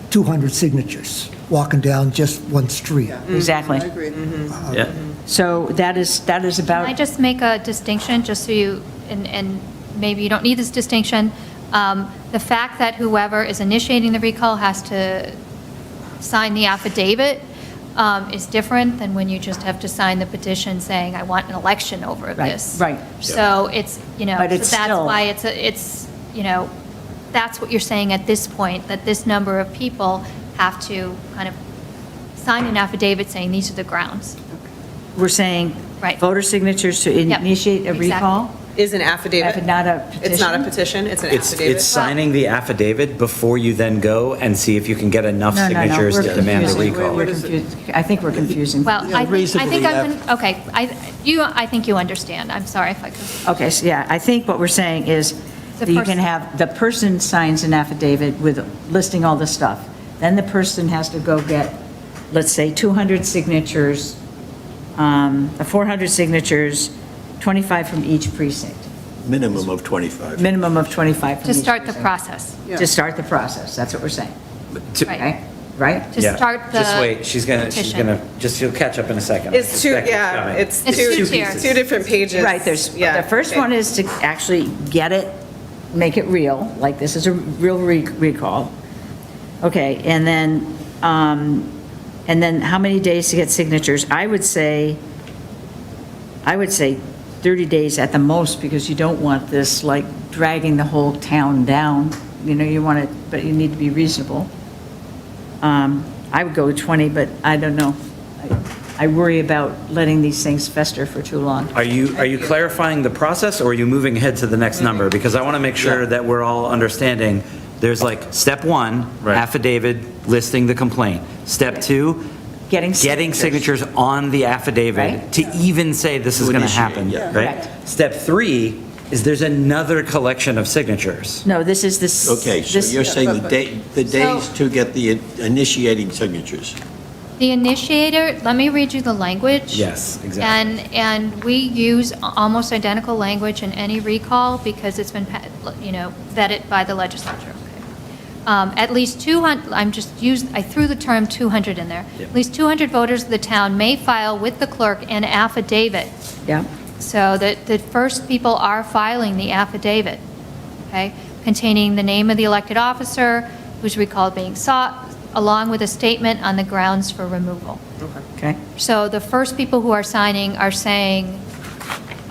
200 signatures walking down just one street. Exactly. I agree. Yeah. So that is Can about. I just make a distinction, just so you, and maybe you don't need this distinction? The fact that whoever is initiating the recall has to sign the affidavit is different than when you just have to sign the petition saying, I want an election over Right, this. right. So it's, But it's so that's still- why it's, that's what you're saying at this point, that this number of people have to kind of sign an affidavit saying these are the grounds. We're saying Right. voter signatures to Yep, initiate a exactly. recall? Is an affidavit. Not a It's not a petition? petition, it's an It's affidavit. signing the affidavit before you then go and see if you can get enough No, signatures we're to demand the confusing. recall. We're confused. I think we're confusing. Well, I think reasonably I'm, okay, I think you understand. I'm sorry if I could. Okay, so yeah, I think what we're saying is The that you person- can have, the person signs an affidavit with listing all the stuff. Then the person has to go get, let's say, 200 signatures, 400 signatures, 25 from each precinct. Minimum of 25. Minimum of 25 from To each start the precinct. process, To start the process, that's what we're saying, To- Right. okay? Right? to Yeah. start the. Just wait, she's gonna, petition. she'll catch up in a second. It's two, Becca's yeah, coming. it's It's two two tiers. two different pages. Right, there's, Yeah, the first okay. one is to actually get it, make it real, like this is a real recall. Okay, and then how many days to get signatures? I would say 30 days at the most, because you don't want this like dragging the whole town down. You want it, but you need to be reasonable. I would go with 20, but I don't know. I worry about letting these things fester for too long. Are you clarifying the process, or are you moving ahead to the next number? Because I want to make sure that we're all understanding. There's like, step one, Right. affidavit listing the complaint. Step two, getting signatures on the affidavit Right. to even say this is To going to initiate, happen, yeah. right? Correct. Step three is there's another collection of signatures. No, this is this. Okay, so this- you're saying the days to get the initiating signatures. The initiator, let me read you the language. Yes, exactly. And we use almost identical language in any recall because it's been, vetted by the legislature. Okay. At least 200, I threw the term 200 in there. Yep. At least 200 voters of the town may file with the clerk an affidavit. Yeah, So the first people are filing the affidavit, okay, containing the name of the elected officer, whose recall being sought, along with a statement on the grounds for removal. okay. So the first people who are signing are saying,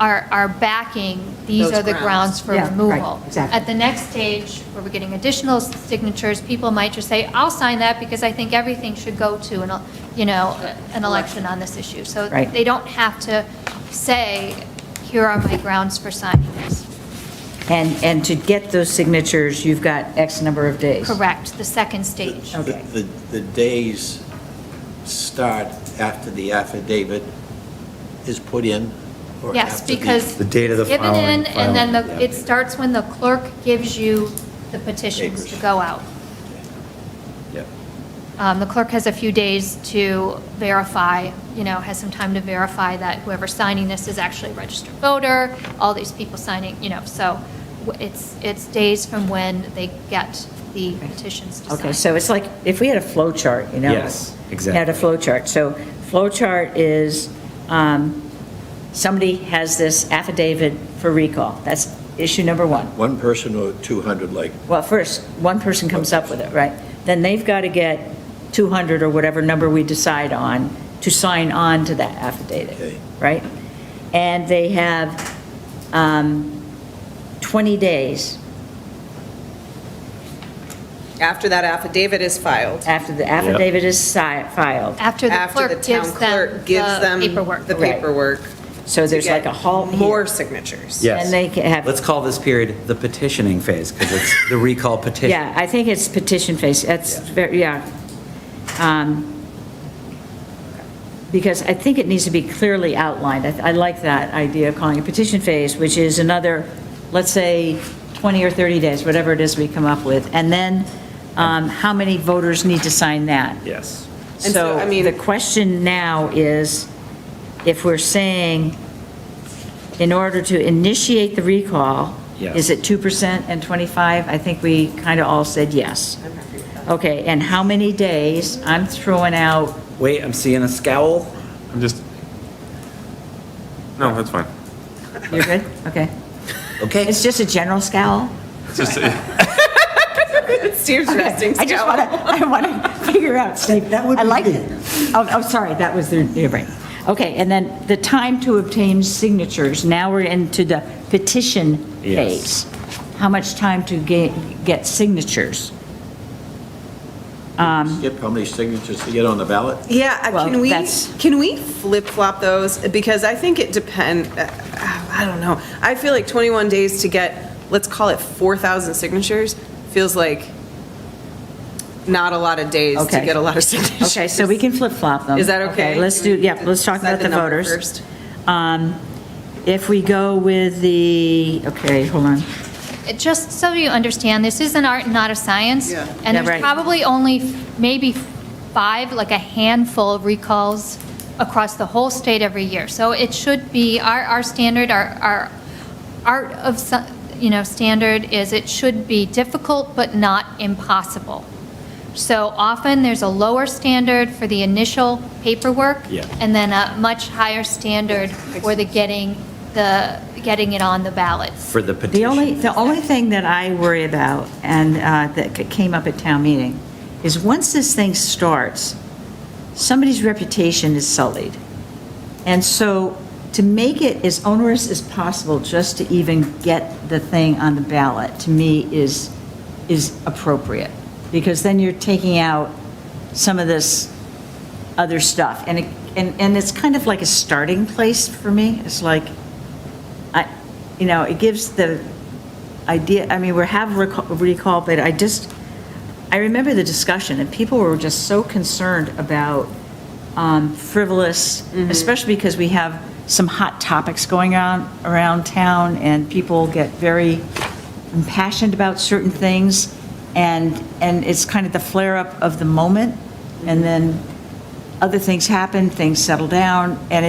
are backing, these Those are the grounds. grounds for Yeah, right, removal. exactly. At the next stage, where we're getting additional signatures, people might just say, I'll sign that because I think everything should go to an election on this issue. So Right. they don't have to say, here are my grounds for signing this. And to get those signatures, you've got X number of days. Correct, the second stage. Okay. The days start after the affidavit is put in, Or Yes, after the- because. The date of the given filing- in, and then filing, it starts when the clerk gives you the petitions to Papers. go out. Yep. The clerk has a few days to verify, has some time to verify that whoever's signing this is actually a registered voter, all these people signing, so it's days from when they get the petitions to sign. Okay, so it's like, if we had a flow chart, Yes, exactly. Had a flow chart. So flow chart is, somebody has this affidavit for recall. That's issue number one. One person or 200, like, Well, first, one person comes up with it, right? Then they've got to get 200 or whatever number we decide on to sign on to that affidavit, Okay. right? And they have 20 days After that affidavit is filed. after the affidavit is filed. After the After the clerk town gives clerk them gives the them paperwork. the Right. paperwork. So there's to like get a halt here. more signatures. Yes. And they can have. Let's call this period the petitioning phase, because it's the recall petition. Yeah, I think it's petition phase, that's very, yeah. Because I think it needs to be clearly outlined. I like that idea of calling it petition phase, which is another, let's say, 20 or 30 days, whatever it is we come up with. And then, how many voters need to sign that? Yes. And so, So I mean- the question now is, if we're saying, in order to initiate the recall, Yes. is it 2% and 25? I think we kind of all said yes. Okay, and how many days? I'm throwing out, Wait, I'm seeing a scowl. I'm just, no, that's fine. you're good? Okay. Okay. It's just a general scowl? It's just, Steve's resting I just scowl. want to figure out, Steve. That would I be like me. it. Oh, sorry, that was your brain. Okay, and then the time to obtain signatures, now we're into the petition Yes. phase. How much time to get signatures? get how many signatures to get on the ballot? Yeah, Well, that's- can we flip-flop those? Because I think it depend, I don't know. I feel like 21 days to get, let's call it 4,000 signatures, feels like not a lot of days to Okay. get a lot of signatures. Okay, so we can flip-flop them. Is that okay? Let's do, yeah, let's talk Decide about the number voters. first. If we go with the, okay, hold on. Just so you understand, this is an art, not a science. Yeah. And Yeah, there's right. probably only maybe 5, like a handful of recalls across the whole state every year. So it should be, our standard, our art of, standard is it should be difficult but not impossible. So often, there's a lower standard for the initial paperwork. Yeah. And then a much higher standard for the getting it on the ballot. For the petition. The only thing that I worry about, and that came up at town meeting, is once this thing starts, somebody's reputation is sullied. And so to make it as onerous as possible just to even get the thing on the ballot, to me, is appropriate. Because then you're taking out some of this other stuff. And it's kind of like a starting place for me. It's like, it gives the idea, I mean, we have recall, but I remember the discussion, and people were just so concerned about frivolous, especially because we have some hot topics going on around town, and people get very impassioned about certain things, and it's kind of the flare-up of the moment, and then other things happen, things settle down, and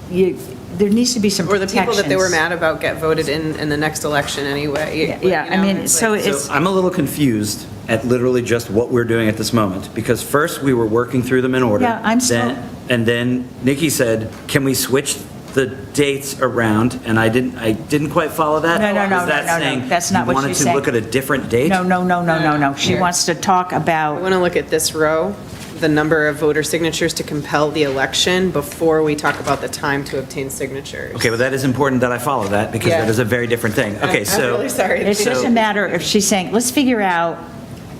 there needs to be some Or the protections. people that they were mad about get voted in the next election anyway. Yeah, I mean, so it's. So I'm a little confused at literally just what we're doing at this moment, because first we were working through them in order. Yeah, I'm still- And then Nikki said, can we switch the dates around? And I didn't quite follow that. No, no, no, Was that no, no, no. saying That's not what You she's saying. wanted to look at a different date? No. She Here. wants to talk I about, want to look at this row, the number of voter signatures to compel the election before we talk about the time to obtain signatures. Okay, well, that is important that I follow that, because Yeah. that is a very different thing. Okay, I'm so. really sorry. it's just a matter of, she's saying, let's figure out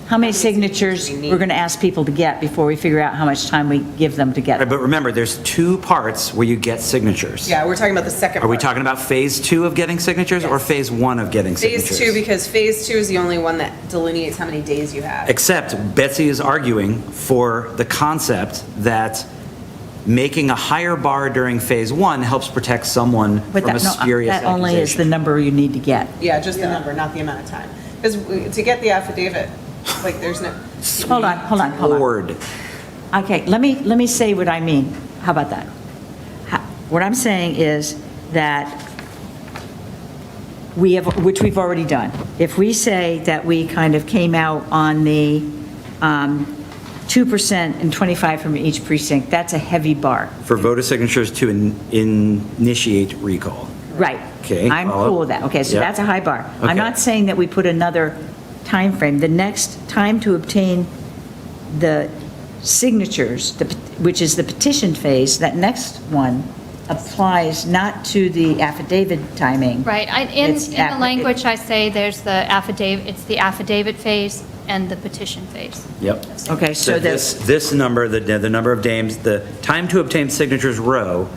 how many signatures we need. we're going to ask people to get before we figure out how much time we give them to get Right, them. but remember, there's 2 parts where you get signatures. Yeah, we're talking about the second Are we part. talking about phase 2 of getting signatures or Yes. phase 1 of getting signatures? Phase 2, because phase 2 is the only one that delineates how many days you have. Except Betsy is arguing for the concept that making a higher bar during phase one helps protect someone But from a that, no, spurious that only is the accusation. number you need to get. Yeah, just the number, not the amount of time. Because to get the affidavit, like, there's no, Hold on. Lord. Okay, let me say what I mean. How about that? What I'm saying is that we have, which we've already done. If we say that we kind of came out on the 2% and 25 from each precinct, that's a heavy bar. For voter signatures to initiate recall. Right. Okay, I'm follow. cool with that. Okay, so Yep. that's a high bar. I'm Okay. not saying that we put another time frame. The next time to obtain the signatures, which is the petition phase, that next one applies not to the affidavit timing. Right, in It's the language I say, there's the affidavit, it's the affidavit phase and the petition phase. Yep. Okay, so So this, this number, the number of days, the time to obtain signatures row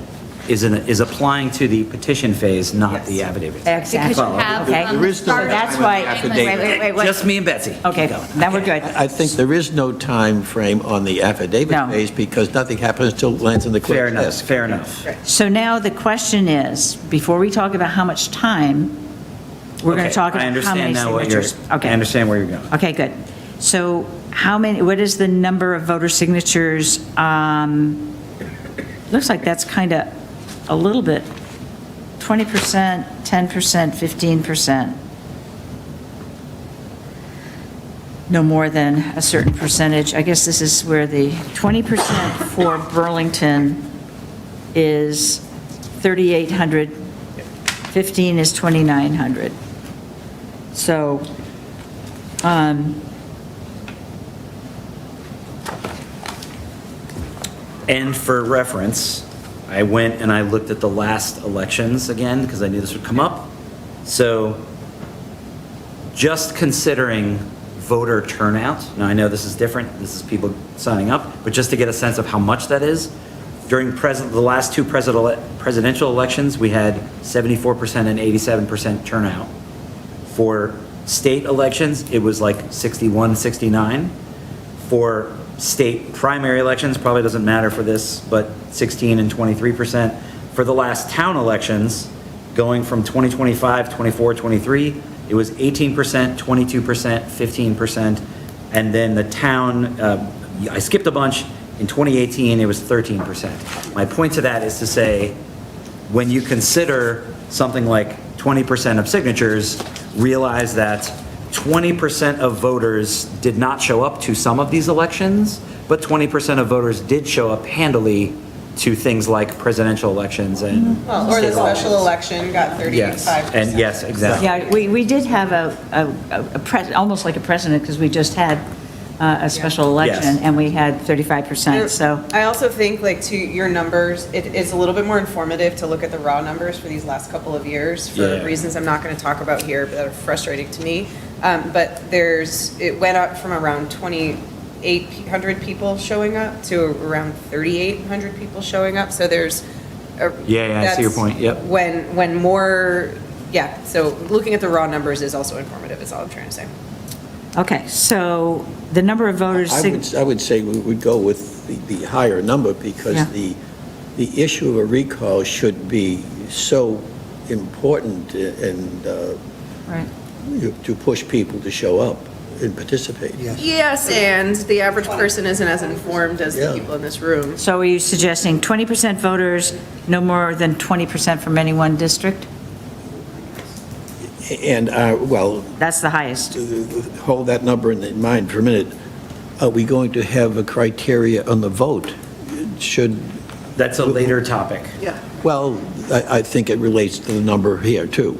is applying to the petition phase, not the affidavit. exactly. Because you have Okay. on the There is no start So that's of the why, statement- wait. Just me and Betsy. Okay, then we're good. I think there is no time frame on the No. affidavit phase because nothing happens until it lands in the Fair clerk's enough, desk. fair enough. So now the question is, before we talk about how much time, we're going Okay, to talk I about how many understand now what you're, signatures. I Okay. understand where you're going. Okay, good. So how many, what is the number of voter signatures? Looks like that's kind of a little bit, 20%, 10%, 15%. No more than a certain percentage. I guess this is where the 20% for Burlington is 3,800, 15 is 2,900. So, And for reference, I went and I looked at the last elections again, because I knew this would come up. So just considering voter turnout, now I know this is different, this is people signing up, but just to get a sense of how much that is, during the last two presidential elections, we had 74% and 87% turnout. For state elections, it was like 61, 69. For state primary elections, probably doesn't matter for this, but 16 and 23%. For the last town elections, going from 2025, 24, 23, it was 18%, 22%, 15%. And then the town, I skipped a bunch. In 2018, it was 13%. My point to that is to say, when you consider something like 20% of signatures, realize that 20% of voters did not show up to some of these elections, but 20% of voters did show up handily to things like presidential elections and well, or the state elections. special election got 35%. Yes, and yes, exactly. yeah, we did have almost like a precedent, because we just had a special election, Yes. and we had 35%, so. I also think, like, to your numbers, it is a little bit more informative to look at the raw numbers for these last couple of years for Yeah. reasons I'm not going to talk about here, but that are frustrating to me. But it went up from around 2,800 people showing up to around 3,800 people showing up. So there's. Yeah, I see your that's point, yep. When more, yeah, so looking at the raw numbers is also informative, is all I'm trying to say. Okay, so the number of voters. I would say we would go with the higher number Yeah. because the issue of a recall should be so important and Right. to push people to show up and participate. Yes. Yes, and the average person isn't as informed as the Yeah. people in this room. So are you suggesting 20% voters, no more than 20% from any one district? And, well, That's the highest. hold that number in mind for a minute. Are we going to have a criteria on the vote? Should, That's a later topic. Yeah. well, I think it relates to the number here, too.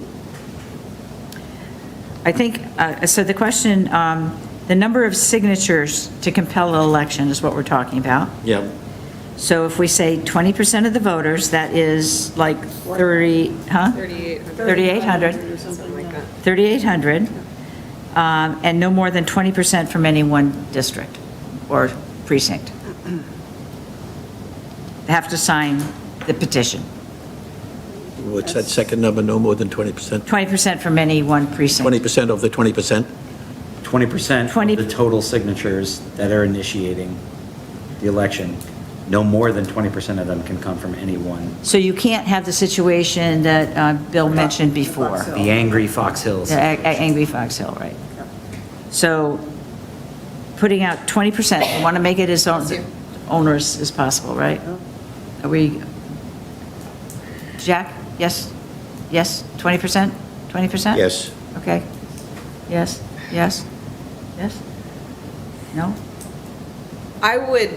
I think, so the question, the number of signatures to compel an election is what we're talking about. Yeah. So if we say 20% of the voters, that is like 30, huh? 3,800. Something like that. 3,800, and no more than 20% from any one district or precinct. They have to sign the petition. What's that second number, no more than 20%? 20% from any one precinct. 20% of the 20%? 20% 20 of the total signatures that are initiating the election no more than 20% of them can come from any one, So you can't have the situation that Bill mentioned before. Fox Hill. the angry Fox Hills. The Angry Fox Hill, right. So putting out 20%, you want to make it as onerous as possible, right? Are we, Jack, yes? Yes, 20%? 20%? Yes. Okay. Yes, yes, yes? No? I would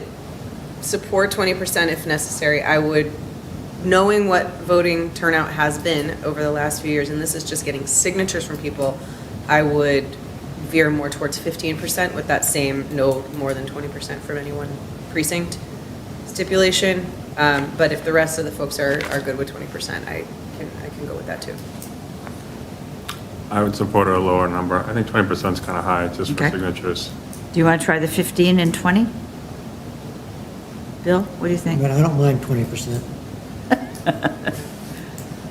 support 20% if necessary. I would, knowing what voting turnout has been over the last few years, and this is just getting signatures from people, I would veer more towards 15% with that same no more than 20% from any one precinct stipulation. But if the rest of the folks are good with 20%, I can go with that too. I would support a lower number. I think 20% is kind of high, just for Okay. signatures. Do you want to try the 15 and 20? Bill, what do you I think? mean, I don't mind 20%.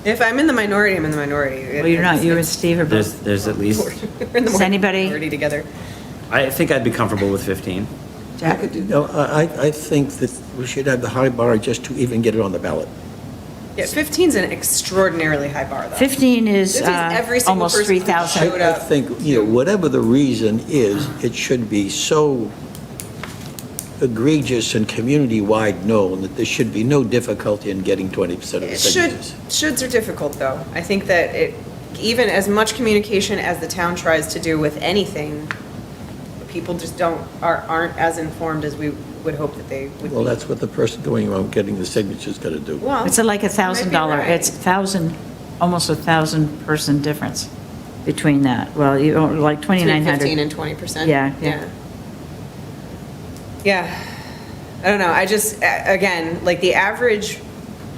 If I'm in the minority, I'm in the minority. Well, you're not, you and Steve are both. There's at least, We're in the Does anybody- minority together. I think I'd be comfortable with 15. Jack? No, I think that we should have the high bar just to even get it on the ballot. Yeah, 15 is an extraordinarily high bar, though. 15 is 15 is every single almost person who 3,000. showed up. I think, whatever the reason is, it should be so egregious and community-wide known that there should be no difficulty in getting 20% of the signatures. Shoulds are difficult, though. I think that even as much communication as the town tries to do with anything, people just aren't as informed as we would hope that they would be. Well, that's what the person going around getting the signatures got to do. Well, It's like you might be $1,000, right. it's almost 1,000 person difference between that. Well, you, like Between 2,900. 15 and 20%? Yeah, yeah. Yeah. I don't know. I just, again, like the average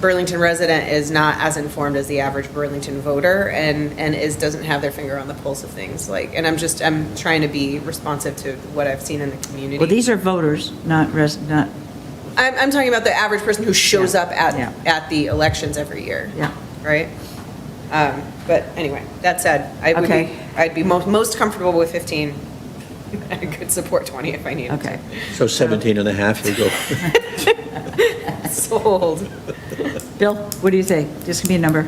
Burlington resident is not as informed as the average Burlington voter and doesn't have their finger on the pulse of things. Like, and I'm trying to be responsive to what I've seen in the community. Well, these are voters, not I'm talking about the average person who shows up Yeah. at the elections every year. Yeah. Right? But anyway, that said, Okay. I'd be most comfortable with 15. I could support 20 if I needed to. Okay. So 17 and a half, you go. Sold. Bill, what do you think? Just give me a number.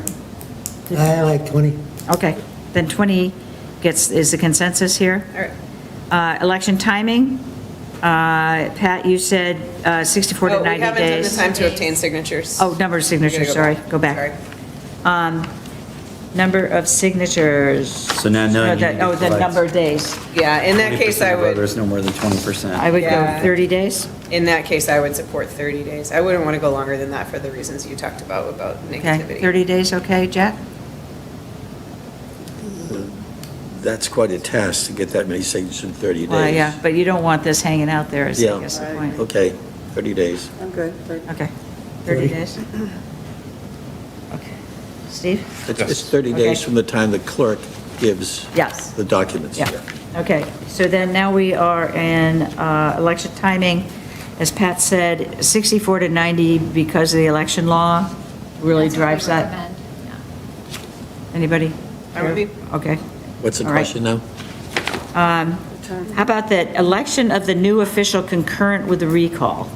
I like 20. Okay, then 20 is the consensus here. All right. Election timing, Pat, you said 64 to 90 Oh, we haven't done the days. time to obtain signatures. Oh, number of We gotta signatures, sorry, go back. Sorry. Number of signatures. So now No, you need to Oh, the collect number of days. Yeah, in that case, 20% I of would, voters, no more than 20%. I would go Yeah. 30 days. in that case, I would support 30 days. I wouldn't want to go longer than that for the reasons you talked about Okay, negativity. 30 days, okay, Jack? That's quite a task to get that many signatures in 30 days. Well, yeah, but you don't want this hanging out there, is I Yeah. guess the point. Okay, 30 days. I'm good. Okay, 30 30. days? Okay. Steve? It's 30 days Okay. from the time the clerk gives Yes. the documents. Yeah, okay, so then now we are in election timing. As Pat said, 64 to 90 because of the election law really That's what we drives that. recommend, yeah. Anybody? Fine with me. Okay. What's the All right. question now? How about that election of the new official concurrent with the recall?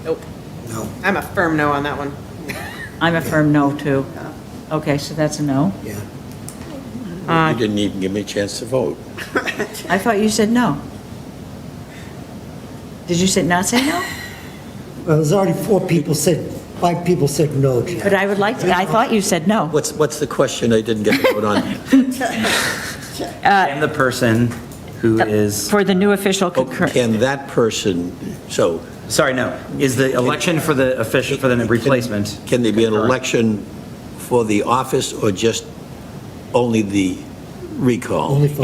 Nope. No. I'm a firm no on that one. I'm a firm no, too. Okay, so that's a no. Yeah. You didn't even give me a chance to vote. I thought you said no. Did you not say no? Well, there's already 5 people said no, Jack. But I would like to, I thought you said no. What's the question I didn't get to vote on? Can the person who is, For the new official Oh, concurrent. Can that person, so sorry, no, is the election for the official, for the replacement? can there be an concurrent? election for the office or just only the recall? Only for,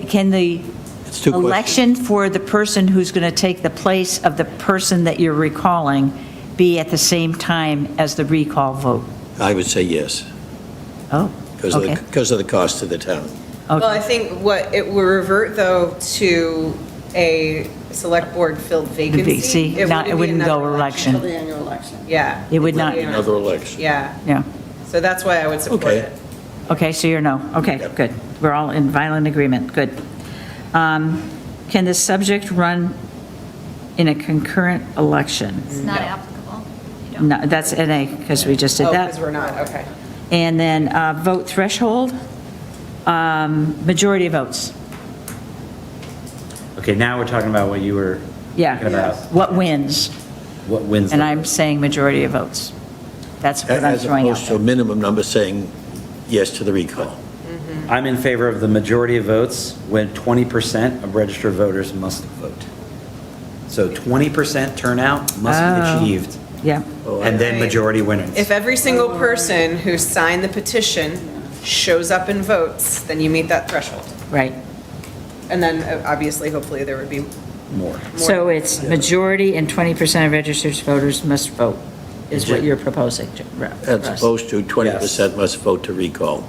Can the It's two questions. election for the person who's going to take the place of the person that you're recalling be at the same time as the recall vote? I would say yes, Oh, okay. because of the cost to the town. Well, I Okay. think it will revert, though, to a select board filled vacancy. See, it be wouldn't another go Until election. the annual election. Yeah. It would not. be another- Another election. Yeah, Yeah. so that's why I would support Okay. it. Okay, so you're no. Okay, Yep. good. We're all in violent agreement. Good. Can the subject run in a concurrent election? It's not applicable. No, that's NA, because we just did Oh, that. because we're not, okay. And then vote threshold, majority votes. Okay, now we're talking about what you were Yeah. thinking about. What wins? What wins? And the- I'm saying majority of votes. That's what I'm As throwing out opposed to a there. minimum number saying yes to the recall. I'm in favor of the majority of votes when 20% of registered voters must vote. So 20% turnout must be Oh. achieved, Yeah, and then majority winners. If every single person who signed the petition shows up and votes, then you meet that threshold. right. And then, obviously, hopefully, there would be More. So it's majority and 20% of registered voters must vote, is what you're proposing, As Russ. opposed to 20% must vote to recall.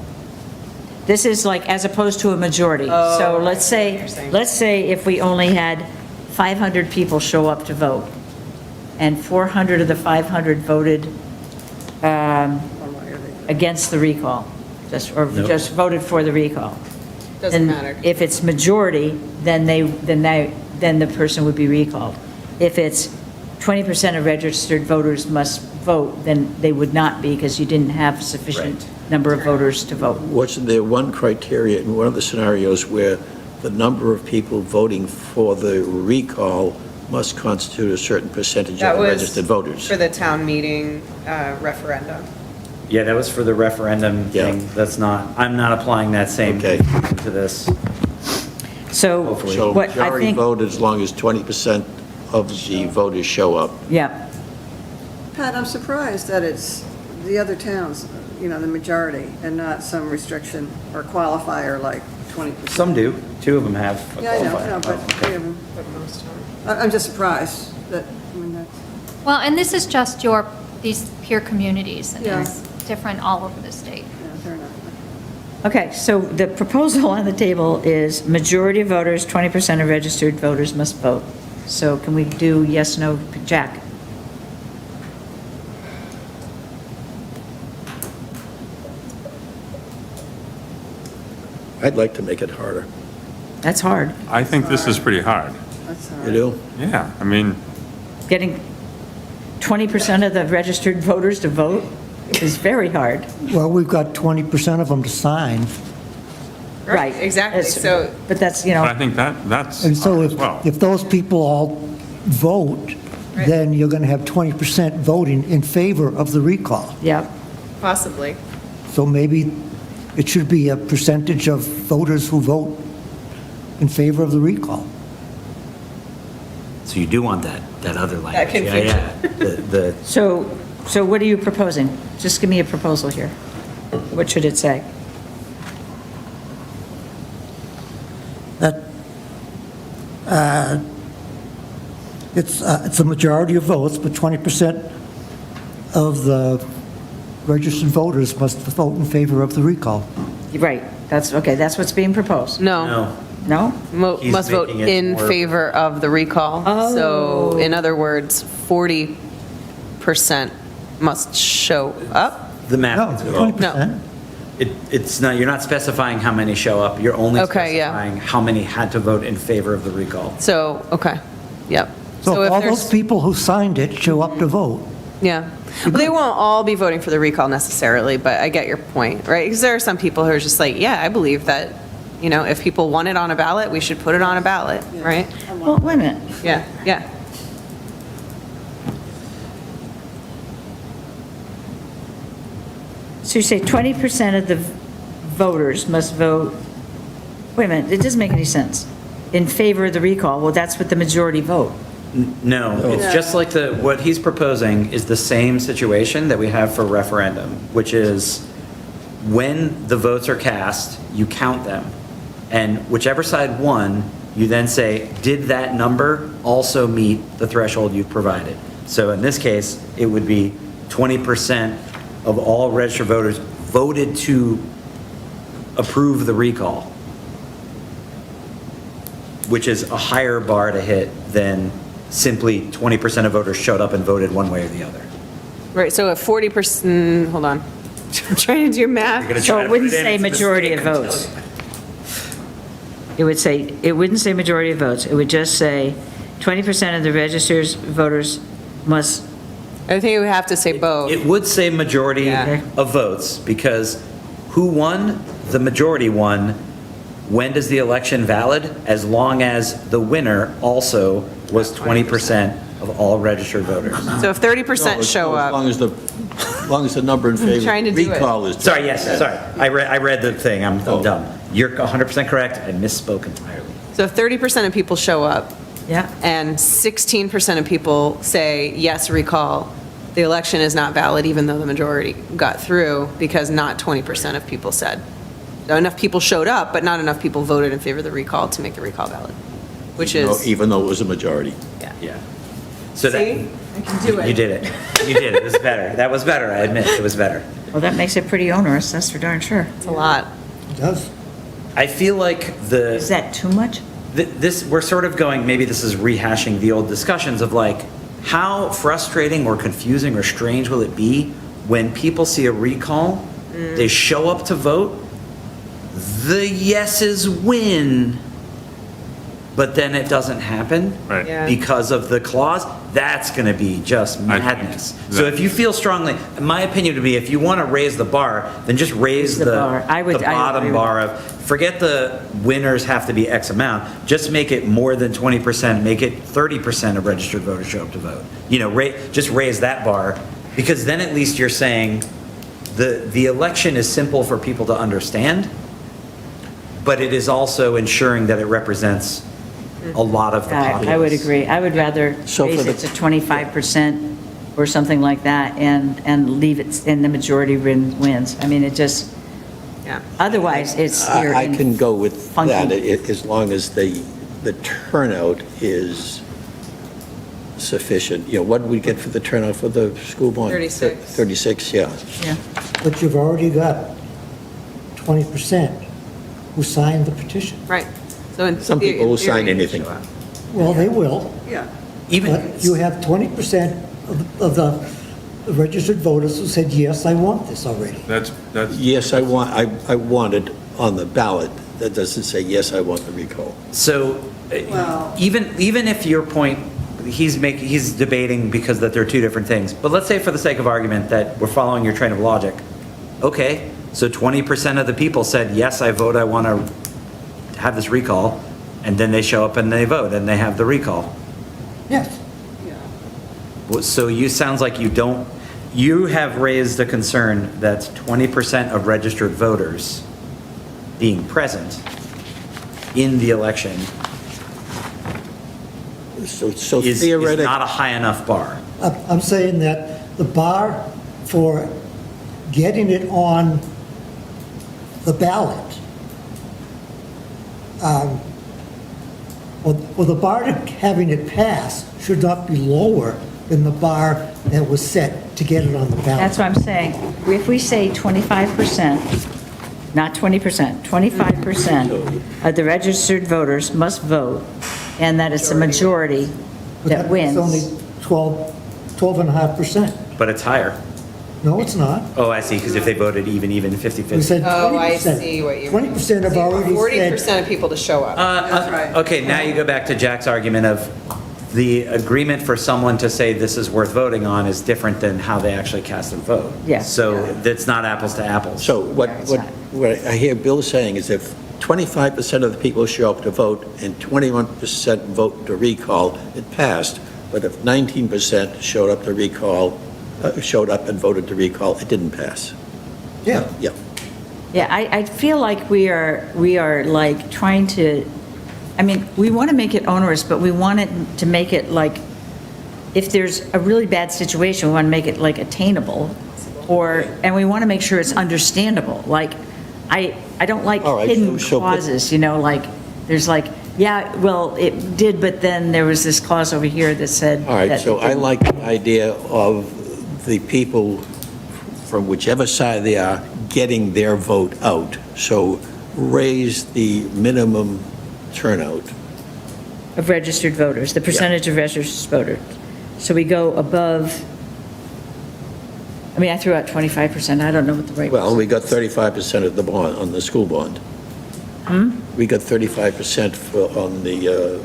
This is like, as opposed to a majority. So let's I see what say, you're saying. let's say if we only had 500 people show up to vote, and 400 of the 500 voted against the recall, or Nope. just voted for the recall. Doesn't Then matter. If it's majority, then the person would be recalled. If it's 20% of registered voters must vote, then they would not be, because you didn't have sufficient number of voters to vote. Wasn't there one criteria in one of the scenarios where the number of people voting for the recall must constitute a certain percentage That of the was registered voters? for the town meeting referendum. Yeah, that was for the referendum Yeah. thing. That's not, I'm not applying that same Okay. to this. So Hopefully. So what I majority think, vote as long as 20% of the voters show up. yeah, Pat, I'm surprised that it's the other towns, you know, the majority, and not some restriction or qualifier like 20%. Some do. 2 of them have a Yeah, I know, qualifier. but Oh, three of them. I'm just surprised that, I mean, that's, Well, and this is just these peer communities, and Yeah. it's different all over the state. yeah, fair enough. okay, so the proposal on the table is majority of voters, 20% of registered voters must vote. So can we do yes, no, Jack? I'd like to make it harder. That's hard. I think this is pretty hard. That's all You right. do? Yeah, I mean, Getting 20% of the registered voters to vote is very hard. Well, we've got 20% of them to sign, Right. exactly. It's- So- But that's, you but I know, think that's and so hard as well. if those people all vote, then you're going to have 20% voting in favor of the recall. yeah, Possibly. So maybe it should be a percentage of voters who vote in favor of the recall. So you do want that other language. confusion. Yeah, yeah. The, so what are you proposing? Just give me a proposal here. What should it say? That, it's a majority of votes, but 20% of the registered voters must vote in favor of the recall. Right, that's, okay, that's what's being proposed. No. no, No? He's Must vote making it in more- favor of the recall. So, Oh. in other words, 40% must show up. the math. No, is good. 20%. It's not, you're not specifying how many show up. You're only Okay, yeah. specifying how many had to vote in favor of the recall. So, okay, yep. So if all there's- those people who signed it show up to vote, Yeah. Well, they won't all be voting for the recall necessarily, but I get your point, right? Because there are some people who are just like, yeah, I believe that, you know, if people want it on a ballot, we should put it on a ballot, right? Well, wait a minute. Yeah, yeah. So you say 20% of the voters must vote, wait a minute, it doesn't make any sense. In favor of the recall, well, that's what the majority vote. No, it's just like what he's proposing is the same situation that we have for referendum, which is when the votes are cast, you count them. And whichever side won, you then say, did that number also meet the threshold you've provided? So in this case, it would be 20% of all registered voters voted to approve the recall, which is a higher bar to hit than simply 20% of voters showed up and voted one way or the other. Right, so if 40%, hold on, I'm trying to do math. So it wouldn't say majority of votes. It wouldn't say majority of votes. It would just say 20% of the registered voters must I think we have to say both. It would say majority Yeah. of votes, because who won? The majority won. When does the election valid? As long as the winner also was 20% of all registered voters. So if 30% show As long up, as the number in favor trying to of do it. recall is. Sorry, yes, sorry. I read the thing, I'm dumb. You're 100% correct, I misspoke entirely. so if 30% of people show up, Yeah. and 16% of people say, yes, recall, the election is not valid even though the majority got through because not 20% of people said. So enough people showed up, but not enough people voted in favor of the recall to make the recall valid, which is, Even though it was a majority. Yeah. So that, see, I can do it. you did it. You did it, it was better. That was better, I admit, it was better. Well, that makes it pretty onerous, that's for darn sure. It's a lot. It does. I feel like Is that too much? this, we're sort of going, maybe this is rehashing the old discussions of like, how frustrating or confusing or strange will it be when people see a recall, they show up to vote, the yeses win, but then it doesn't happen Right. Yeah. because of the clause? That's going to be just madness. So if you feel strongly, my opinion would be, if you want to raise the bar, then just raise The the bar. I would- the I agree bottom with bar of, forget the winners have to be X amount, just make it more than 20%, make it 30% of registered voters show up to vote. You know, just raise that bar, because then at least you're saying the election is simple for people to understand, but it is also ensuring that it represents a lot of the populace. I would agree. I would rather So for raise the- it to 25% or something like that and leave it, and the majority wins. I mean, it just, Yeah. otherwise, it's, you're I can go with funky. that, as long as the turnout is sufficient. You know, what did we get for the turnout for the school bond? 36. 36, yeah. Yeah. But you've already got 20% who signed the petition. Right. So in Some people in will sign theory, anything. show up. Well, they will, Yeah. Even, but you have 20% of the registered voters who said, yes, I want this already. That's, Yes, I want it on the ballot. That doesn't say, yes, I want the recall. so, Well- even if your point, he's debating because that they're two different things, but let's say for the sake of argument that we're following your train of logic, okay, so 20% of the people said, yes, I vote, I want to have this recall, and then they show up and they vote, and they have the recall. Yes. So sounds like you have raised a concern that 20% of registered voters being present in the election So is theoretically. not a high enough bar. I'm saying that the bar for getting it on the ballot, well, the bar to having it pass should not be lower than the bar that was set to get it on the ballot. That's what I'm saying. If we say 25%, not 20%, 25% of the registered voters must vote, and that it's a majority But that wins. It's only 12.5%. But it's higher. No, it's not. Oh, I see, because if they voted even, We 50-50. said 20%. Oh, I see what you mean. 20% have already said, 40% of people to show up. That's right. Okay, now you go back to Jack's argument of the agreement for someone to say this is worth voting on is different than how they actually cast their vote. Yeah. So it's not apples to apples. So what it's not. I hear Bill saying is if 25% of the people show up to vote and 21% vote to recall, it passed. But if 19% showed up to recall, showed up and voted to recall, it didn't pass. yeah. Yeah. Yeah, I feel like we are like trying to, I mean, we want to make it onerous, but we want it to make it like, if there's a really bad situation, we want to make it like attainable, and we want to make sure it's understandable. Like, I don't like All right, hidden so put- clauses, you know, like, there's like, yeah, well, it did, but then there was this clause over here that said. All right, that so it I didn't. like the idea of the people from whichever side they are getting their vote out. So raise the minimum turnout. Of registered voters, the percentage of registered voters. So we go above, I mean, I threw out 25%, I don't know what the rate was. Well, we got 35% of the bond, on the school bond. We got 35% on the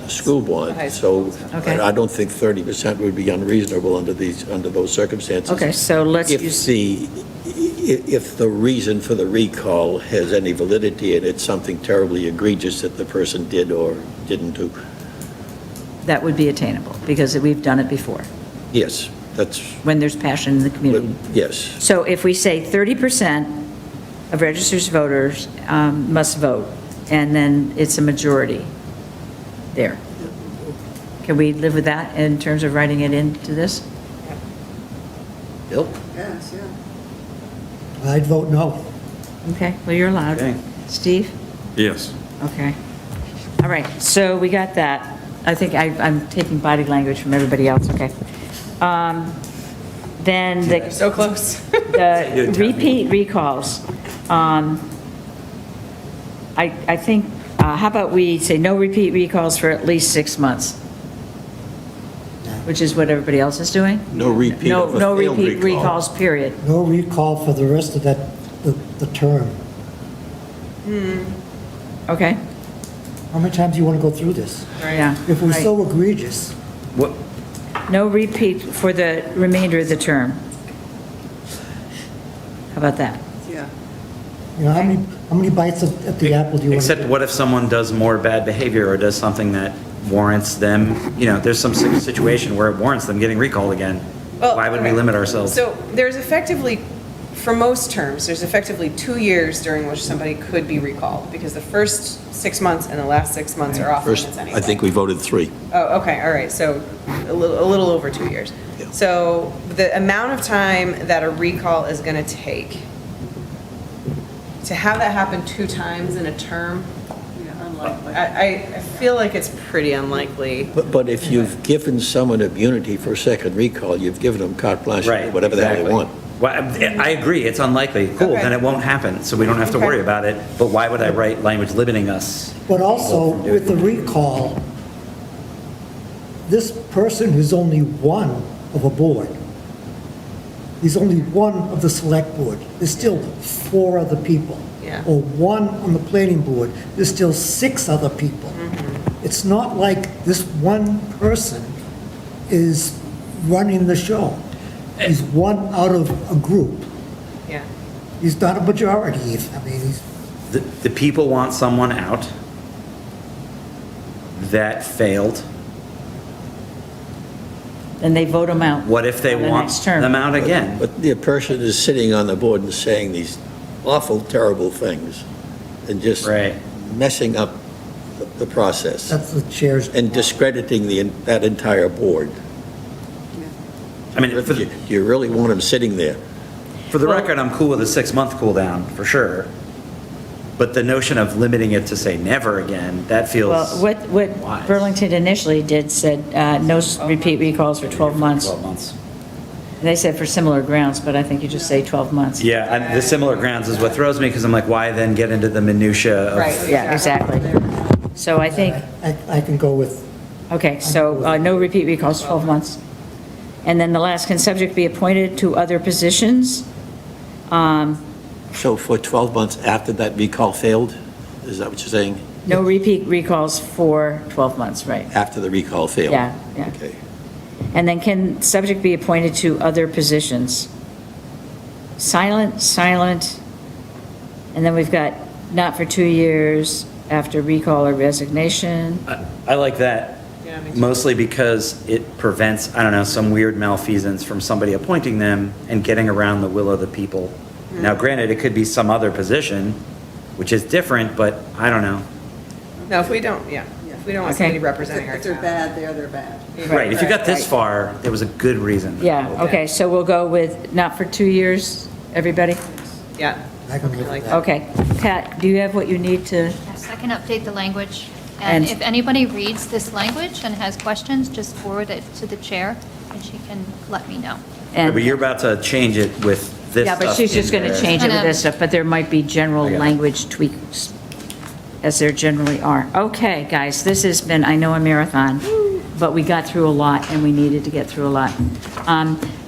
school board. High So school. Okay. I don't think 30% would be unreasonable under those circumstances. Okay, so let's If use, if the reason for the recall has any validity and it's something terribly egregious that the person did or didn't do, that would be attainable, because we've done it before, yes, that's, when there's passion in the community. yes. So if we say 30% of registered voters must vote, and then it's a majority there. Can we live with that in terms of writing it into this? Bill? Yes, yeah. I'd vote no. Okay, well, you're allowed. Okay. Steve? Yes. Okay. All right, so we got that. I think I'm taking body language from everybody else, okay. Then the. So close. The repeat recalls. I think, how about we say no repeat recalls for at least 6 months? Which is what everybody else is doing? No repeat of a No failed repeat recall. recalls, period. No recall for the rest of the term. Okay? How many times do you want to go through this? Yeah. If we're right. so egregious, What, No repeat for the remainder of the term. How about that? Yeah. you know, how many bites at the apple do you want to except what if someone does more bad behavior or does something that warrants them, there's some situation where it warrants them getting recalled again? Well, Why would we okay. limit ourselves? So there's effectively, for most terms, there's effectively 2 years during which somebody could be recalled, because the first 6 months and the last 6 months are off First, limits anyway. I think we voted 3. Oh, okay, all right, so a little over 2 years. Yeah. So the amount of time that a recall is going to take, to have that happen 2 times in a term, Yeah, unlikely. I feel like it's pretty unlikely. But if you've given someone immunity for a second recall, you've given them carte blanche, to do Right, whatever the hell they exactly. want. Well, I agree, it's unlikely. Cool, Okay. then it won't happen, so we don't have to Okay. worry about it. But why would I write language limiting us? But also, with the recall, this person is only one of a board. He's only one of the select board. There's still 4 other people. Yeah. Or one on the planning board. There's still 6 other people. It's not like this one person is running the show. He's one out of a group. Yeah. He's not a majority. I mean, he's, The people want someone out that failed. Then they vote them out. What if they on the want next term. them out again? But the person is sitting on the board and saying these awful, terrible things and just Right. messing up the process that's the chair's. and discrediting that entire board. I mean, for Do the, you really want them sitting there? for the Well- record, I'm cool with a 6-month cool down, for sure. But the notion of limiting it to say never again, that feels. Well, what wise. Burlington initially did said no repeat recalls for 12 months. 12 months. They said for similar grounds, but I think you just say 12 months. Yeah, and the similar grounds is what throws me, because I'm like, why then get into the minutia of? Right. Yeah, exactly. So I think, I can go with, okay, so no repeat recalls, 12 months. And then the last, can subject be appointed to other positions? So for 12 months after that recall failed? Is that what you're saying? No repeat recalls for 12 months, right? After the recall failed? Yeah, yeah. Okay. And then can subject be appointed to other positions? Silent, and then we've got not for 2 years after recall or resignation. I like that, Yeah, me too. mostly because it prevents, I don't know, some weird malfeasance from somebody appointing them and getting around the will of the people. Now, granted, it could be some other position, which is different, but I don't know. No, if we don't want Okay. somebody representing our If they're town. bad, they're bad. Right, if you got this right. far, there was a good reason. Yeah, okay, so we'll go with not for 2 years, everybody? Yeah. I can live I with like that. that. Okay. Pat, do you have what you need to? Yes, I can update the language. And And- if anybody reads this language and has questions, just forward it to the chair, and she can let me know. and But you're about to change it with this Yeah, but stuff she's just in going to there. change it with this stuff, but there might be general I got it. language tweaks, as there generally are. Okay, guys, this has been, I know, a marathon, but we got through a lot, and we needed to get through a lot.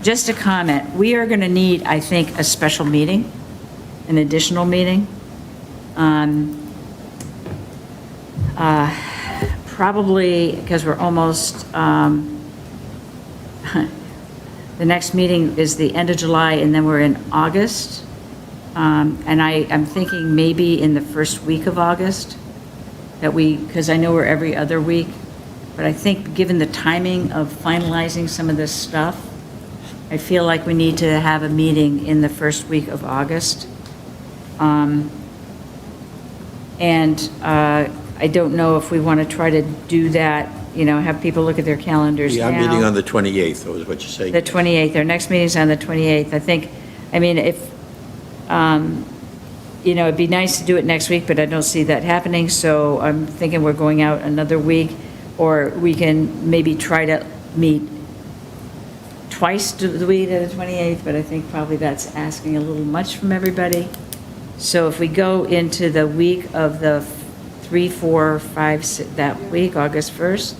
Just a comment, we are going to need, I think, a special meeting, an additional meeting. probably, because we're almost, the next meeting is the end of July, and then we're in August. And I'm thinking maybe in the first week of August, that because I know we're every other week, but I think given the timing of finalizing some of this stuff, I feel like we need to have a meeting in the first week of August. And I don't know if we want to try to do that, have people look at their calendars We now. are meeting on the 28th, is what you're saying. The 28th, our next meeting's on the 28th. If, it'd be nice to do it next week, but I don't see that happening, so I'm thinking we're going out another week, or we can maybe try to meet twice the week of the 28th, but I think probably that's asking a little much from everybody. So if we go into the week of the 3, 4, 5, 6, that week, August 1st,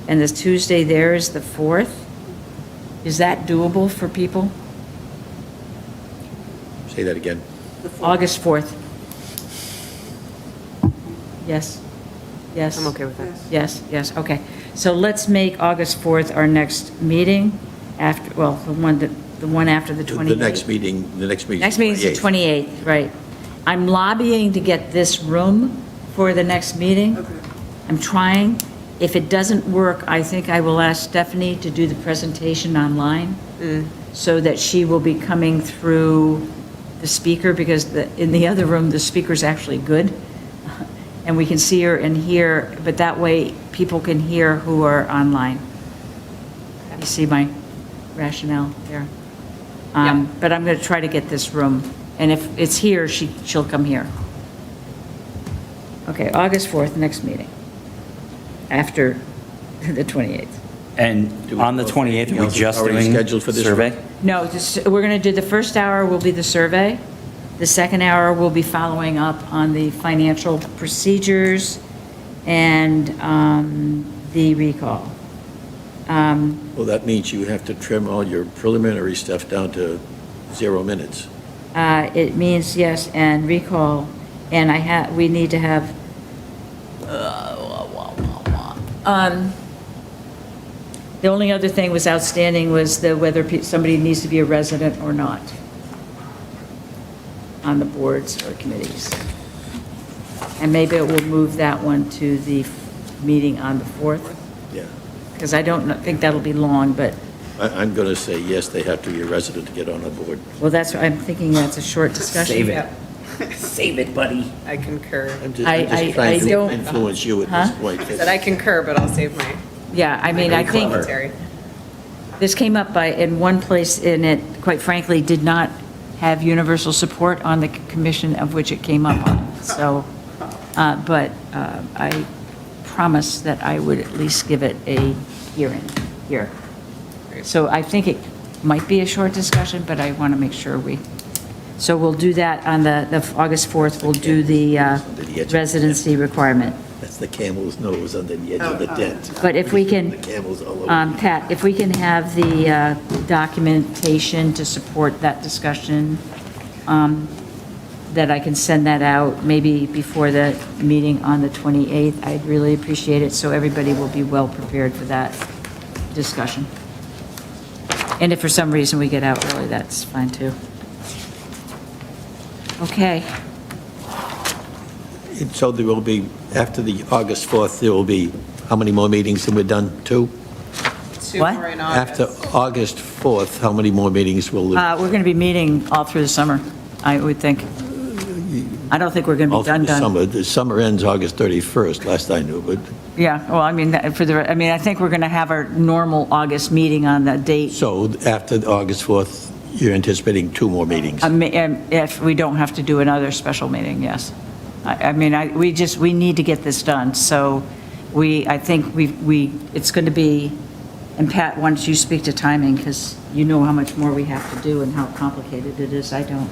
and the Tuesday there is the 4th, is that doable for people? Say that again. August 4th. Yes? Yes? I'm okay with that. Yes, okay. So let's make August 4th our next meeting after, well, the one after the 28th. The next meeting is Next meeting is the 28th, right. I'm lobbying to get this room for the next meeting. Okay. I'm trying. If it doesn't work, I think I will ask Stephanie to do the presentation online so that she will be coming through the speaker, because in the other room, the speaker's actually good. And we can see her and hear, but that way people can hear who are online. You see my rationale there? Yeah. But I'm going to try to get this room. And if it's here, she'll come here. Okay, August 4th, next meeting, after the 28th. And Do we on the know if 28th, anything are we else is just already doing scheduled for this survey? one? No, we're going to do, the first hour will be the survey. The second hour will be following up on the financial procedures and the recall. Well, that means you have to trim all your preliminary stuff down to 0 minutes. It means, yes, and recall, and we need to have, the only other thing was outstanding was whether somebody needs to be a resident or not on the boards or committees. And maybe we'll move that one to the meeting on the 4th, Yeah. because I don't think that'll be long, but, I'm going to say yes, they have to be a resident to get on the board. well, I'm thinking that's a short discussion. Save it. Save it, buddy. I concur. I'm just I trying don't- to influence you at Huh? this point. Said I concur, but I'll save my Yeah, I mean, I think. commentary. This came up in one place, and it, quite frankly, did not have universal support on the commission of which it came up on. So, but I promised that I would at least give it a hearing here. So I think it might be a short discussion, but I want to make sure so we'll do that on the August 4th, we'll do the residency requirement. That's the camel's nose under the edge of the dent. But if we can. The camel's all over. Pat, if we can have the documentation to support that discussion, that I can send that out maybe before the meeting on the 28th, I'd really appreciate it, so everybody will be well prepared for that discussion. And if for some reason we get out early, that's fine too. Okay. So there will be, after the August 4th, there will be, how many more meetings than we're done? 2? Two What? more in After August. August 4th, how many more meetings will there? We're going to be meeting all through the summer, I would think. I don't think we're going to All be through done. The summer ends August 31st, last I knew, but, Yeah, well, I mean, I think we're going to have our normal August meeting on the date, so after August 4th, you're anticipating 2 more meetings? if we don't have to do another special meeting, yes. We need to get this done, so I think it's going to be, and Pat, why don't you speak to timing, because you know how much more we have to do and how complicated it is, I don't.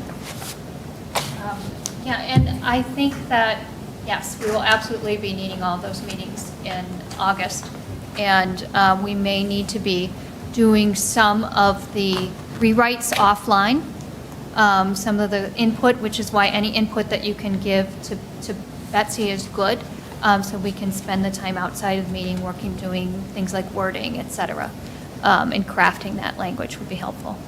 Yeah, and I think that, yes, we will absolutely be needing all those meetings in August. And we may need to be doing some of the rewrites offline, some of the input, which is why any input that you can give to Betsy is good. so we can spend the time outside of the meeting working, doing things like wording, et cetera, and crafting that language would be helpful.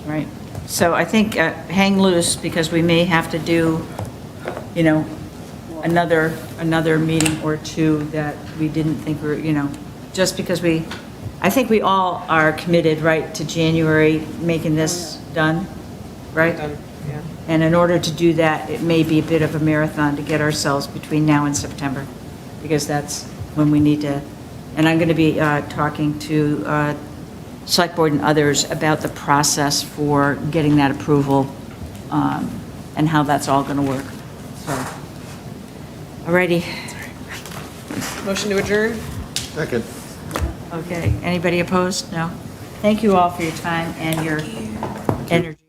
Right. So I think hang loose, because we may have to do, you know, another meeting or two that we didn't think were, you know, just because I think we all are committed, right, to January, making this done, right? Done, yeah. And in order to do that, it may be a bit of a marathon to get ourselves between now and September, because that's when we need to, and I'm going to be talking to Select Board and others about the process for getting that approval, and how that's all going to work. So, all righty. Motion to adjourn? Second. Okay, anybody opposed? No? Thank you all for your time and your energy.